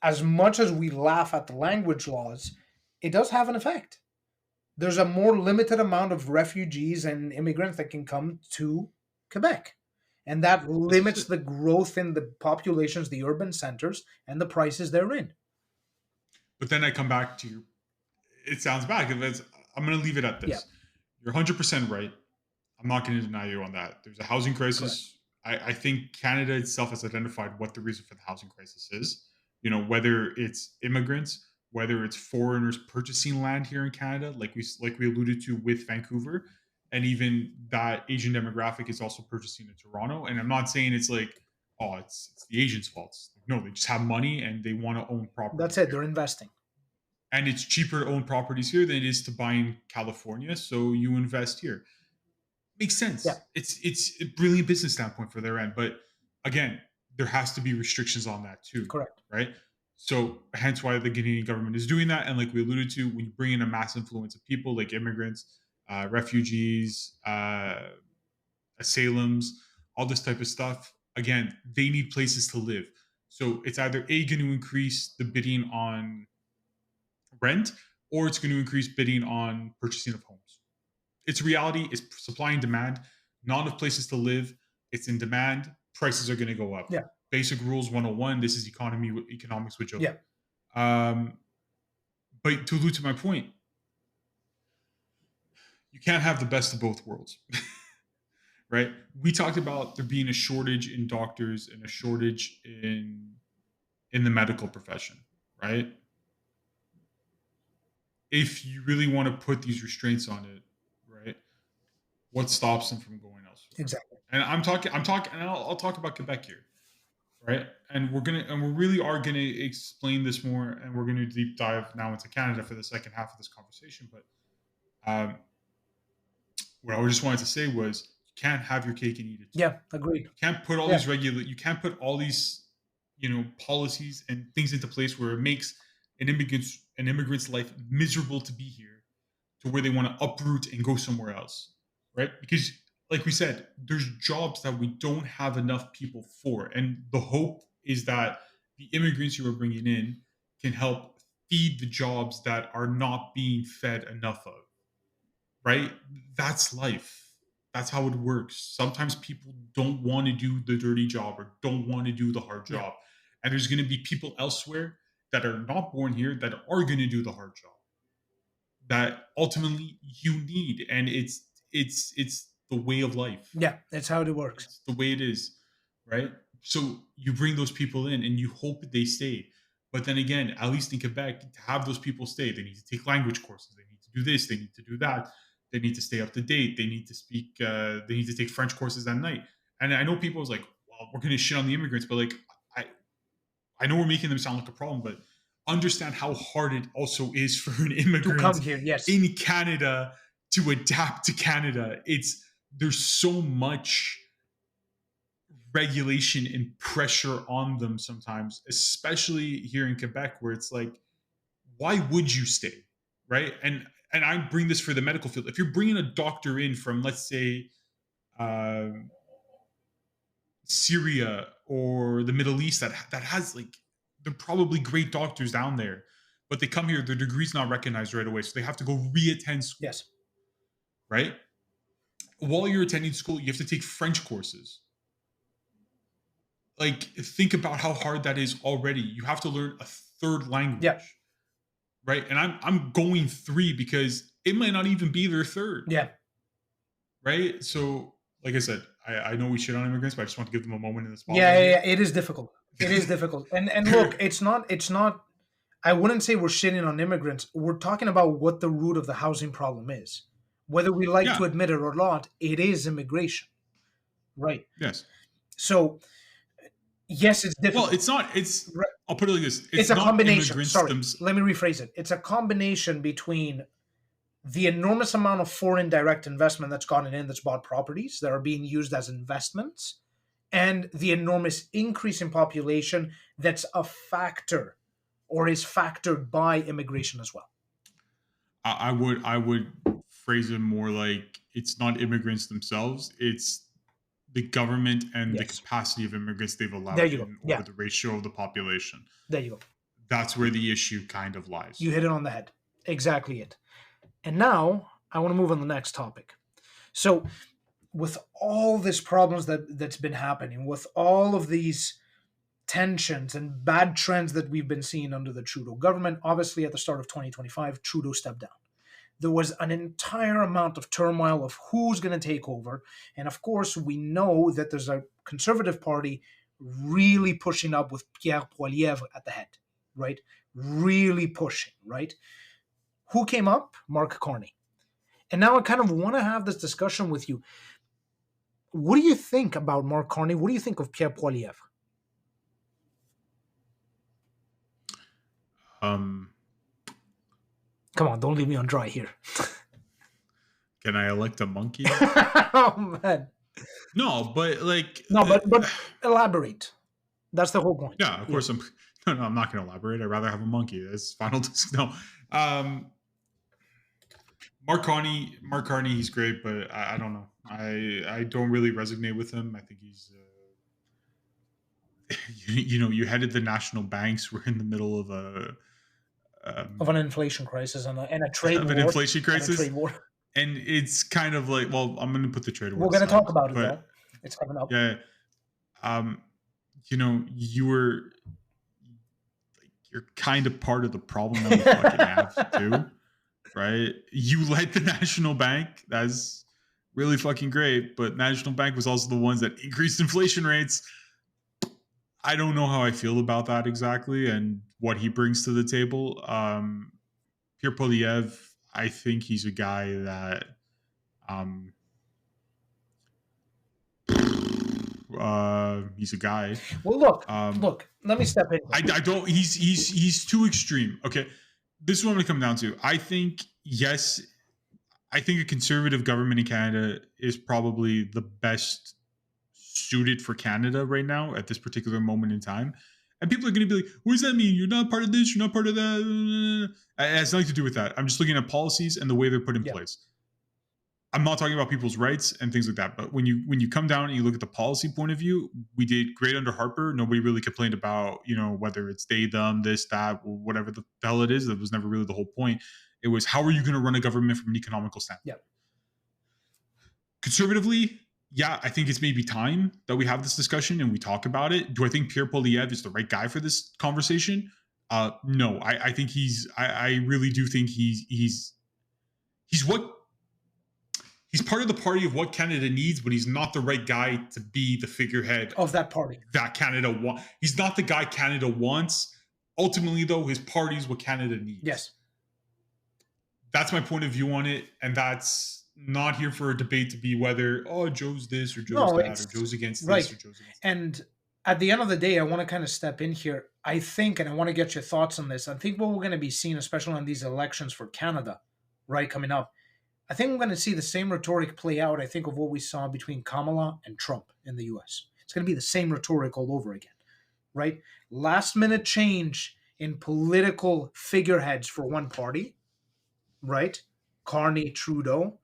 as much as we laugh at the language laws, it does have an effect. There's a more limited amount of refugees and immigrants that can come to Quebec. And that this is limits it. the growth in the populations, the urban centers, and the prices therein. But then I come back to it sounds bad because I'm going to leave it at Yeah, this. You're 100% right. I'm not going to deny you on that. There's a housing correct. crisis. I think Canada itself has identified what the reason for the housing crisis is. Whether it's immigrants, whether it's foreigners purchasing land here in Canada, like we alluded to with Vancouver, and even that Asian demographic is also purchasing in Toronto. And I'm not saying it's like, oh, it's the Asians' fault. No, they just have money and they want to own That's properties it. here, They're investing. and it's cheaper to own properties here than it is to buy in California. So you invest here. Makes Yeah, sense. It's a brilliant business standpoint for their end, but again, there has to be restrictions on that too, correct. right? So hence why the Canadian government is doing that. And like we alluded to, when you bring in a mass influence of people like immigrants, refugees, asylums, all this type of stuff, again, they need places to live. So it's either A, going to increase the bidding on rent, or it's going to increase bidding on purchasing of homes. It's reality. It's supply and demand. Not enough places to live. It's in demand. Prices are going to go up. Yeah, Basic rules 101. This is economics with Joe. yeah, Um, but to allude to my point, you can't have the best of both worlds, right? We talked about there being a shortage in doctors and a shortage in the medical profession, right? If you really want to put these restraints on it, right? What stops them from going elsewhere? exactly. And I'm talking, and I'll talk about Quebec here, right? And we really are gonna explain this more, and we're gonna deep dive now into Canada for the second half of this conversation. But um, what I just wanted to say was, you can't have your cake and eat it too. Yeah, agreed. You can't put all Yeah, these you can't put all these policies and things into place where it makes an immigrant's life miserable to be here, to where they want to uproot and go somewhere else, right? Because, like we said, there's jobs that we don't have enough people for, and the hope is that the immigrants you are bringing in can help feed the jobs that are not being fed enough of, right? That's life. That's how it works. Sometimes people don't want to do the dirty job or don't want to do the hard yeah, job, and there's going to be people elsewhere that are not born here that are going to do the hard job that ultimately you need, and it's the way of life. yeah. That's how it works. It's the way it is, right? So you bring those people in and you hope they stay, but then again, at least in Quebec, to have those people stay, they need to take language courses, they need to do this, they need to do that, they need to stay up to date, they need to speak, they need to take French courses at night. And I know people is like, well, we're going to shit on the immigrants, but like, i I know we're making them sound like a problem, but understand how hard it also is for an To come immigrant here, yes. in Canada to adapt to Canada. There's so much regulation and pressure on them sometimes, especially here in Quebec, where it's like, why would you stay, right? And I bring this for the medical field. If you're bringing a doctor in from, let's say, um, Syria or the Middle East that has like, they're probably great doctors down there, but they come here, their degree's not recognized right away, so they have to go re-attend school, Yes. right? While you're attending school, you have to take French courses. Like, think about how hard that is already. You have to learn a third Yeah, language, right? And I'm going three because it might not even be their third, yeah. right? So, like I said, I know we shit on immigrants, but I just want to give them a moment in the Yeah, spotlight yeah, here. yeah. It is difficult. It is difficult. And look, it's not. I wouldn't say we're shitting on immigrants. We're talking about what the root of the housing problem is. Whether we like to Yeah. admit it or not, it is immigration, right? Yes. So Yes, it's Well, difficult. it's not. It's. Right. I'll put it like this: It's it's a not combination. immigrants Sorry, themselves. let me rephrase it. It's a combination between the enormous amount of foreign direct investment that's gone in that's bought properties that are being used as investments, and the enormous increase in population that's a factor or is factored by immigration as well. I would phrase it more like it's not immigrants themselves; it's the government and the Yes. capacity of immigrants they've There allowed you go. in Yeah, over the ratio of the population. there you go. That's where the issue kind of lies. You hit it on the head. Exactly it. And now I want to move on to the next topic. So, with all these problems that's been happening, with all of these tensions and bad trends that we've been seeing under the Trudeau government, obviously at the start of 2025, Trudeau stepped down. There was an entire amount of turmoil of who's going to take over. And of course, we know that there's a Conservative Party really pushing up with Pierre Poilievre at the head, right? Really pushing, right? Who came up? Mark Carney. And now I kind of want to have this discussion with you. What do you think about Mark Carney? What do you think of Pierre Poilievre? Um, Come on, don't leave me on dry here. can I elect a monkey? Oh man. No, but like, No, but elaborate. That's the whole point. yeah, of course I'm. No, I'm not going to elaborate. I'd rather have a monkey. That's final. No, Mark Carney, he's great, but I don't know. I don't really resonate with him. I think he's. You headed the national banks. We're in the middle of a Of an inflation crisis and a trade of an war. inflation And a crisis, trade war. and it's kind of like, well, I'm going to put the trade war We're going to aside, talk about it but though. It's coming up. yeah, um, you're kind of part of the problem that we fucking have too, right? You led the national bank. That's really fucking great, but National Bank was also the ones that increased inflation rates. I don't know how I feel about that exactly and what he brings to the table. Pierre Poliev, I think he's a guy that um, he's a guy. Well, look, Um, look. Let me step in. I don't. He's too extreme. Okay, this is what I'm going to come down to. I think yes. I think a conservative government in Canada is probably the best suited for Canada right now at this particular moment in time. And people are going to be like, what does that mean? You're not part of this. You're not part of that. It has nothing to do with that. I'm just looking at policies and the way they're put in Yeah. place. I'm not talking about people's rights and things like that. But when you come down and you look at the policy point of view, we did great under Harper. Nobody really complained about, whether it's they, them, this, that, whatever the hell it is. That was never really the whole point. It was, how are you going to run a government from an economical standpoint? Yeah. Conservatively, yeah, I think it's maybe time that we have this discussion and we talk about it. Do I think Pierre Poilievre is the right guy for this conversation? No, I think I really do think he's part of the party of what Canada needs, but he's not the right guy to be the figurehead Of that party. that Canada wants. He's not the guy Canada wants. Ultimately, though, his party is what Canada needs. Yes. That's my point of view on it, and that's not here for a debate to be whether Joe's this or Joe's that or Joe's against this or Joe's against that. And at the end of the day, I want to kind of step in here. I think, and I want to get your thoughts on this. I think what we're going to be seeing, especially on these elections for Canada, right, coming up, I think we're going to see the same rhetoric play out, I think, of what we saw between Kamala and Trump in the US. It's going to be the same rhetoric all over again, right? Last minute change in political figureheads for one party, right? Carney, Trudeau,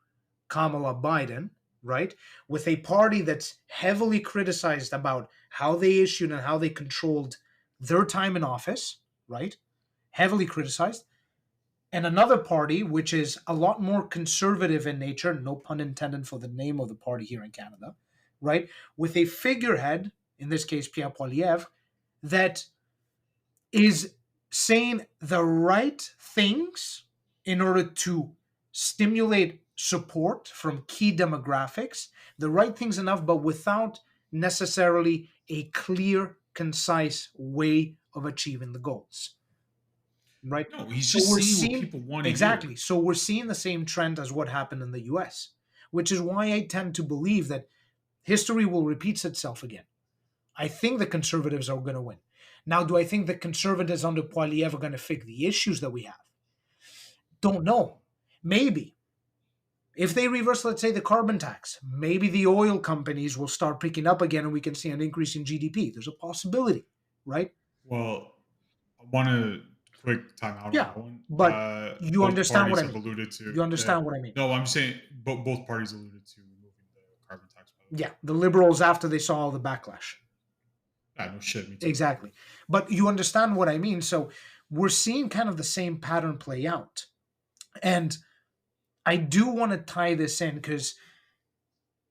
Kamala, Biden, right? With a party that's heavily criticized about how they issued and how they controlled their time in office, right? Heavily criticized. And another party, which is a lot more conservative in nature, no pun intended for the name of the party here in Canada, right? With a figurehead, in this case, Pierre Poilievre, that is saying the right things in order to stimulate support from key demographics, the right things enough, but without necessarily a clear, concise way of achieving the goals. Right? No, he's just seeing what people want to exactly. hear. So we're seeing the same trend as what happened in the US, which is why I tend to believe that history will repeat itself again. I think the Conservatives are going to win. Now, do I think the Conservatives under Poilievre are going to fix the issues that we have? Don't know. Maybe. If they reverse, let's say, the carbon tax, maybe the oil companies will start picking up again and we can see an increase in GDP. There's a possibility, right? Well, I want to quick time out on Yeah. that one. But you Both understand what parties I have mean. alluded to. You understand what I mean. No, I'm saying both parties alluded to removing the carbon tax. By the way. Yeah. The Liberals, after they saw all the backlash. No shit, me too. Exactly. But you understand what I mean. So we're seeing kind of the same pattern play out. And I do want to tie this in because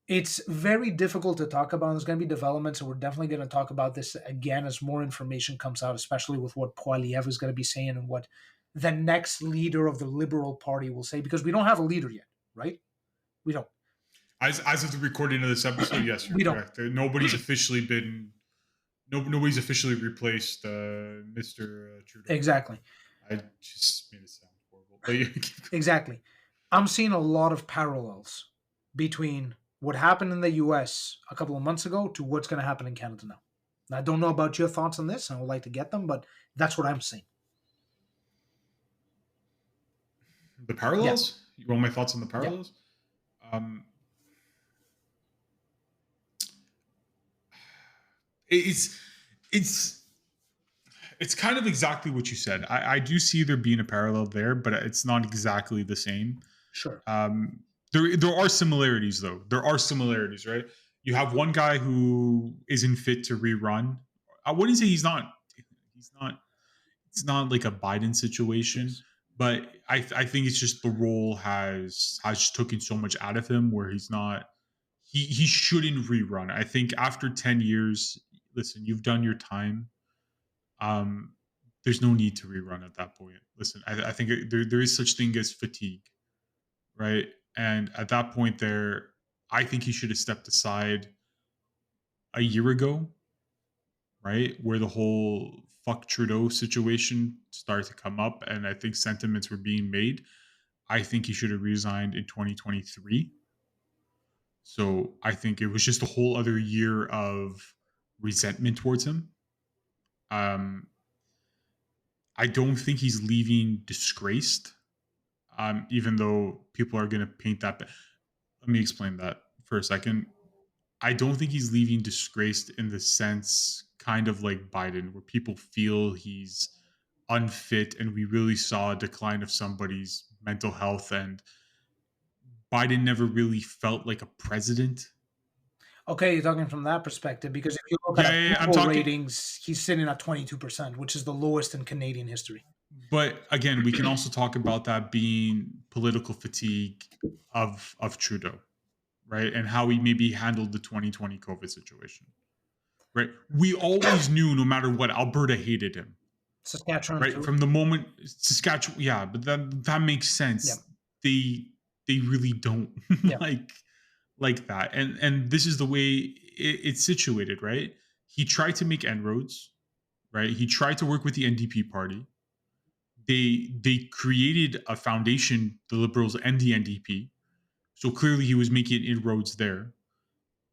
it's very difficult to talk about. There's going to be developments, and we're definitely going to talk about this again as more information comes out, especially with what Poilievre is going to be saying and what the next leader of the Liberal Party will say, because we don't have a leader yet, right? We don't. As of the recording of this episode, yes, you're correct. Nobody's officially replaced Mr. Trudeau. Exactly. I just made it sound horrible. Exactly. I'm seeing a lot of parallels between what happened in the US a couple of months ago to what's going to happen in Canada now. I don't know about your thoughts on this, and I would like to get them, but that's what I'm seeing. The parallels? Yeah. You want my thoughts on the parallels? Yeah. It's kind of exactly what you said. I do see there being a parallel there, but it's not exactly the same. Sure. There are similarities though. There are similarities, right? You have one guy who isn't fit to rerun. I wouldn't say he's not. It's not like a Biden situation, yes. But I think it's just the role has just taken so much out of him where he's not. He shouldn't rerun. I think after 10 years, listen, you've done your time. There's no need to rerun at that point. Listen, I think there is such thing as fatigue, right? And at that point there, I think he should have stepped aside a year ago, right? Where the whole fuck Trudeau situation started to come up and I think sentiments were being made. I think he should have resigned in 2023. So I think it was just a whole other year of resentment towards him. I don't think he's leaving disgraced, even though people are going to paint that. Let me explain that for a second. I don't think he's leaving disgraced in the sense kind of like Biden, where people feel he's unfit and we really saw a decline of somebody's mental health, and Biden never really felt like a president. Okay, you're talking from that perspective, because if you look at Approval ratings, he's sitting at 22%, which is the lowest in Canadian history. But again, we can also talk about that being political fatigue of Trudeau, right? And how he maybe handled the 2020 COVID situation, right? We always knew, no matter what, Alberta hated him. Saskatchewan, right? Too. From the moment Saskatchewan, yeah, but that makes sense. Yeah. They really don't yeah. like that, and this is the way it's situated, right? He tried to make inroads, right? He tried to work with the NDP party. They created a foundation, the Liberals and the NDP. So clearly he was making inroads there.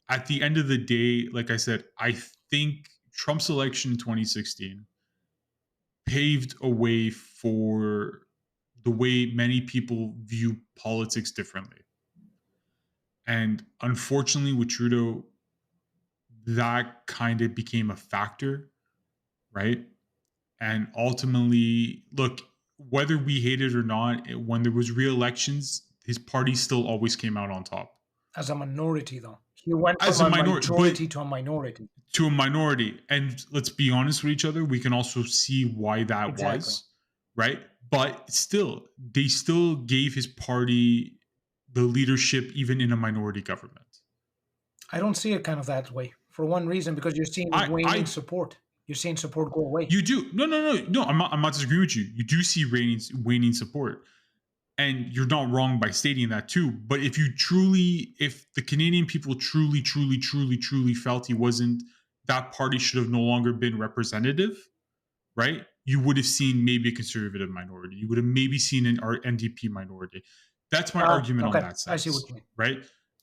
At the end of the day, like I said, I think Trump's election in 2016 paved a way for the way many people view politics differently. And unfortunately, with Trudeau, that kind of became a factor, right? And ultimately, look, whether we hate it or not, when there was re-elections, his party still always came out on top. As a minority, though. He went from a majority to a minority. To a minority. And let's be honest with each other, we can also see why that was, right? But still, they still gave his party the leadership even in a minority government. I don't see it kind of that way. For one reason, because you're seeing waning support. You're seeing support go away. You do. No. I'm not disagreeing with you. You do see waning support. And you're not wrong by stating that too. But if the Canadian people truly felt he wasn't, that party should have no longer been representative, right? You would have seen maybe a conservative minority. You would have maybe seen an NDP minority. That's my argument on that sense. I see what you mean. Right?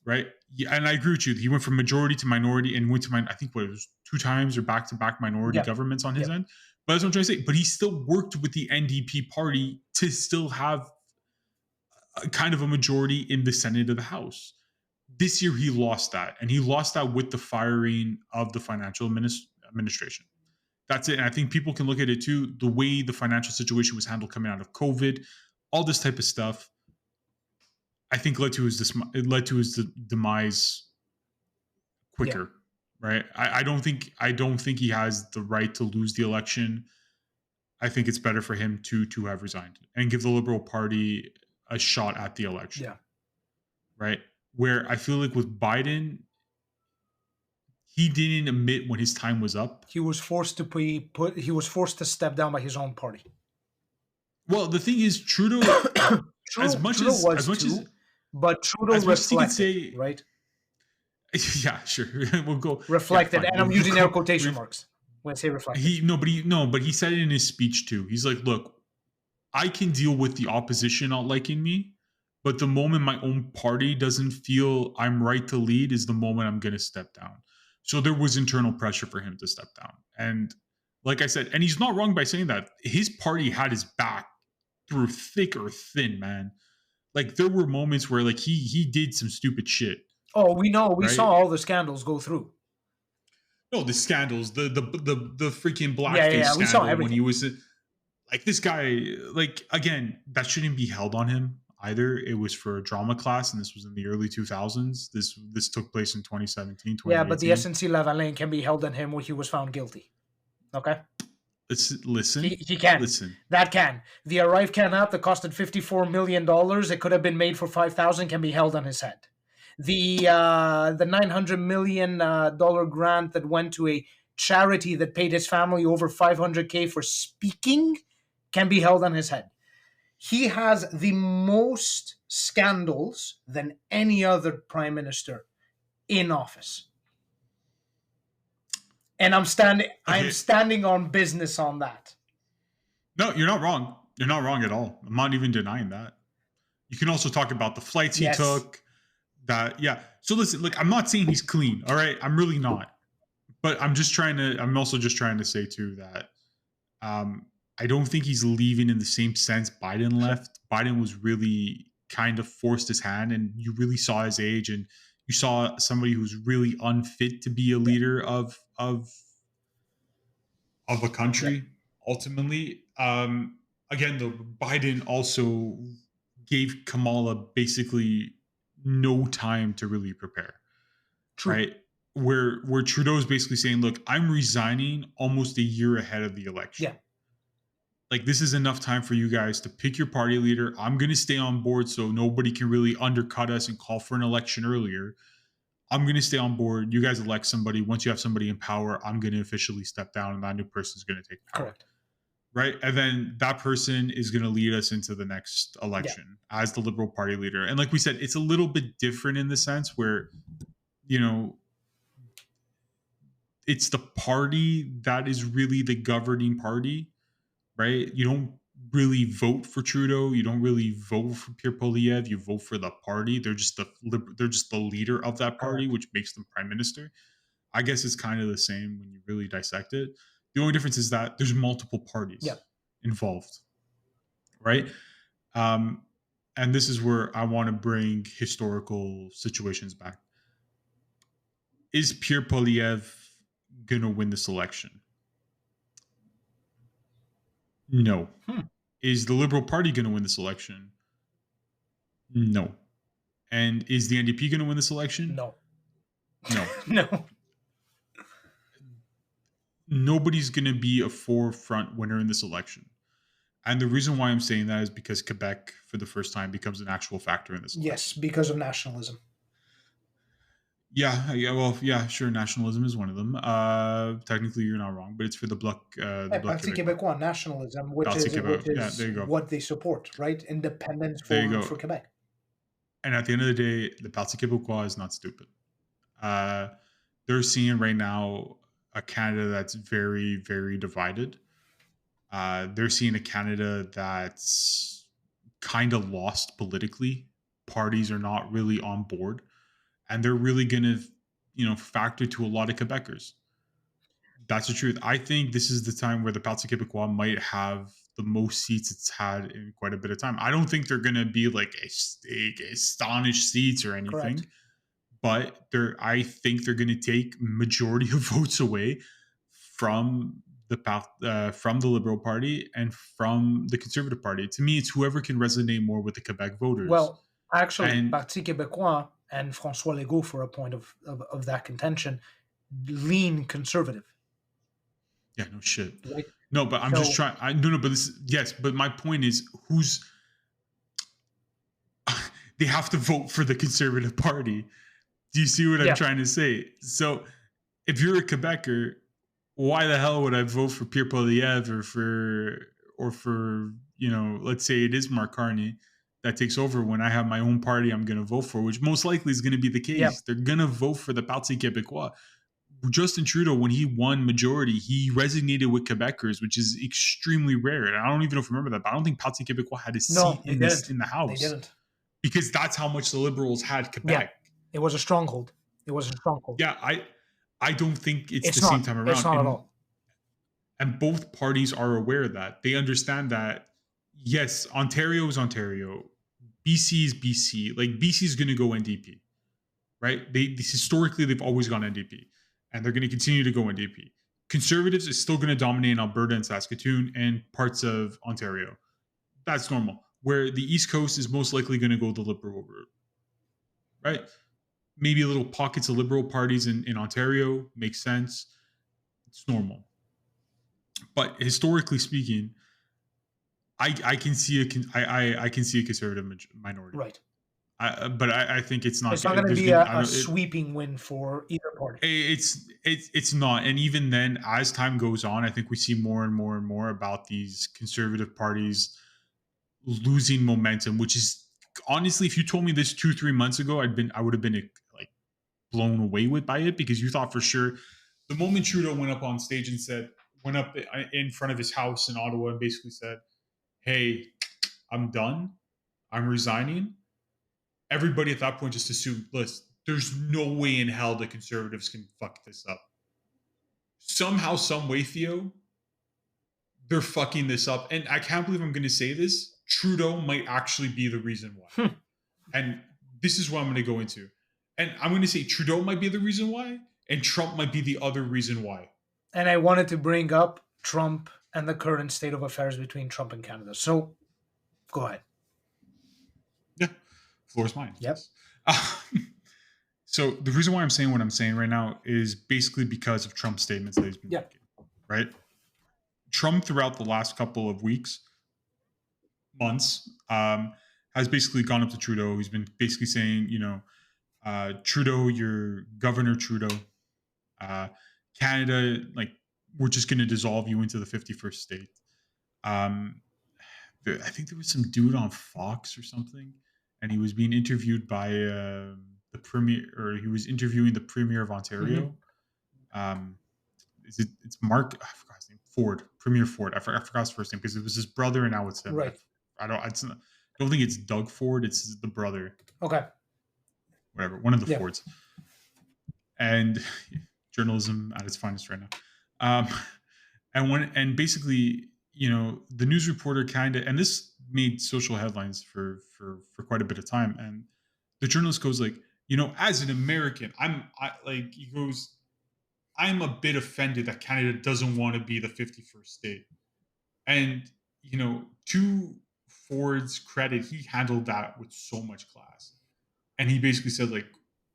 right? Yeah, and I agree with you. He went from majority to minority and went to I think what it was 2 times or back to back minority Yeah, governments on his yeah, end. But that's what I'm trying to say. But he still worked with the NDP party to still have a kind of a majority in the Senate or the House. This year he lost that, and he lost that with the firing of the financial administration. That's it. And I think people can look at it too. The way the financial situation was handled coming out of COVID, all this type of stuff, I think led to his demise yeah, quicker. Right. I don't think he has the right to lose the election. I think it's better for him to have resigned and give the Liberal Party a shot at the election. yeah. Right. Where I feel like with Biden, he didn't admit when his time was up. He was forced to be put. He was forced to step down by his own party. Well, the thing is, Trudeau, Trudeau was too, but Trudeau as much as he could reflected, say, right? yeah, sure, we'll go, yeah, Reflected, fine. and I'm We'll using air go, quotation marks when I say reflected. he no, but he no, but he said it in his speech too. He's like, look, I can deal with the opposition not liking me, but the moment my own party doesn't feel I'm right to lead is the moment I'm going to step down. So there was internal pressure for him to step down, and like I said, and he's not wrong by saying that his party had his back through thick or thin, man. Like there were moments where like he did some stupid shit, Oh, we know. We saw right? all the scandals go through. No, the scandals, the freaking Yeah, yeah, blackface yeah. We saw scandal when he everything. was like this guy. Like again, that shouldn't be held on him either. It was for a drama class, and this was in the early 2000s. This took place in 2017, Yeah, but the 2018. SNC Lavalin can be held on him when he was found guilty. Okay, Let's he can. listen. That can. The Arrive Can app that costed $54 million, it could have been made for 5,000, can be held on his head. The $900 million grant that went to a charity that paid his family over $500K for speaking can be held on his head. He has the most scandals than any other prime minister in office. And I'm Okay, standing on business on that. no, you're not wrong. You're not wrong at all. I'm not even denying that. You can also talk about the flights he Yes. took. That yeah. So listen, look, I'm not saying he's clean. All right, I'm really not. But I'm also just trying to say too that I don't think he's leaving in the same sense Biden Sure. left. Biden was really kind of forced his hand, and you really saw his age, and you saw somebody who's really unfit to be a Yeah. leader of a Yeah. country. Ultimately, again, though, Biden also gave Kamala basically no time to really prepare, True. right? Where Trudeau's basically saying, "Look, I'm resigning almost a year ahead of the election. Yeah. Like this is enough time for you guys to pick your party leader. I'm going to stay on board so nobody can really undercut us and call for an election earlier. I'm going to stay on board. You guys elect somebody. Once you have somebody in power, I'm going to officially step down and that new person is going to take power." Correct. Right. And then that person is going to lead us into the next Yeah. election as the Liberal Party leader. And like we said, it's a little bit different in the sense where, you know, it's the party that is really the governing party, right? You don't really vote for Trudeau. You don't really vote for Pierre Poilievre. You vote for the party. They're just the leader of that party, Correct. which makes them prime minister. I guess it's kind of the same when you really dissect it. The only difference is that there's multiple Yeah. parties involved, right? Um, and this is where I want to bring historical situations back. Is Pierre Poilievre going to win this election? No. Hmm. Is the Liberal Party going to win this election? No. And is the NDP going to win this election? No. No. No. Nobody's going to be a forefront winner in this election. And the reason why I'm saying that is because Quebec, for the first time, becomes an actual factor in this Yes, election. because of nationalism. Yeah, well, yeah, sure. Nationalism is one of them. Technically, you're not wrong, but it's for the Bloc, Bloc Parti Québécois. Québécois, nationalism, which Parti is Québécois. Yeah, there you go. what they support, right? Independence There you for go. Quebec. And at the end of the day, the Parti Québécois is not stupid. They're seeing right now a Canada that's very, very divided. They're seeing a Canada that's kind of lost politically. Parties are not really on board. and they're really going to, factor to a lot of Quebecers. That's the truth. I think this is the time where the Parti Québécois might have the most seats it's had in quite a bit of time. I don't think they're going to be like astonished seats or Correct. anything, but I think they're going to take majority of votes away from from the Liberal Party and from the Conservative Party. To me, it's whoever can resonate more with the Quebec voters. Well, actually, And Parti Québécois and François Legault, for a point of that contention, lean conservative. yeah, no shit. Right? No, but I'm just So, trying. No, but yes, but my point is, they have to vote for the Conservative Party. Do you see what I'm yeah, trying to say? So, if you're a Quebecer, why the hell would I vote for Pierre Poilievre or for let's say it is Mark Carney that takes over when I have my own party I'm going to vote for, which most likely is going to be the yeah. case. They're going to vote for the Parti Québécois. Justin Trudeau, when he won majority, he resonated with Quebecers, which is extremely rare. And I don't even know if you remember that, but I don't think Parti Québécois had a No, seat they in this didn't. in the They House didn't. because that's how much the Liberals had Yeah, Quebec. it was a stronghold. It was a stronghold. Yeah, I don't think it's the It's same not. time It's around. not at And all. and both parties are aware of that. They understand that yes, Ontario is Ontario, BC is BC. Like BC is going to go NDP, right? Historically they've always gone NDP, and they're going to continue to go NDP. Conservatives is still going to dominate Alberta and Saskatoon and parts of Ontario. That's normal. Where the East Coast is most likely going to go the Liberal route, right? Maybe little pockets of Liberal parties in Ontario makes sense. It's normal. But historically speaking, I can see I can see a conservative minority. Right. But I think it's not. It's not going to There's be gonna. I a don't. sweeping win for either party. It's not. And even then, as time goes on, I think we see more and more and more about these conservative parties losing momentum. Which is honestly, if you told me this 2-3 months ago, I would have been like blown away by it because you thought for sure the moment Trudeau went up on stage and went up in front of his house in Ottawa and basically said, "Hey, I'm done. I'm resigning." Everybody at that point just assumed, listen, there's no way in hell the Conservatives can fuck this up. Somehow, some way, Theo, they're fucking this up. And I can't believe I'm going to say this. Trudeau might actually be the reason why. And this is what I'm going to go into. And I'm going to say Trudeau might be the reason why, and Trump might be the other reason why. And I wanted to bring up Trump and the current state of affairs between Trump and Canada. So, go ahead. Yeah, floor is mine. Yep. So the reason why I'm saying what I'm saying right now is basically because of Trump's statements that he's been making, right? Trump, throughout the last couple of months, has basically gone up to Trudeau. He's been basically saying, Trudeau, you're Governor Trudeau. Canada, like, we're just going to dissolve you into the 51st state. I think there was some dude on Fox or something, and he was being interviewed by the premier, or he was interviewing the premier of Ontario. Mm-hmm. It's Mark? I forgot his name. Ford, Premier Ford. I forgot his first name because it was his brother, and now it's him. Right. I don't think it's Doug Ford. It's the brother. Okay. Whatever. One of the Fords. And journalism at its finest right now. And basically, the news reporter and this made social headlines for quite a bit of time. And the journalist goes like, as an American, he goes, I'm a bit offended that Canada doesn't want to be the 51st state. And, to Ford's credit, he handled that with so much class. And he basically said like,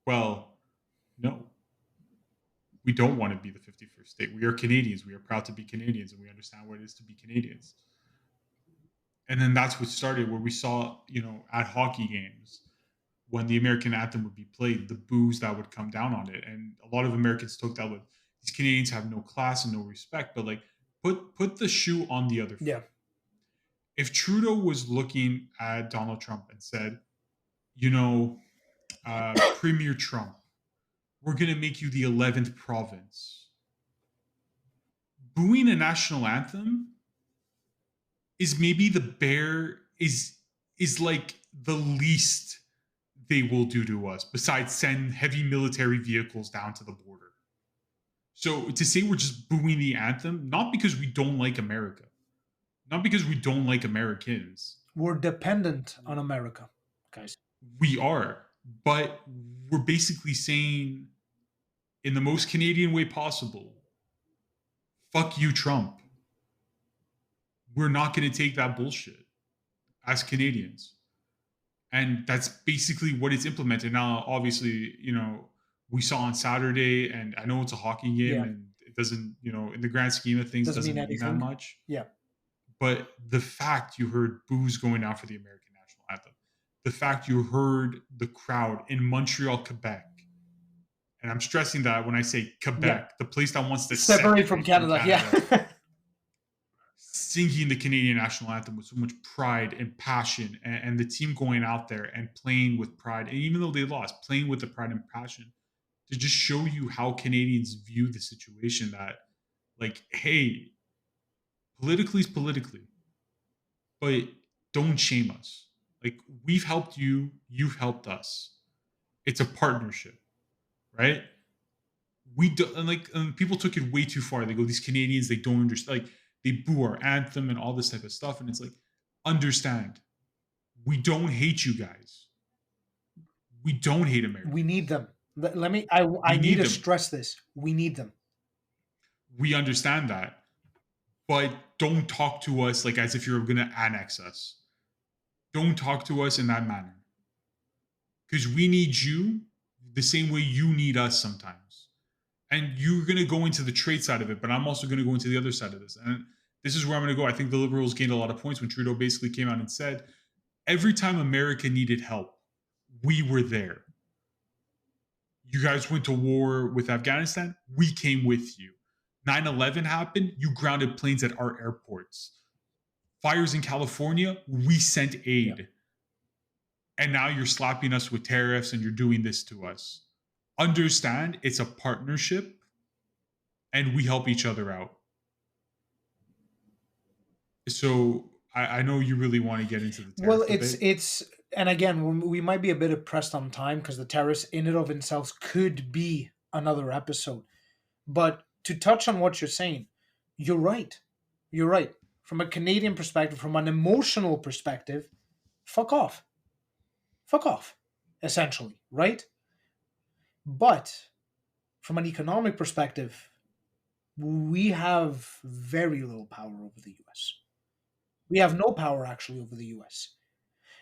well, no, we don't want to be the 51st state. We are Canadians. We are proud to be Canadians, and we understand what it is to be Canadians. And then that's what started, where we saw, at hockey games, when the American anthem would be played, the boos that would come down on it. And a lot of Americans took that with, these Canadians have no class and no respect, but like put the shoe on the other foot. Yeah. If Trudeau was looking at Donald Trump and said, Premier Trump, we're going to make you the 11th province. Booing a national anthem is maybe is like the least they will do to us besides send heavy military vehicles down to the border. So to say we're just booing the anthem, not because we don't like America, not because we don't like Americans, We're dependent on America, guys. we are, but we're basically saying in the most Canadian way possible, fuck you, Trump. We're not going to take that bullshit as Canadians. And that's basically what it's implemented. Now, obviously, we saw on Saturday, and I know it's a hockey game, Yeah. and it doesn't, in the grand scheme of things, doesn't mean that much. Yeah. But the fact you heard boos going out for the American national anthem, the fact you heard the crowd in Montreal, Quebec, and I'm stressing that when I say Quebec, the place that wants to separate from Canada. Yeah. Singing the Canadian national anthem with so much pride and passion, and the team going out there and playing with pride, and even though they lost, playing with the pride and passion to just show you how Canadians view the situation, that like, hey, politically is politically, but don't shame us. Like, we've helped you, you've helped us. It's a partnership, right? We do, and people took it way too far. They go, these Canadians, they don't understand. Like, they boo our anthem and all this type of stuff. And it's like, understand, we don't hate you guys. We don't hate America. We need them. I need to stress this. We need them. We understand that. But don't talk to us like as if you're going to annex us. Don't talk to us in that manner. Because we need you the same way you need us sometimes. And you're going to go into the trade side of it, but I'm also going to go into the other side of this. And this is where I'm going to go. I think the Liberals gained a lot of points when Trudeau basically came out and said, every time America needed help, we were there. You guys went to war with Afghanistan, we came with you. 9/11 happened, you grounded planes at our airports. Fires in California, we sent aid. Yeah. And now you're slapping us with tariffs and you're doing this to us. Understand, it's a partnership and we help each other out. So I know you really want to get into the tariff. Well, it's and again, we might be a bit pressed on time because the tariffs in and of themselves could be another episode. But to touch on what you're saying, you're right. You're right. From a Canadian perspective, from an emotional perspective, fuck off. Fuck off, essentially, right? But from an economic perspective, we have very little power over the US. We have no power actually over the US.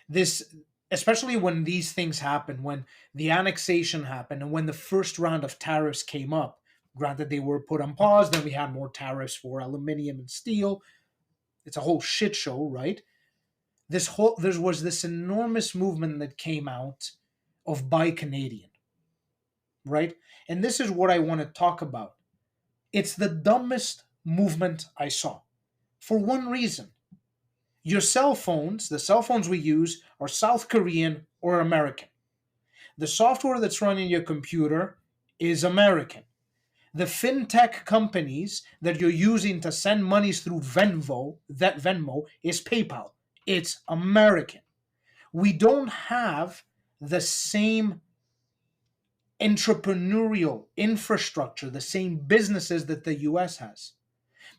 This, especially when these things happen, when the annexation happened and when the first round of tariffs came up, granted they were put on pause, then we had more tariffs for aluminum and steel. It's a whole shit show, right? There was this enormous movement that came out of Buy Canadian, right? And this is what I want to talk about. It's the dumbest movement I saw for one reason. Your cell phones, the cell phones we use, are South Korean or American. The software that's running your computer is American. The fintech companies that you're using to send monies through Venmo is PayPal. It's American. We don't have the same entrepreneurial infrastructure, the same businesses that the US has.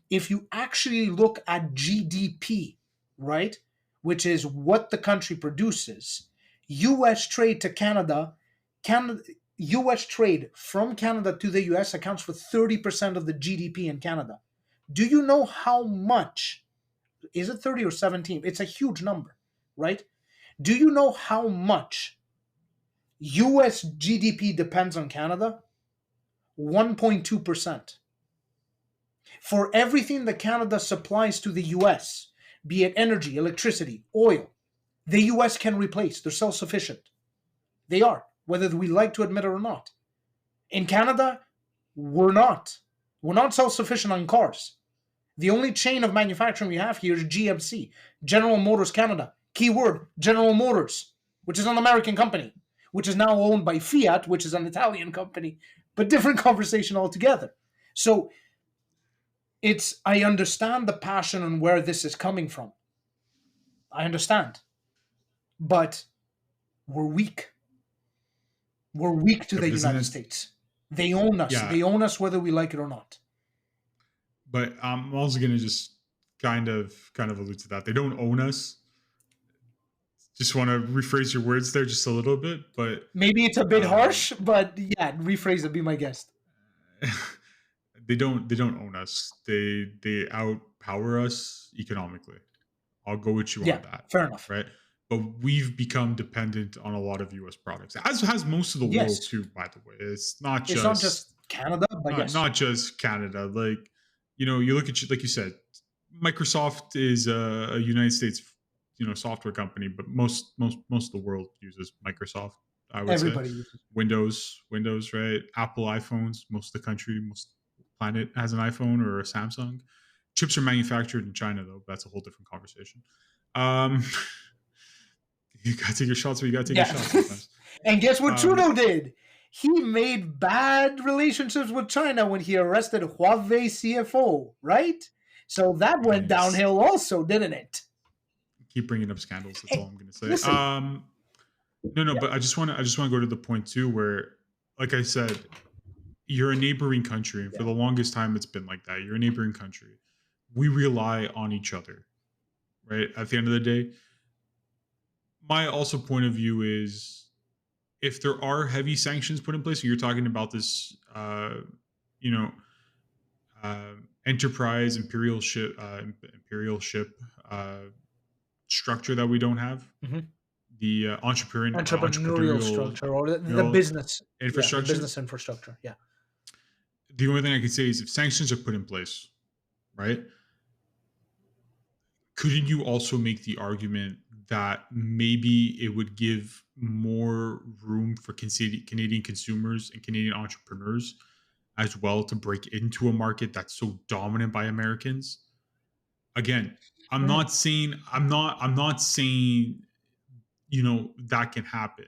If you actually look at GDP, right, which is what the country produces, US trade to Canada, US trade from Canada to the US accounts for 30% of the GDP in Canada. Do you know how much? Is it 30 or 17? It's a huge number, right? Do you know how much US GDP depends on Canada? 1.2%. For everything that Canada supplies to the US, be it energy, electricity, oil, the US can replace. They're self-sufficient. They are, whether we like to admit it or not. In Canada, we're not. We're not self-sufficient on cars. The only chain of manufacturing we have here is GMC, General Motors Canada. Keyword, General Motors, which is an American company, which is now owned by Fiat, which is an Italian company, but different conversation altogether. So I understand the passion and where this is coming from. I understand. But we're weak. We're weak to Yeah, the but isn't United it? States. They own us. Yeah, They own us whether we like it or not. but I'm also gonna just kind of allude to that. They don't own us. Just want to rephrase your words there just a little bit, but Maybe it's a bit um, harsh, but yeah, rephrase it. Be my guest. they don't own us. They outpower us economically. I'll go with you Yeah, on that, fair enough. right? But we've become dependent on a lot of U.S. products, as has most of the world Yes, too. By the way, it's not it's not just just Canada, but not yes, not just Canada. Like you look at like you said, Microsoft is a United States software company, but most of the world uses Microsoft. I would say everybody uses. Windows, right? Apple iPhones, most of the country, most planet has an iPhone or a Samsung. Chips are manufactured in China, though. That's a whole different conversation. Um, you gotta take your shots, but you gotta take your Yeah, shots sometimes. and guess what Um, Trudeau did? He made bad relationships with China when he arrested Huawei CFO, right? So that went yes, downhill, also, didn't it? keep bringing up scandals. That's all Hey, I'm gonna say. listen, No, but I just want to go to the point too, where, like I said, you're a neighboring country, and for yeah, the longest time, it's been like that. You're a neighboring country. We rely on each other, right? At the end of the day, my also point of view is if there are heavy sanctions put in place, and you're talking about this, you know, enterprise imperial ship uh, structure that we don't have, mm-hmm. the Entrepreneurial entrepreneurial structure or the real business, yeah, the infrastructure. business infrastructure, yeah, The only thing I can say is if sanctions are put in place, right? Couldn't you also make the argument that maybe it would give more room for Canadian consumers and Canadian entrepreneurs as well to break into a market that's so dominant by Americans? Again, mm. I'm not saying that can happen.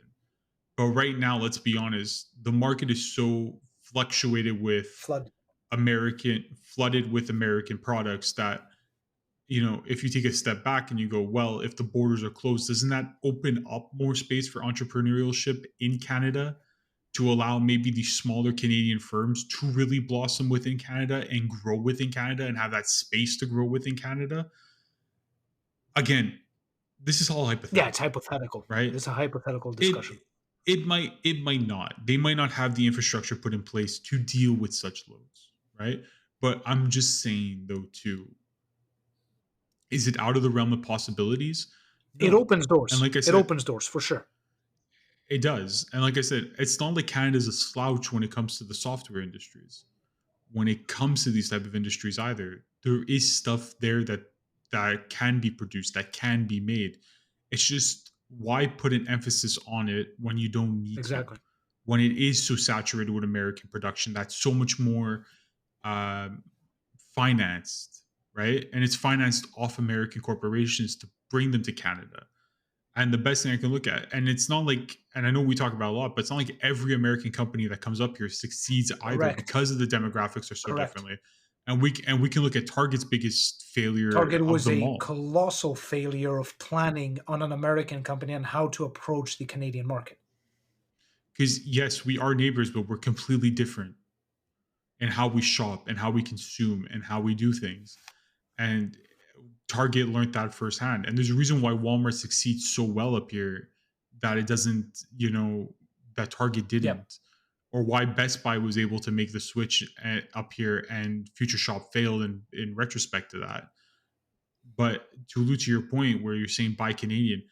But right now, let's be honest, the market is so fluctuated with Flood. flooded with American products that if you take a step back and you go, well, if the borders are closed, doesn't that open up more space for entrepreneurship in Canada to allow maybe these smaller Canadian firms to really blossom within Canada and grow within Canada and have that space to grow within Canada? Again, this is all Yeah, it's hypothetical, hypothetical. right? It's a hypothetical discussion. It might not. They might not have the infrastructure put in place to deal with such loads, right? But I'm just saying though too, is it out of the realm of possibilities? It No. opens And doors. like I It said, opens doors for sure. it does. And like I said, it's not like Canada's a slouch when it comes to the software industries. When it comes to these type of industries either, there is stuff there that can be produced, that can be made. It's just why put an emphasis on it when you don't need to? Exactly. When it is so saturated with American production, that's so much more um, financed, right? And it's financed off American corporations to bring them to Canada. And the best thing I can look at, and it's not like, and I know we talk about it a lot, but it's not like every American company that comes up here succeeds either Correct. because of the demographics are so Correct. differently. And we can look at Target's biggest failure Target of was them a all. colossal failure of planning on an American company and how to approach the Canadian market. Because yes, we are neighbors, but we're completely different in how we shop and how we consume and how we do things. And Target learned that firsthand. And there's a reason why Walmart succeeds so well up here that it doesn't, that Target Yep. didn't, or why Best Buy was able to make the switch up here and Future Shop failed in retrospect to that. But to allude to your point where you're saying buy Canadian,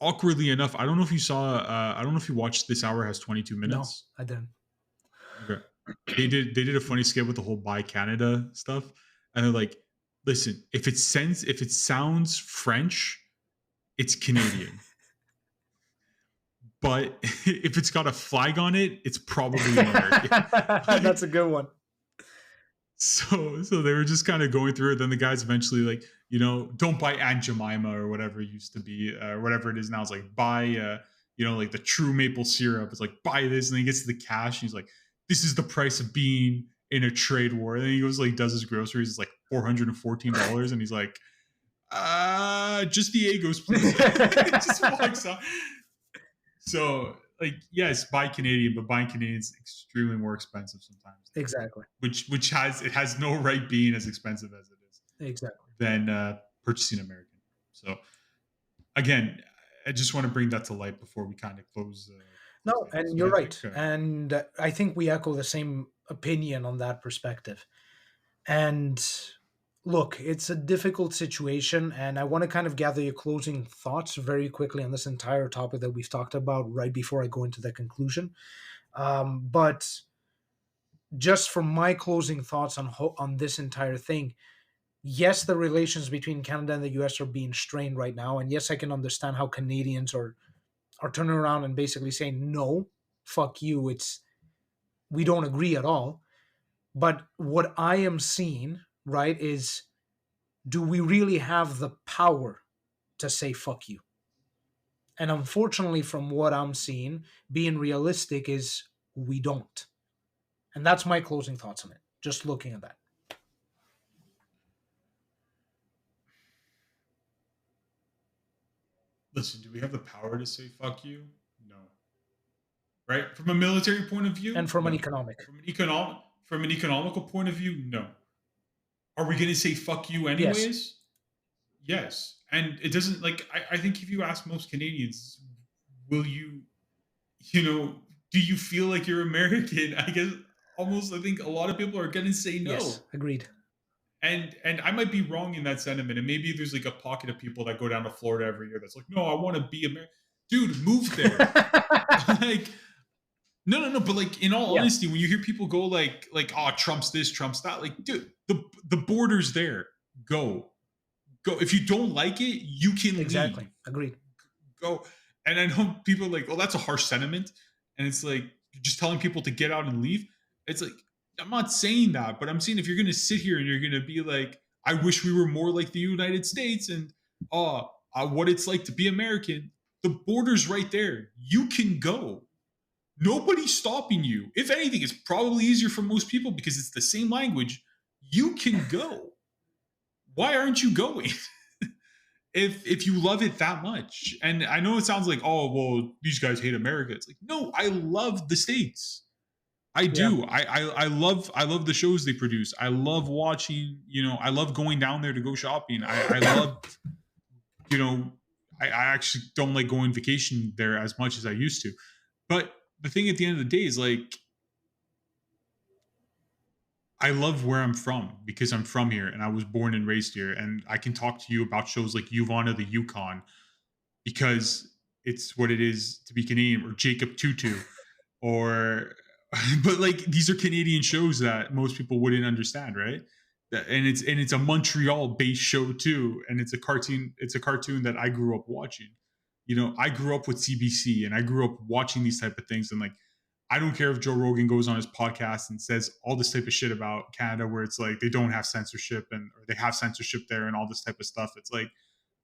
awkwardly enough, I don't know if you saw, I don't know if you watched This Hour Has 22 No, Minutes. I didn't. Okay. They did a funny skit with the whole buy Canada stuff. And they're like, listen, if it sounds French, it's Canadian. But if it's got a flag on it, it's probably American. That's a good one. So they were just kind of going through it. Then the guys eventually like, don't buy Aunt Jemima or whatever it used to be, whatever it is now. It's like buy, like the true maple syrup. It's like buy this, and then he gets to the cash, and he's like, this is the price of being in a trade war. And then he goes like does his groceries. It's like $414, and he's like, just the Egos, please. Just walks out. So like yes, buy Canadian, but buying Canadian is extremely more expensive sometimes. Exactly. Which has no right being as expensive as it is Exactly. than purchasing American. So again, I just want to bring that to light before we kind of close No, things. and But you're I think right. And I think we echo the same opinion on that perspective. And look, it's a difficult situation. And I want to kind of gather your closing thoughts very quickly on this entire topic that we've talked about right before I go into the conclusion. But just from my closing thoughts on this entire thing, yes, the relations between Canada and the US are being strained right now. And yes, I can understand how Canadians are turning around and basically saying, no, fuck you. We don't agree at all. But what I am seeing, right, is do we really have the power to say fuck you? And unfortunately, from what I'm seeing, being realistic is we don't. And that's my closing thoughts on it, just looking at that. listen, do we have the power to say fuck you? No. Right? From a military point of And view, from an no. economic. From an economical point of view, no. Are we going to say fuck you Yes. anyways? Yes. And it doesn't like I think if you ask most Canadians, will you do you feel like you're American? I guess almost I think a lot of people are going to say Yes. no. Agreed. And I might be wrong in that sentiment. And maybe there's like a pocket of people that go down to Florida every year that's like, no, I want to be American. Dude, move there. Like, no. But like, in all Yeah, honesty, when you hear people go oh, Trump's this, Trump's that, like, dude, the border's there. Go, go. If you don't like it, you can exactly. leave. Agreed. Go. And I know people are like, oh, that's a harsh sentiment. And it's like, you're just telling people to get out and leave. It's like, I'm not saying that, but I'm saying if you're going to sit here and you're going to be like, I wish we were more like the United States and what it's like to be American, the border's right there. You can go. Nobody's stopping you. If anything, it's probably easier for most people because it's the same language. You can go. Why aren't you going? If you love it that much. And I know it sounds like, oh, well, these guys hate America. It's like, no, I love the States. I Yeah. do. I love the shows they produce. I love watching, I love going down there to go shopping. I love, you know, I actually don't like going vacation there as much as I used to. But the thing at the end of the day is like I love where I'm from because I'm from here and I was born and raised here. And I can talk to you about shows like Yuvana the Yukon because it's what it is to be Canadian, or Jacob Tutu, or but like these are Canadian shows that most people wouldn't understand, right? And it's a Montreal based show too, and it's a cartoon. It's a cartoon that I grew up watching. I grew up with CBC, and I grew up watching these type of things, and like I don't care if Joe Rogan goes on his podcast and says all this type of shit about Canada, where it's like they don't have censorship or they have censorship there and all this type of stuff. It's like,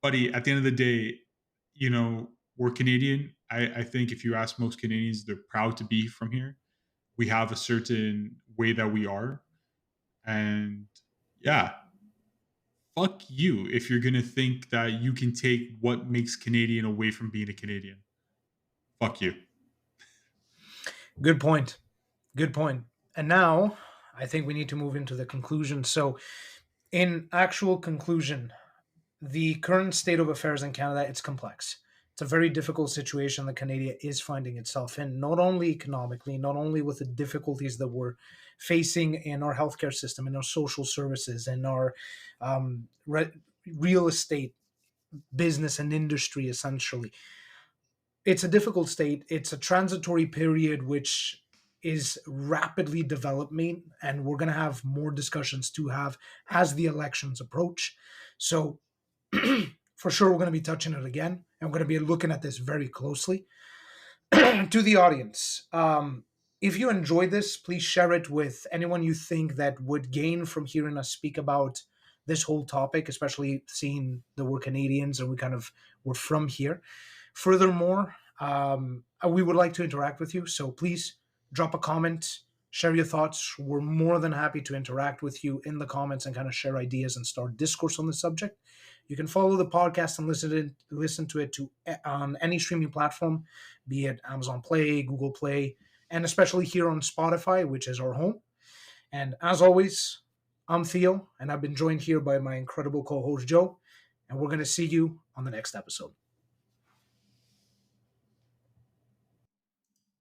buddy, at the end of the day, we're Canadian. I think if you ask most Canadians, they're proud to be from here. We have a certain way that we are. And yeah, fuck you if you're going to think that you can take what makes Canadian away from being a Canadian. Fuck you. Good point. Good point. And now I think we need to move into the conclusion. So, in actual conclusion, the current state of affairs in Canada, it's complex. It's a very difficult situation that Canada is finding itself in, not only economically, not only with the difficulties that we're facing in our healthcare system, in our social services, in our real estate business and industry, essentially. It's a difficult state. It's a transitory period which is rapidly developing, and we're going to have more discussions to have as the elections approach. So, for sure, we're going to be touching it again, and we're going to be looking at this very closely. To the audience, if you enjoyed this, please share it with anyone you think that would gain from hearing us speak about this whole topic, especially seeing that we're Canadians and we're from here. Furthermore, we would like to interact with you, so please drop a comment, share your thoughts. We're more than happy to interact with you in the comments and kind of share ideas and start discourse on the subject. You can follow the podcast and listen to it on any streaming platform, be it Amazon Play, Google Play, and especially here on Spotify, which is our home. And as always, I'm Theo, and I've been joined here by my incredible co-host Joe, and we're going to see you on the next episode.